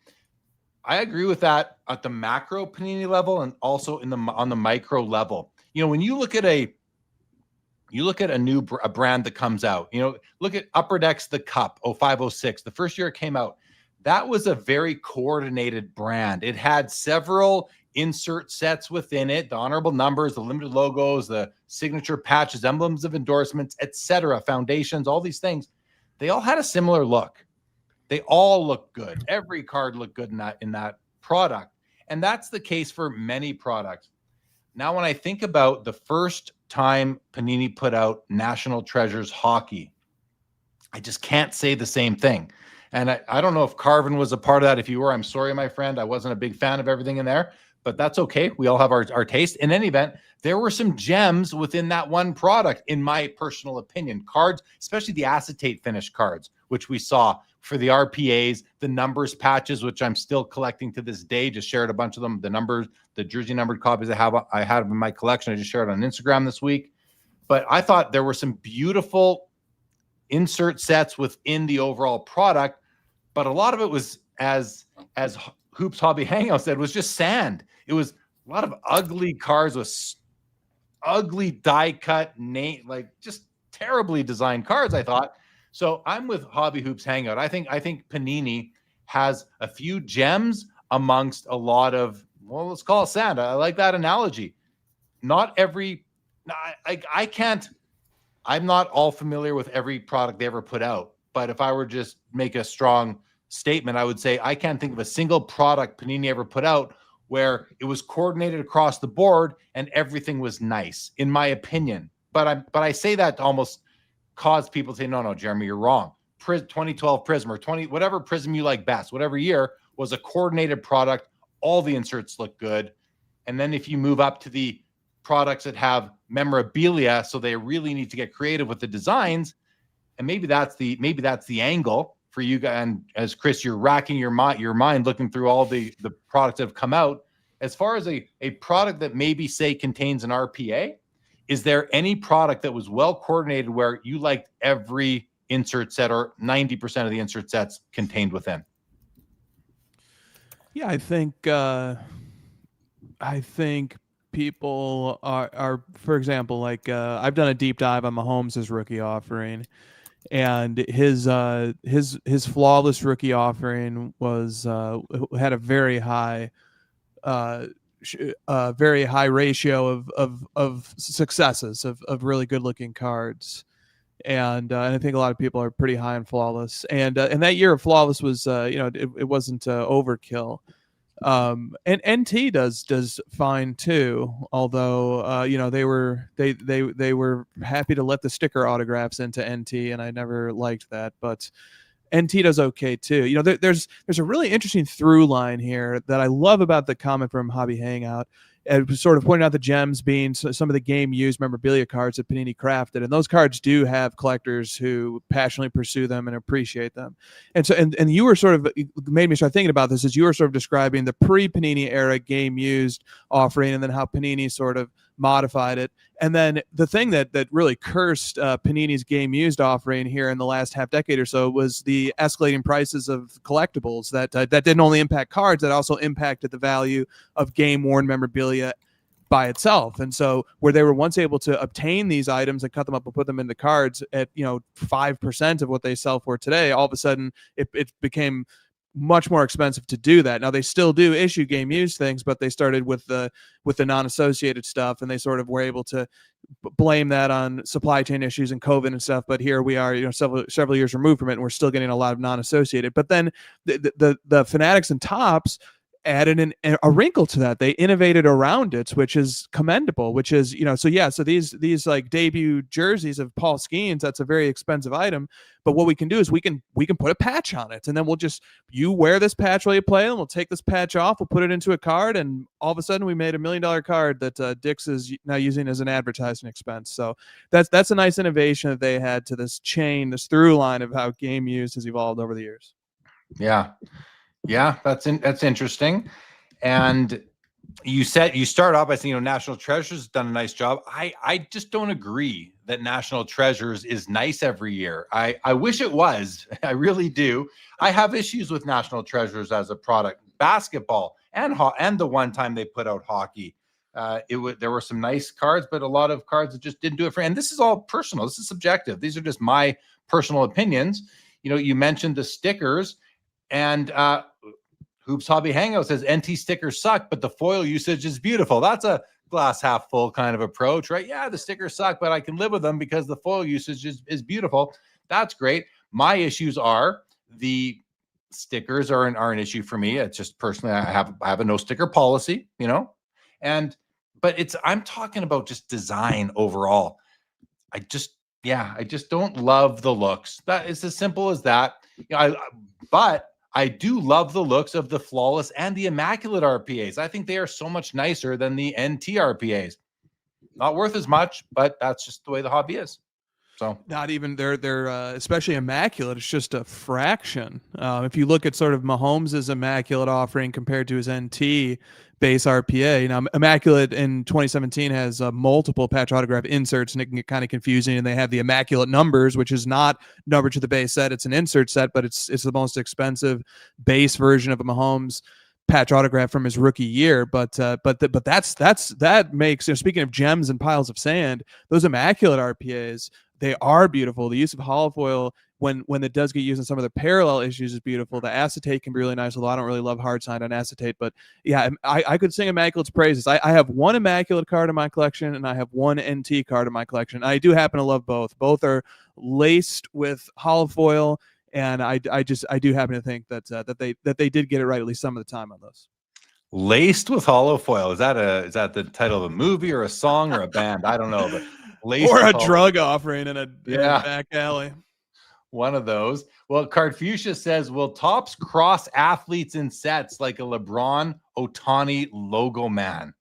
I agree with that at the macro Panini level and also on the micro level. When you look at a brand that comes out, look at Upper Decks, the Cup 0506, the first year it came out. That was a very coordinated brand. It had several insert sets within it, the honorable numbers, the limited logos, the signature patches, emblems of endorsements, etc., foundations, all these things. They all had a similar look. They all look good. Every card looked good in that product. And that's the case for many products. Now, when I think about the first time Panini put out National Treasures Hockey, I just can't say the same thing. And I don't know if Carvin was a part of that. If you were, I'm sorry, my friend. I wasn't a big fan of everything in there, but that's okay. We all have our taste. In any event, there were some gems within that one product, in my personal opinion. Cards, especially the acetate finish cards, which we saw for the RPAs, the numbers patches, which I'm still collecting to this day. Just shared a bunch of them. The numbers, the jersey numbered copies I had in my collection. I just shared on Instagram this week. But I thought there were some beautiful insert sets within the overall product, but a lot of it was, as Hoops Hobby Hangout said, was just sand. It was a lot of ugly cards with ugly die cut name, like just terribly designed cards, I thought. So I'm with Hobby Hoops Hangout. I think Panini has a few gems amongst a lot of, well, let's call it sand. I like that analogy. Not every, I can't, I'm not all familiar with every product they ever put out, but if I were just make a strong statement, I would say I can't think of a single product Panini ever put out where it was coordinated across the board and everything was nice, in my opinion. But I say that to almost cause people to say, no, Jeremy, you're wrong. 2012 Prism or whatever Prism you like best, whatever year, was a coordinated product. All the inserts look good. And then if you move up to the products that have memorabilia, so they really need to get creative with the designs, and maybe that's the angle for you guys. And as Chris, you're racking your mind looking through all the products that have come out. As far as a product that maybe say contains an RPA, is there any product that was well coordinated where you liked every insert set or 90% of the insert sets contained within? Yeah, I think people are, for example, like I've done a deep dive on Mahomes' rookie offering, and his flawless rookie offering was had a very high ratio of successes of really good looking cards. And I think a lot of people are pretty high on flawless, and that year of flawless was it wasn't overkill. And NT does fine too, although they were happy to let the sticker autographs into NT, and I never liked that, but NT does okay too. There's a really interesting through line here that I love about the comment from Hobby Hangout. It was sort of pointing out the gems being some of the game used memorabilia cards that Panini crafted, and those cards do have collectors who passionately pursue them and appreciate them. And so, and you were sort of made me start thinking about this as you were sort of describing the pre-Panini era game used offering, and then how Panini sort of modified it. And then the thing that really cursed Panini's game used offering here in the last half decade or so was the escalating prices of collectibles that didn't only impact cards, that also impacted the value of game worn memorabilia by itself. And so where they were once able to obtain these items and cut them up and put them into cards at 5% of what they sell for today, all of a sudden it became much more expensive to do that. Now they still do issue game used things, but they started with the non-associated stuff, and they sort of were able to blame that on supply chain issues and COVID and stuff. But here we are, several years removed from it, and we're still getting a lot of non-associated. But then the Fanatics and Topps added a wrinkle to that. They innovated around it, which is commendable, which is, so these like debut jerseys of Paul Skeens, that's a very expensive item. But what we can do is we can put a patch on it, and then you wear this patch while you play, and we'll take this patch off, we'll put it into a card, and all of a sudden we made $1 million card that Dick's is now using as an advertising expense. So that's a nice innovation that they had to this chain, this through line of how game use has evolved over the years. Yeah, that's interesting. And you start off by saying, National Treasures done a nice job. I just don't agree that National Treasures is nice every year. I wish it was. I really do. I have issues with National Treasures as a product. Basketball and the one time they put out hockey. There were some nice cards, but a lot of cards that just didn't do it for. And this is all personal. This is subjective. These are just my personal opinions. You mentioned the stickers. And Hoops Hobby Hangout says NT stickers suck, but the foil usage is beautiful. That's a glass half full kind of approach, right? Yeah, the stickers suck, but I can live with them because the foil usage is beautiful. That's great. My issues are the stickers are an issue for me. It's just personally, I have a no sticker policy, but I'm talking about just design overall. I just don't love the looks. That is as simple as that. But I do love the looks of the flawless and the immaculate RPAs. I think they are so much nicer than the NT RPAs. Not worth as much, but that's just the way the hobby is. So not even they're especially immaculate. It's just a fraction. If you look at sort of Mahomes' immaculate offering compared to his NT base RPA, now immaculate in 2017 has multiple patch autograph inserts, and it can get kind of confusing. And they have the immaculate numbers, which is not numbered to the base set; it's an insert set, but it's the most expensive base version of a Mahomes patch autograph from his rookie year. But that makes, speaking of gems and piles of sand, those immaculate RPAs, they are beautiful. The use of hollow foil when it does get used in some of the parallel issues is beautiful. The acetate can be really nice, although I don't really love hard side on acetate. But yeah, I could sing Immaculate's praises. I have one Immaculate card in my collection, and I have one NT card in my collection. I do happen to love both. Both are laced with hollow foil, and I do happen to think that they did get it right at least some of the time on those. Laced with hollow foil. Is that the title of a movie or a song or a band? I don't know, but laced or a with drug offering in a back alley. One of those. Well, Cardfuchsia says, will Topps cross athletes in sets like a LeBron Ohtani logo man?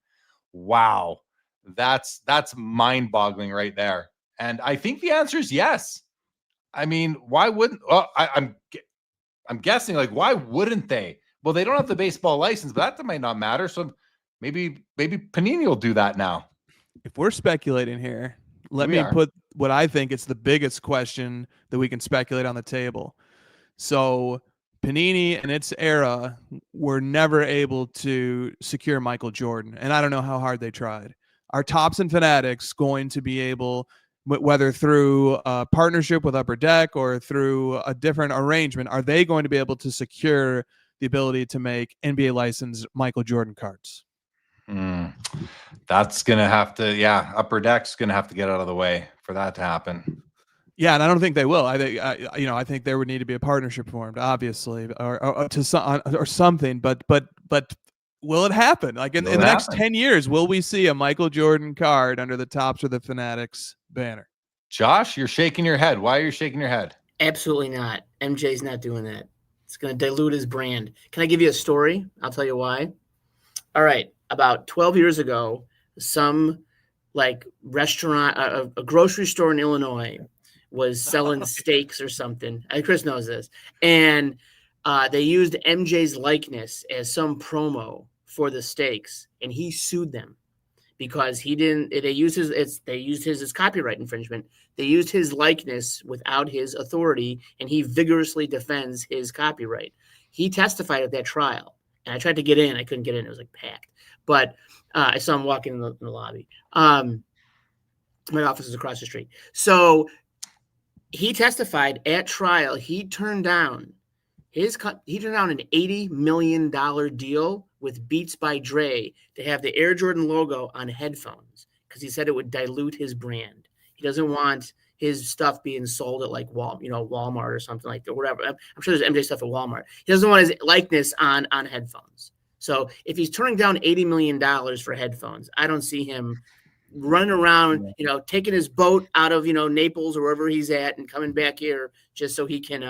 Wow. That's mind-boggling right there. And I think the answer is yes. I mean, why wouldn't I'm guessing, like, why wouldn't they? Well, they don't have the baseball license, but that might not matter. So maybe Panini will do that now. If we're speculating here, let me put what I think is the biggest question that we can speculate on the table. So Panini and its era were never able to secure Michael Jordan, and I don't know how hard they tried. Are Topps and Fanatics going to be able, whether through a partnership with Upper Deck or through a different arrangement, are they going to be able to secure the ability to make NBA licensed Michael Jordan cards? That's going to have to, Upper Deck's going to have to get out of the way for that to happen. Yeah, and I don't think they will. I think there would need to be a partnership formed, obviously, or something. But will it happen? Like in the next 10 years, will we see a Michael Jordan card under the Topps or the Fanatics banner? Josh, you're shaking your head. Why are you shaking your head? Absolutely not. MJ's not doing that. It's going to dilute his brand. Can I give you a story? I'll tell you why. All right. About 12 years ago, some restaurant, a grocery store in Illinois was selling steaks or something. Chris knows this. And they used MJ's likeness as some promo for the steaks, and he sued them because he didn't. They used his as copyright infringement. They used his likeness without his authority, and he vigorously defends his copyright. He testified at that trial, and I tried to get in. I couldn't get in. It was packed. But I saw him walking in the lobby. My office is across the street. So he testified at trial. He turned down an $80 million deal with Beats by Dre to have the Air Jordan logo on headphones because he said it would dilute his brand. He doesn't want his stuff being sold at Walmart or something like that, whatever. I'm sure there's MJ stuff at Walmart. He doesn't want his likeness on headphones. So if he's turning down $80 million for headphones, I don't see him running around, taking his boat out of, Naples or wherever he's at and coming back here just so he can,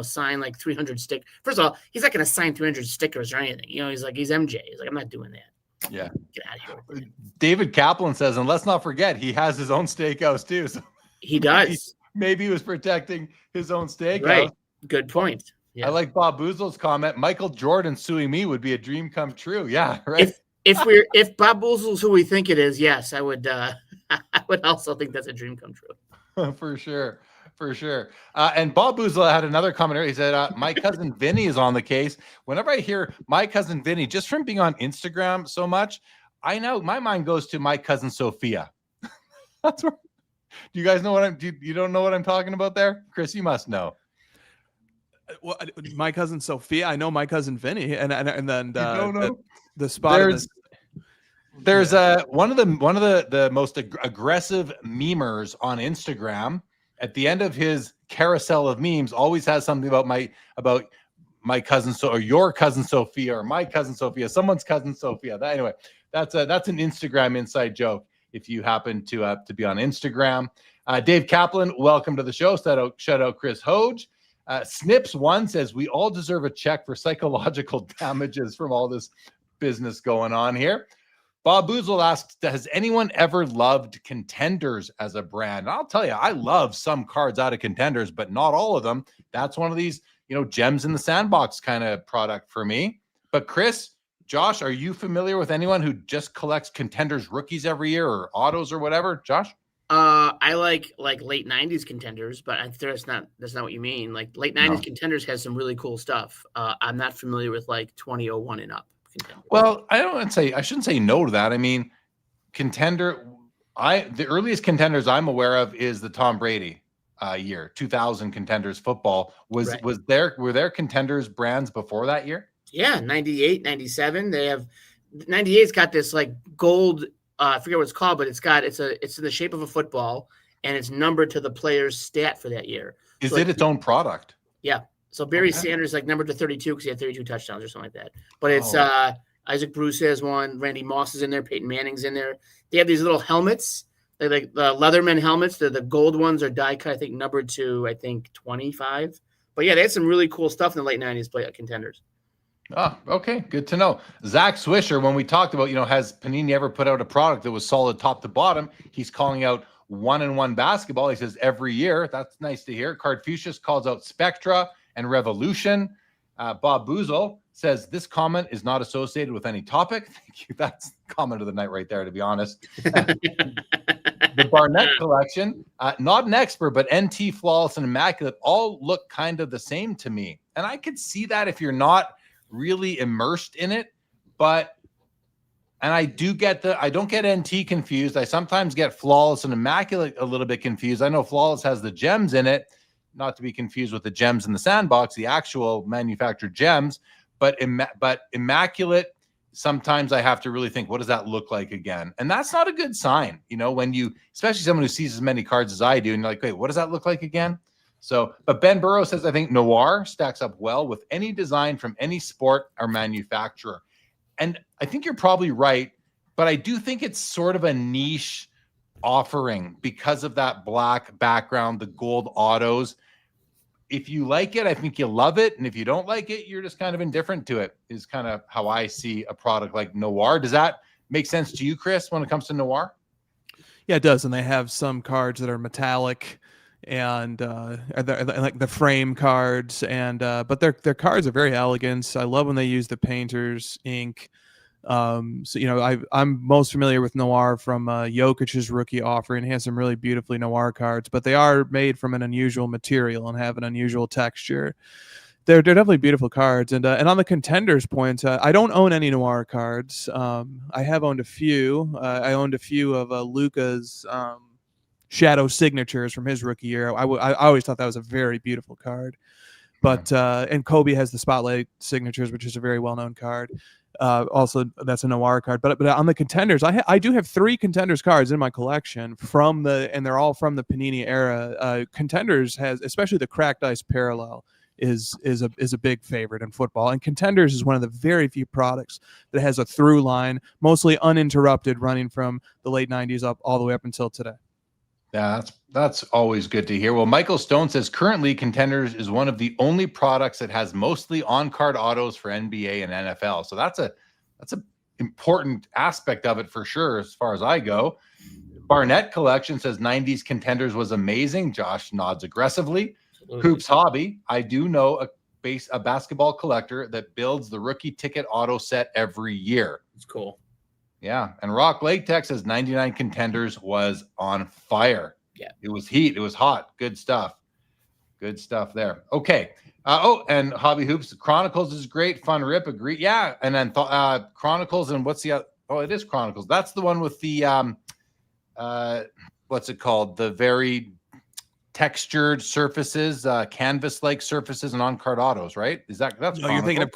sign 300 stickers. First of all, he's not going to sign 300 stickers or anything. He's MJ. He's I'm not doing that. Yeah. Get out of here. David Kaplan says, and let's not forget, he has his own steakhouse too. So he does. Maybe he was protecting his own steakhouse. Right. Good point. Yeah. I like Bob Boozle's comment. Michael Jordan suing me would be a dream come true. Yeah, right. If Bob Boozle's who we think it is, yes, I would. I would also think that's a dream come true. For sure. And Bob Boozle had another comment. He said, "My cousin Vinny is on the case. Whenever I hear my cousin Vinny, just from being on Instagram so much, I know my mind goes to my cousin Sophia." That's where. Do you guys know you don't know what I'm talking about there, Chris? You must know. Well, my cousin Sophia, I know my cousin Vinny, and then the spot. There's one of the most aggressive memers on Instagram. At the end of his carousel of memes, always has something about my cousin or your cousin Sophia or my cousin Sophia, someone's cousin Sophia. Anyway, that's an Instagram inside joke. If you happen to be on Instagram, Dave Kaplan, welcome to the show. Shout out Chris Hoge. Snips1 says, we all deserve a check for psychological damages from all this business going on here. Bob Boozle asks, has anyone ever loved Contenders as a brand? And I'll tell you, I love some cards out of Contenders, but not all of them. That's one of these, gems in the sandbox kind of product for me. But Chris, Josh, are you familiar with anyone who just collects Contenders rookies every year or autos or whatever? Josh? I like late 90s Contenders, but that's not what you mean. Like late 90s Contenders has some really cool stuff. I'm not familiar with like 2001 and up Contenders. Well, I shouldn't say no to that. I mean, the earliest Contenders I'm aware of is the Tom Brady year, 2000 Contenders football. Were there Contenders brands before that year? Yeah, 98, 97. They have 98's got this like gold. I forget what it's called, but it's in the shape of a football, and it's numbered to the player's stat for that year. Is it its own product? Yeah. So Barry Sanders like numbered to 32 because he had 32 touchdowns or something like that. But it's Isaac Bruce has one, Randy Moss is in there, Peyton Manning's in there. They have these little helmets. They're like the Leatherman helmets. The gold ones are die cut, I think numbered to 25. But yeah, they had some really cool stuff in the late 90s play at Contenders. Oh, okay. Good to know. Zach Swisher, when we talked about, has Panini ever put out a product that was solid top to bottom? He's calling out 1-and-1 basketball. He says every year. That's nice to hear. Cardfucius calls out Spectra and Revolution. Bob Boozle says this comment is not associated with any topic. Thank you. That's comment of the night right there, to be honest. The Barnett collection, not an expert, but NT, Flawless, and Immaculate all look kind of the same to me. And I could see that if you're not really immersed in it, and I don't get NT confused. I sometimes get Flawless and Immaculate a little bit confused. I know Flawless has the gems in it, not to be confused with the gems in the sandbox, the actual manufactured gems, but Immaculate, sometimes I have to really think, what does that look like again? And that's not a good sign, when you, especially someone who sees as many cards as I do, and you're like, wait, what does that look like again? So, but Ben Burrow says, I think Noir stacks up well with any design from any sport or manufacturer. And I think you're probably right, but I do think it's sort of a niche offering because of that black background, the gold autos. If you like it, I think you'll love it. And if you don't like it, you're just kind of indifferent to it, is kind of how I see a product like Noir. Does that make sense to you, Chris, when it comes to Noir? Yeah, it does. And they have some cards that are metallic, and like the frame cards, and but their cards are very elegant. I love when they use the painter's ink. I'm most familiar with Noir from Jokic's rookie offering. He has some really beautifully Noir cards, but they are made from an unusual material and have an unusual texture. They're definitely beautiful cards. And on the Contenders point, I don't own any Noir cards. I have owned a few. I owned a few of Luka's Shadow Signatures from his rookie year. I always thought that was a very beautiful card. But and Kobe has the Spotlight Signatures, which is a very well-known card. Also, that's a Noir card. But on the Contenders, I do have 3 Contenders cards in my collection and they're all from the Panini era. Contenders has, especially the Cracked Ice Parallel, is a big favorite in football. And Contenders is one of the very few products that has a through line, mostly uninterrupted, running from the late 90s up all the way up until today. Yeah, that's always good to hear. Well, Michael Stone says currently Contenders is one of the only products that has mostly on-card autos for NBA and NFL. So that's a important aspect of it for sure, as far as I go. Barnett Collection says 90s Contenders was amazing. Josh nods aggressively. Absolutely. Hoops Hobby, I do know a basketball collector that builds the rookie ticket auto set every year. It's cool. Yeah, and Rock Lake Tech says 99 Contenders was on fire. Yeah. It was heat. It was hot. Good stuff. Good stuff there. Okay. And Hobby Hoops Chronicles is great. Fun Rip. Agree. Yeah. And then Chronicles, and what's the other? Oh, it is Chronicles. That's the one with the what's it called? The very textured surfaces, canvas-like surfaces, and on-card autos, right? That's no, you're thinking of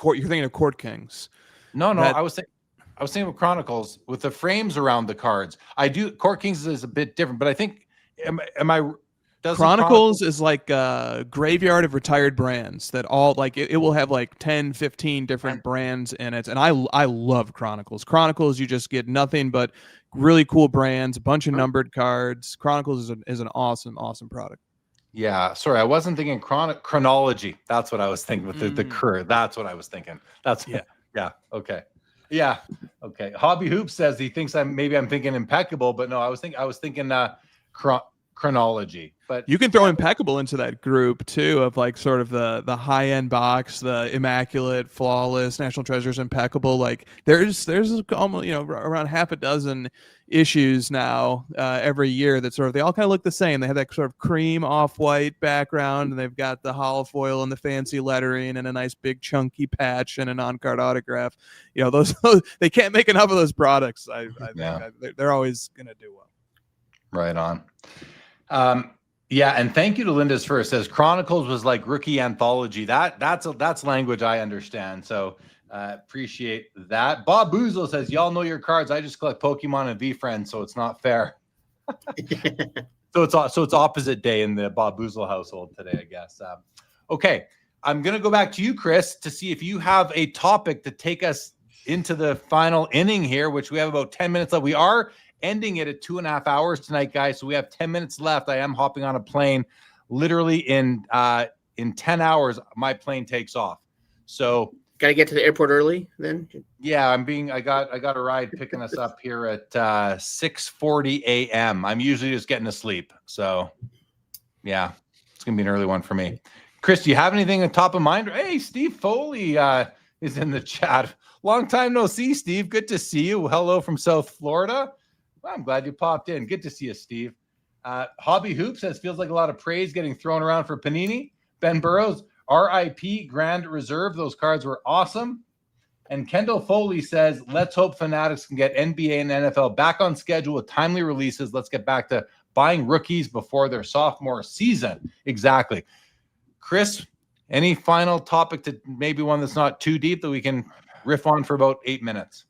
Court Kings. No, I was thinking of Chronicles with the frames around the cards. Court Kings is a bit different, but I think Chronicles is like a graveyard of retired brands that all like it will have like 10, 15 different brands in it. And I love Chronicles. Chronicles, you just get nothing but really cool brands, a bunch of numbered cards. Chronicles is an awesome product. Yeah, sorry, I wasn't thinking chronology. That's what I was thinking with the curve. That's what I was thinking. Yeah, okay. Yeah. Okay. Hobby Hoop says he thinks I'm thinking impeccable, but no, I was thinking chronology. But You can throw impeccable into that group too, of like sort of the high end box, the immaculate, flawless, National Treasures impeccable. Like there's almost around half a dozen issues now every year that sort of they all kind of look the same. They have that sort of cream off-white background, and they've got the hollow foil and the fancy lettering and a nice big chunky patch and a non-card autograph. Those they can't make enough of those products. I think they're always gonna do well. Right on. Yeah, and thank you to Linda's first. Says Chronicles was like rookie anthology. That's language I understand. So appreciate that. Bob Boozle says, y'all know your cards. I just collect Pokemon and V-Friends, so it's not fair. So it's opposite day in the Bob Boozle household today, I guess. Okay, I'm gonna go back to you, Chris, to see if you have a topic to take us into the final inning here, which we have about 10 minutes left. We are ending it at 2.5 hours tonight, guys. So we have 10 minutes left. I am hopping on a plane. Literally in 10 hours, my plane takes off. So got to get to the airport early then? Yeah, I got a ride picking us up here at 6:40 a.m. I'm usually just getting to sleep. So yeah, it's going to be an early one for me. Chris, do you have anything on top of mind? Hey, Steve Foley is in the chat. Long time no see, Steve. Good to see you. Hello from South Florida. Well, I'm glad you popped in. Good to see you, Steve. Hobby Hoop says, feels like a lot of praise getting thrown around for Panini. Ben Burrows, RIP Grand Reserve. Those cards were awesome. And Kendall Foley says, let's hope Fanatics can get NBA and NFL back on schedule with timely releases. Let's get back to buying rookies before their sophomore season. Exactly. Chris, any final topic, to maybe one that's not too deep that we can riff on for about 8 minutes?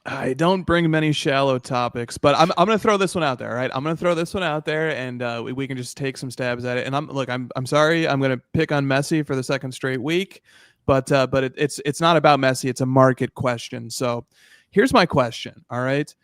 I don't bring many shallow topics, but I'm going to throw this one out there, right? I'm going to throw this one out there, and we can just take some stabs at it. And I'm sorry, I'm going to pick on Messi for the second straight week, but it's not about Messi. It's a market question. So here's my question. All right,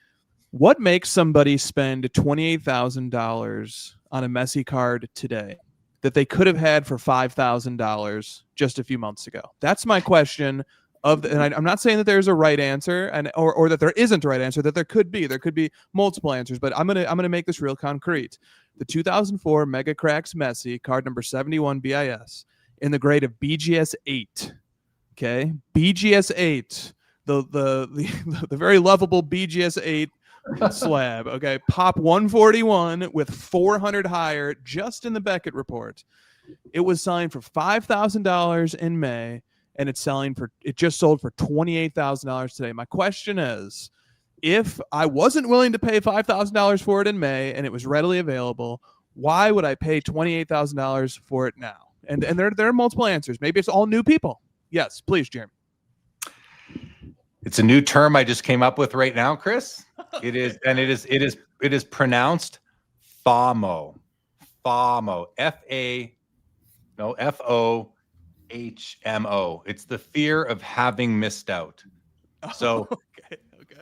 what makes somebody spend $28,000 on a Messi card today that they could have had for $5,000 just a few months ago? That's my question. And I'm not saying that there's a right answer or that there isn't a right answer, that there could be multiple answers, but I'm gonna make this real concrete. The 2004 Mega Cracks Messi, card number 71 BIS, in the grade of BGS 8. Okay, BGS 8, the very lovable BGS 8 slab. Okay, pop 141 with 400 higher, just in the Beckett report. It was signed for $5,000 in May. And it just sold for $28,000 today. My question is, if I wasn't willing to pay $5,000 for it in May and it was readily available, why would I pay $28,000 for it now? And there are multiple answers. Maybe it's all new people. Yes, please, Jeremy. It's a new term I just came up with right now, Chris. It is pronounced FOMO. FOMO. FOHMO. It's the fear of having missed out. So okay.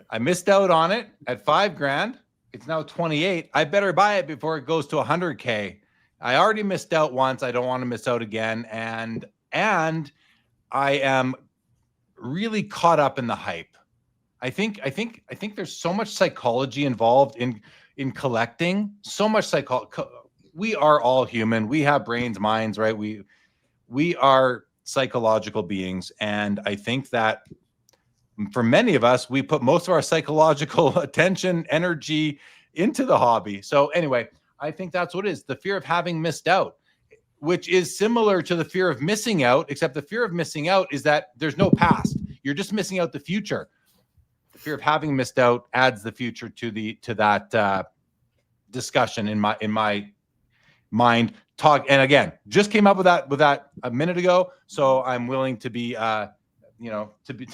I missed out on it at $5,000. It's now 28. I better buy it before it goes to 100K. I already missed out once. I don't want to miss out again. And I am really caught up in the hype. I think there's so much psychology involved in collecting. So much psychology. We are all human. We have brains, minds, right? We are psychological beings, and I think that for many of us, we put most of our psychological attention, energy into the hobby. So anyway, I think that's what it is, the fear of having missed out, which is similar to the fear of missing out, except the fear of missing out is that there's no past. You're just missing out the future. The fear of having missed out adds the future to that discussion in my mind. Talk, and again, just came up with that a minute ago, so I'm willing to be to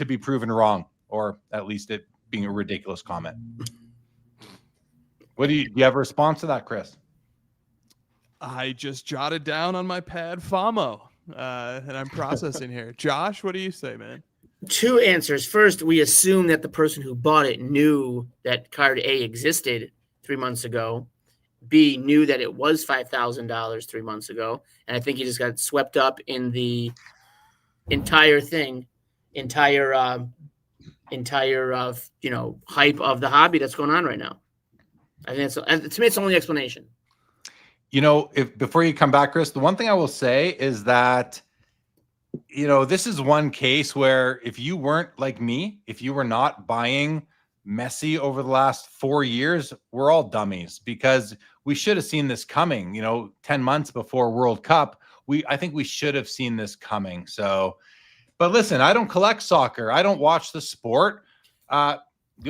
be proven wrong, or at least it being a ridiculous comment. Do you have a response to that, Chris? I just jotted down on my pad FOMO, and I'm processing here. Josh, what do you say, man? Two answers. First, we assume that the person who bought it knew that card A existed 3 months ago. B, knew that it was $5,000 3 months ago. And I think he just got swept up in the entire entire hype of the hobby that's going on right now. I think to me it's the only explanation. If before you come back, Chris, the one thing I will say is that this is one case where if you weren't like me, if you were not buying Messi over the last 4 years, we're all dummies, because we should have seen this coming, 10 months before World Cup. I think we should have seen this coming. So, but listen, I don't collect soccer. I don't watch the sport. The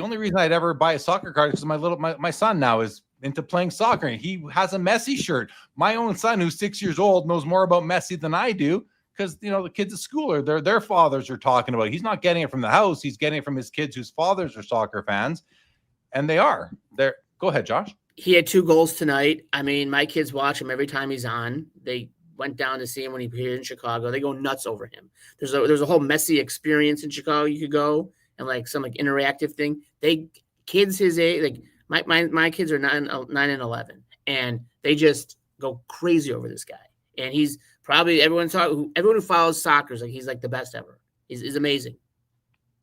only reason I'd ever buy a soccer card is because my son now is into playing soccer. And he has a Messi shirt. My own son, who's 6 years old, knows more about Messi than I do, because the kids at school are their fathers are talking about it. He's not getting it from the house. He's getting it from his kids whose fathers are soccer fans, and they are there. Go ahead, Josh. He had 2 goals tonight. I mean, my kids watch him every time he's on. They went down to see him when he appeared in Chicago. They go nuts over him. There's a whole Messi experience in Chicago. You could go and some interactive thing. Kids his age, my kids are 9 and 11, and they just go crazy over this guy. And he's probably everyone who follows soccer is he's the best ever. He's amazing.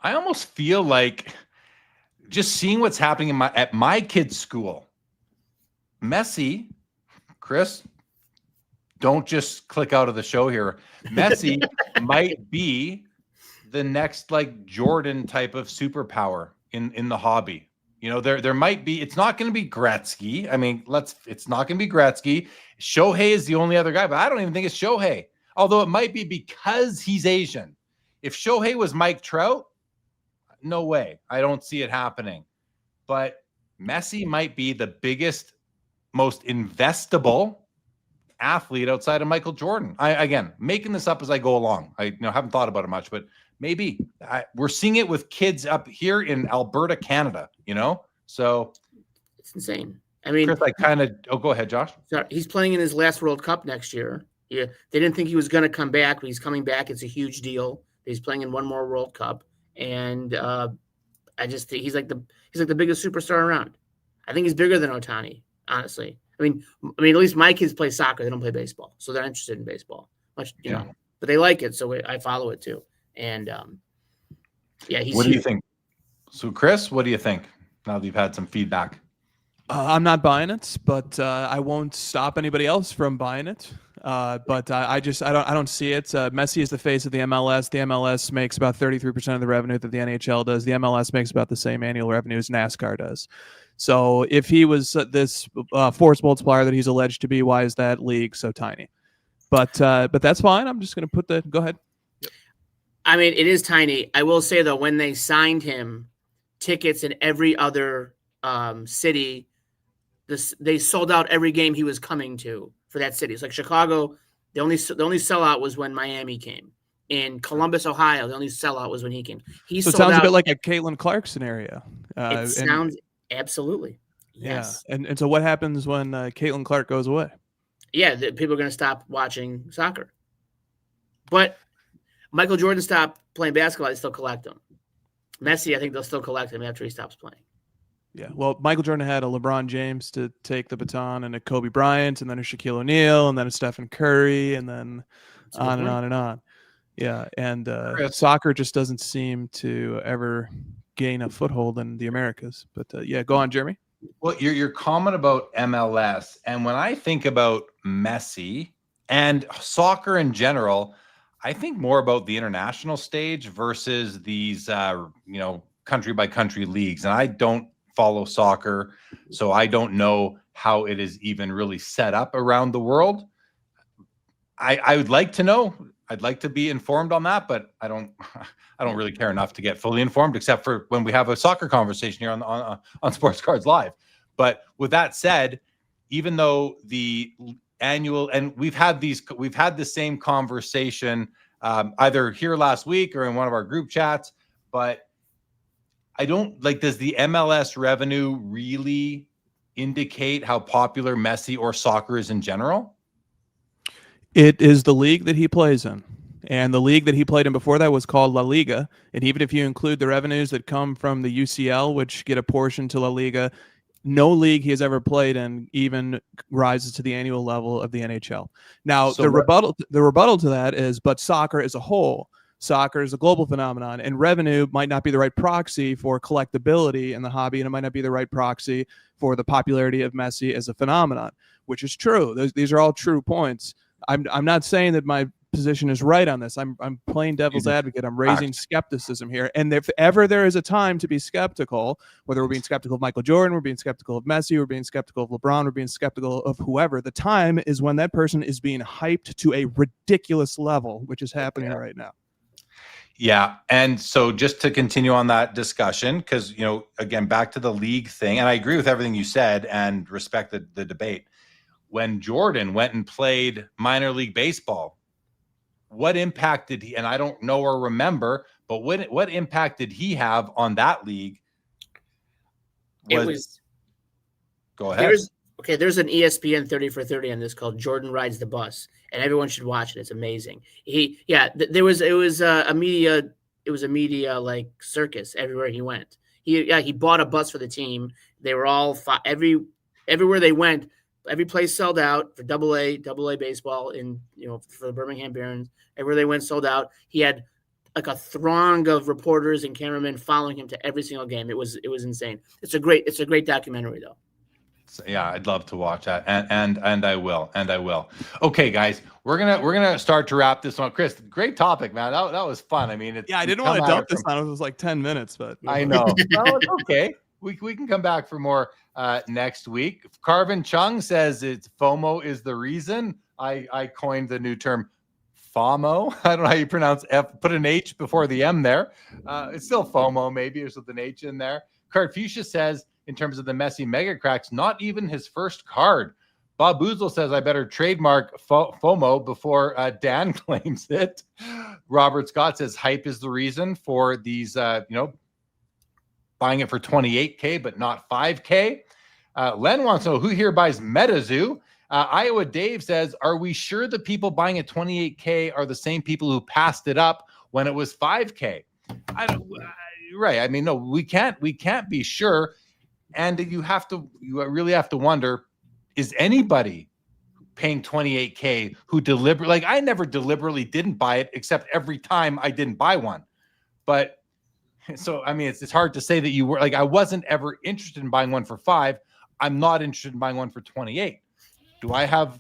I almost feel like just seeing what's happening at my kids' school. Messi, Chris, don't just click out of the show here. Messi might be the next Jordan type of superpower in the hobby. There might be. It's not going to be Gretzky. I mean, it's not going to be Gretzky. Shohei is the only other guy, but I don't even think it's Shohei. Although it might be because he's Asian. If Shohei was Mike Trout, no way. I don't see it happening. But Messi might be the biggest, most investable athlete outside of Michael Jordan. Again, making this up as I go along. I haven't thought about it much, but maybe we're seeing it with kids up here in Alberta, Canada. So it's insane. I mean, Chris, go ahead, Josh. Sorry, he's playing in his last World Cup next year. Yeah, they didn't think he was going to come back, but he's coming back. It's a huge deal. He's playing in one more World Cup, and I just think he's the biggest superstar around. I think he's bigger than Ohtani, honestly. I mean, at least my kids play soccer. They don't play baseball, so they're interested in baseball. But they like it, so I follow it too. And he's. What do you think? So, Chris, what do you think now that you've had some feedback? I'm not buying it, but I won't stop anybody else from buying it. But I don't see it. Messi is the face of the MLS. The MLS makes about 33% of the revenue that the NHL does. The MLS makes about the same annual revenue as NASCAR does. So if he was this force multiplier that he's alleged to be, why is that league so tiny? But that's fine. I'm just going to go ahead. Yep. I mean, it is tiny. I will say, though, when they signed him, tickets in every other city, they sold out every game he was coming to for that city. It's like Chicago, the only sellout was when Miami came. In Columbus, Ohio, the only sellout was when he came. So it sounds a bit like a Caitlin Clark scenario. It sounds absolutely. Yes. Yeah. And so what happens when Caitlin Clark goes away? Yeah, people are going to stop watching soccer. But Michael Jordan stopped playing basketball. They still collect him. Messi, I think they'll still collect him after he stops playing. Yeah, well, Michael Jordan had a LeBron James to take the baton, and a Kobe Bryant, and then a Shaquille O'Neal, and then a Stephen Curry, and then on and on and on. Yeah, and soccer just doesn't seem to ever gain a foothold in the Americas. But go on, Jeremy. Well, your comment about MLS, and when I think about Messi and soccer in general, I think more about the international stage versus these, country by country leagues. And I don't follow soccer, so I don't know how it is even really set up around the world. I would like to know. I'd like to be informed on that, but I don't really care enough to get fully informed, except for when we have a soccer conversation here on Sports Cards Live. But with that said, even though the annual, and we've had the same conversation either here last week or in one of our group chats, but I don't does the MLS revenue really indicate how popular Messi or soccer is in general? It is the league that he plays in. And the league that he played in before that was called La Liga. And even if you include the revenues that come from the UCL, which get a portion to La Liga, no league he has ever played in even rises to the annual level of the NHL. Now, the rebuttal to that is, but soccer as a whole, Soccer is a global phenomenon, and revenue might not be the right proxy for collectability in the hobby, and it might not be the right proxy for the popularity of Messi as a phenomenon, which is true. These are all true points. I'm not saying that my position is right on this. I'm playing devil's advocate. I'm raising skepticism here. And if ever there is a time to be skeptical, whether we're being skeptical of Michael Jordan, we're being skeptical of Messi, we're being skeptical of LeBron, we're being skeptical of whoever, the time is when that person is being hyped to a ridiculous level, which is happening right now. Yeah. And so just to continue on that discussion, because, again, back to the league thing, and I agree with everything you said and respect the debate. When Jordan went and played minor league baseball, what impact did he, and I don't know or remember, but what impact did he have on that league? Go ahead. There's an ESPN 30 for 30 on this called Jordan Rides the Bus, and everyone should watch it. It's amazing. It was a media like circus everywhere he went. He bought a bus for the team. They were all everywhere they went. Every place sold out for double A baseball for the Birmingham Barons. Everywhere they went sold out. He had like a throng of reporters and cameramen following him to every single game. It was insane. It's a great documentary though. So, yeah, I'd love to watch that, and I will. Okay, guys, we're gonna start to wrap this one. Chris, great topic, man. That was fun. I mean, I didn't want to dump this on. It was like 10 minutes, but I know. Well, it's okay. We can come back for more next week. Carvin Chung says it's FOMO is the reason. I coined the new term FOMO. I don't know how you pronounce F. Put an H before the M there. It's still FOMO, maybe there's with an H in there. Card Fuchsia says, in terms of the Messi mega cracks, not even his first card. Bob Boozle says, I better trademark FOMO before Dan claims it. Robert Scott says, hype is the reason for these, buying it for $28K, but not $5K. Len wants to know who here buys MetaZoo. Iowa Dave says, are we sure the people buying at $28K are the same people who passed it up when it was $5K? Right. I mean, no, we can't be sure. And you really have to wonder, is anybody paying $28K who deliberately, I never deliberately didn't buy it, except every time I didn't buy one. But so, I mean, it's hard to say that you were I wasn't ever interested in buying one for $5. I'm not interested in buying one for $28. Do I have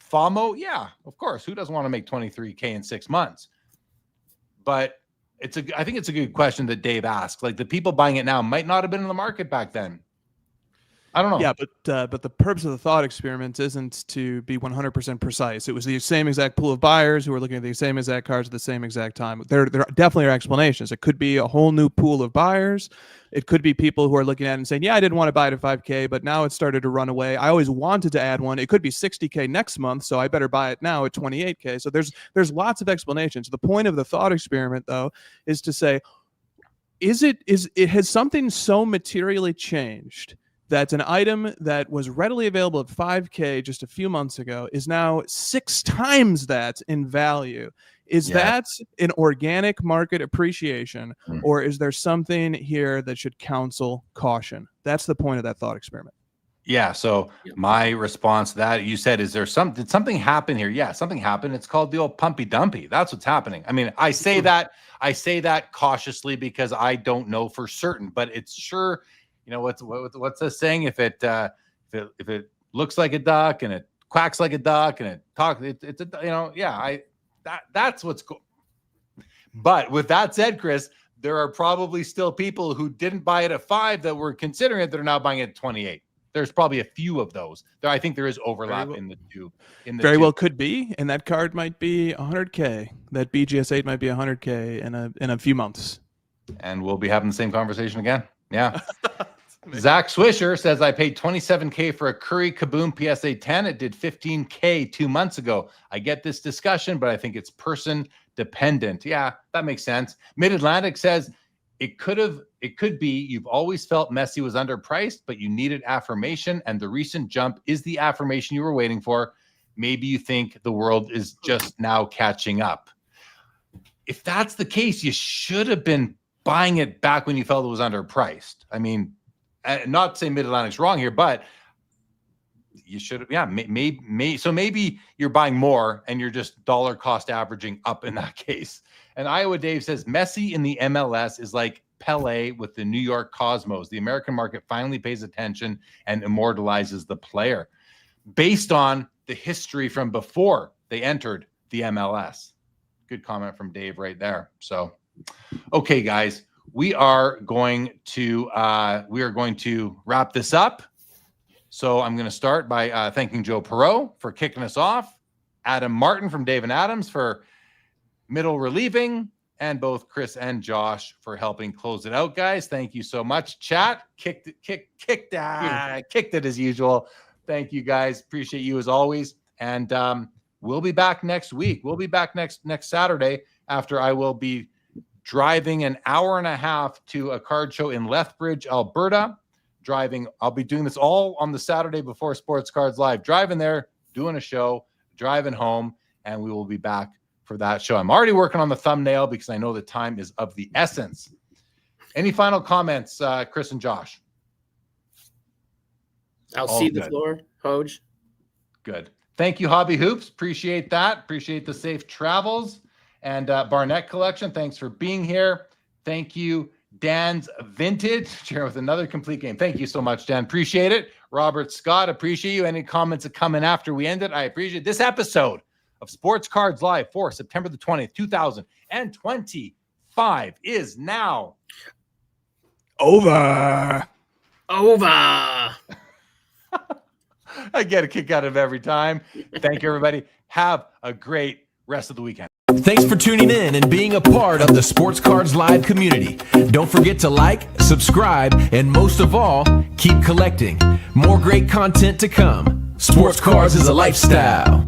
FOMO? Yeah, of course. Who doesn't want to make $23K in 6 months? But I think it's a good question that Dave asked. Like, the people buying it now might not have been in the market back then. I don't know. Yeah, but the purpose of the thought experiment isn't to be 100% precise. It was the same exact pool of buyers who were looking at the same exact cards at the same exact time. There definitely are explanations. It could be a whole new pool of buyers. It could be people who are looking at it and saying, yeah, I didn't want to buy it at $5K, but now it started to run away. I always wanted to add one. It could be $60K next month, so I better buy it now at $28K. So there's lots of explanations. The point of the thought experiment, though, is to say, has something so materially changed that an item that was readily available at $5K just a few months ago is now 6 times that in value? Is that an organic market appreciation, or is there something here that should counsel caution? That's the point of that thought experiment. Yeah. So my response to that, you said, did something happen here? Yeah, something happened. It's called the old pumpy dumpy. That's what's happening. I mean, I say that cautiously because I don't know for certain, but it's sure. What's the saying? If it looks like a duck and it quacks like a duck and it talks, that's what's cool. But with that said, Chris, there are probably still people who didn't buy it at $5 that were considering it that are now buying it at $28. There's probably a few of those. I think there is overlap in the two. Very well could be, and that card might be $100K. That BGS8 might be $100K in a few months. And we'll be having the same conversation again. Yeah. Zach Swisher says, I paid $27K for a Curry Kaboom PSA 10. It did $15K 2 months ago. I get this discussion, but I think it's person dependent. Yeah, that makes sense. Mid-Atlantic says, it could be you've always felt Messi was underpriced, but you needed affirmation, and the recent jump is the affirmation you were waiting for. Maybe you think the world is just now catching up. If that's the case, you should have been buying it back when you felt it was underpriced. I mean, not to say Mid-Atlantic's wrong here, but you should have, so maybe you're buying more and you're just dollar cost averaging up in that case. And Iowa Dave says Messi in the MLS is like Pele with the New York Cosmos. The American market finally pays attention and immortalizes the player based on the history from before they entered the MLS. Good comment from Dave right there. So, okay, guys, we are going to wrap this up. So I'm going to start by thanking Joe Poirot for kicking us off, Adam Martin from Dave and Adams for middle relieving, and both Chris and Josh for helping close it out, guys. Thank you so much. Chat kicked it as usual. Thank you, guys. Appreciate you as always. And we'll be back next week. We'll be back next Saturday after I will be driving an hour and a half to a card show in Lethbridge, Alberta. I'll be doing this all on the Saturday before Sports Cards Live. Driving there, doing a show, driving home, and we will be back for that show. I'm already working on the thumbnail because I know the time is of the essence. Any final comments, Chris and Josh? I'll cede the floor, Hoj. Good. Thank you, Hobby Hoops. Appreciate that. Appreciate the safe travels. And Barnett Collection, thanks for being here. Thank you, Dan's Vintage, share with another complete game. Thank you so much, Dan. Appreciate it. Robert Scott, appreciate you. Any comments that come in after we end it, I appreciate it. This episode of Sports Cards Live for September the 20th, 2025 is now over. I get a kick out of every time. Thank you, everybody. Have a great rest of the weekend. Thanks for tuning in and being a part of the Sports Cards Live community. Don't forget to like, subscribe, and most of all, keep collecting. More great content to come. Sports Cards is a lifestyle.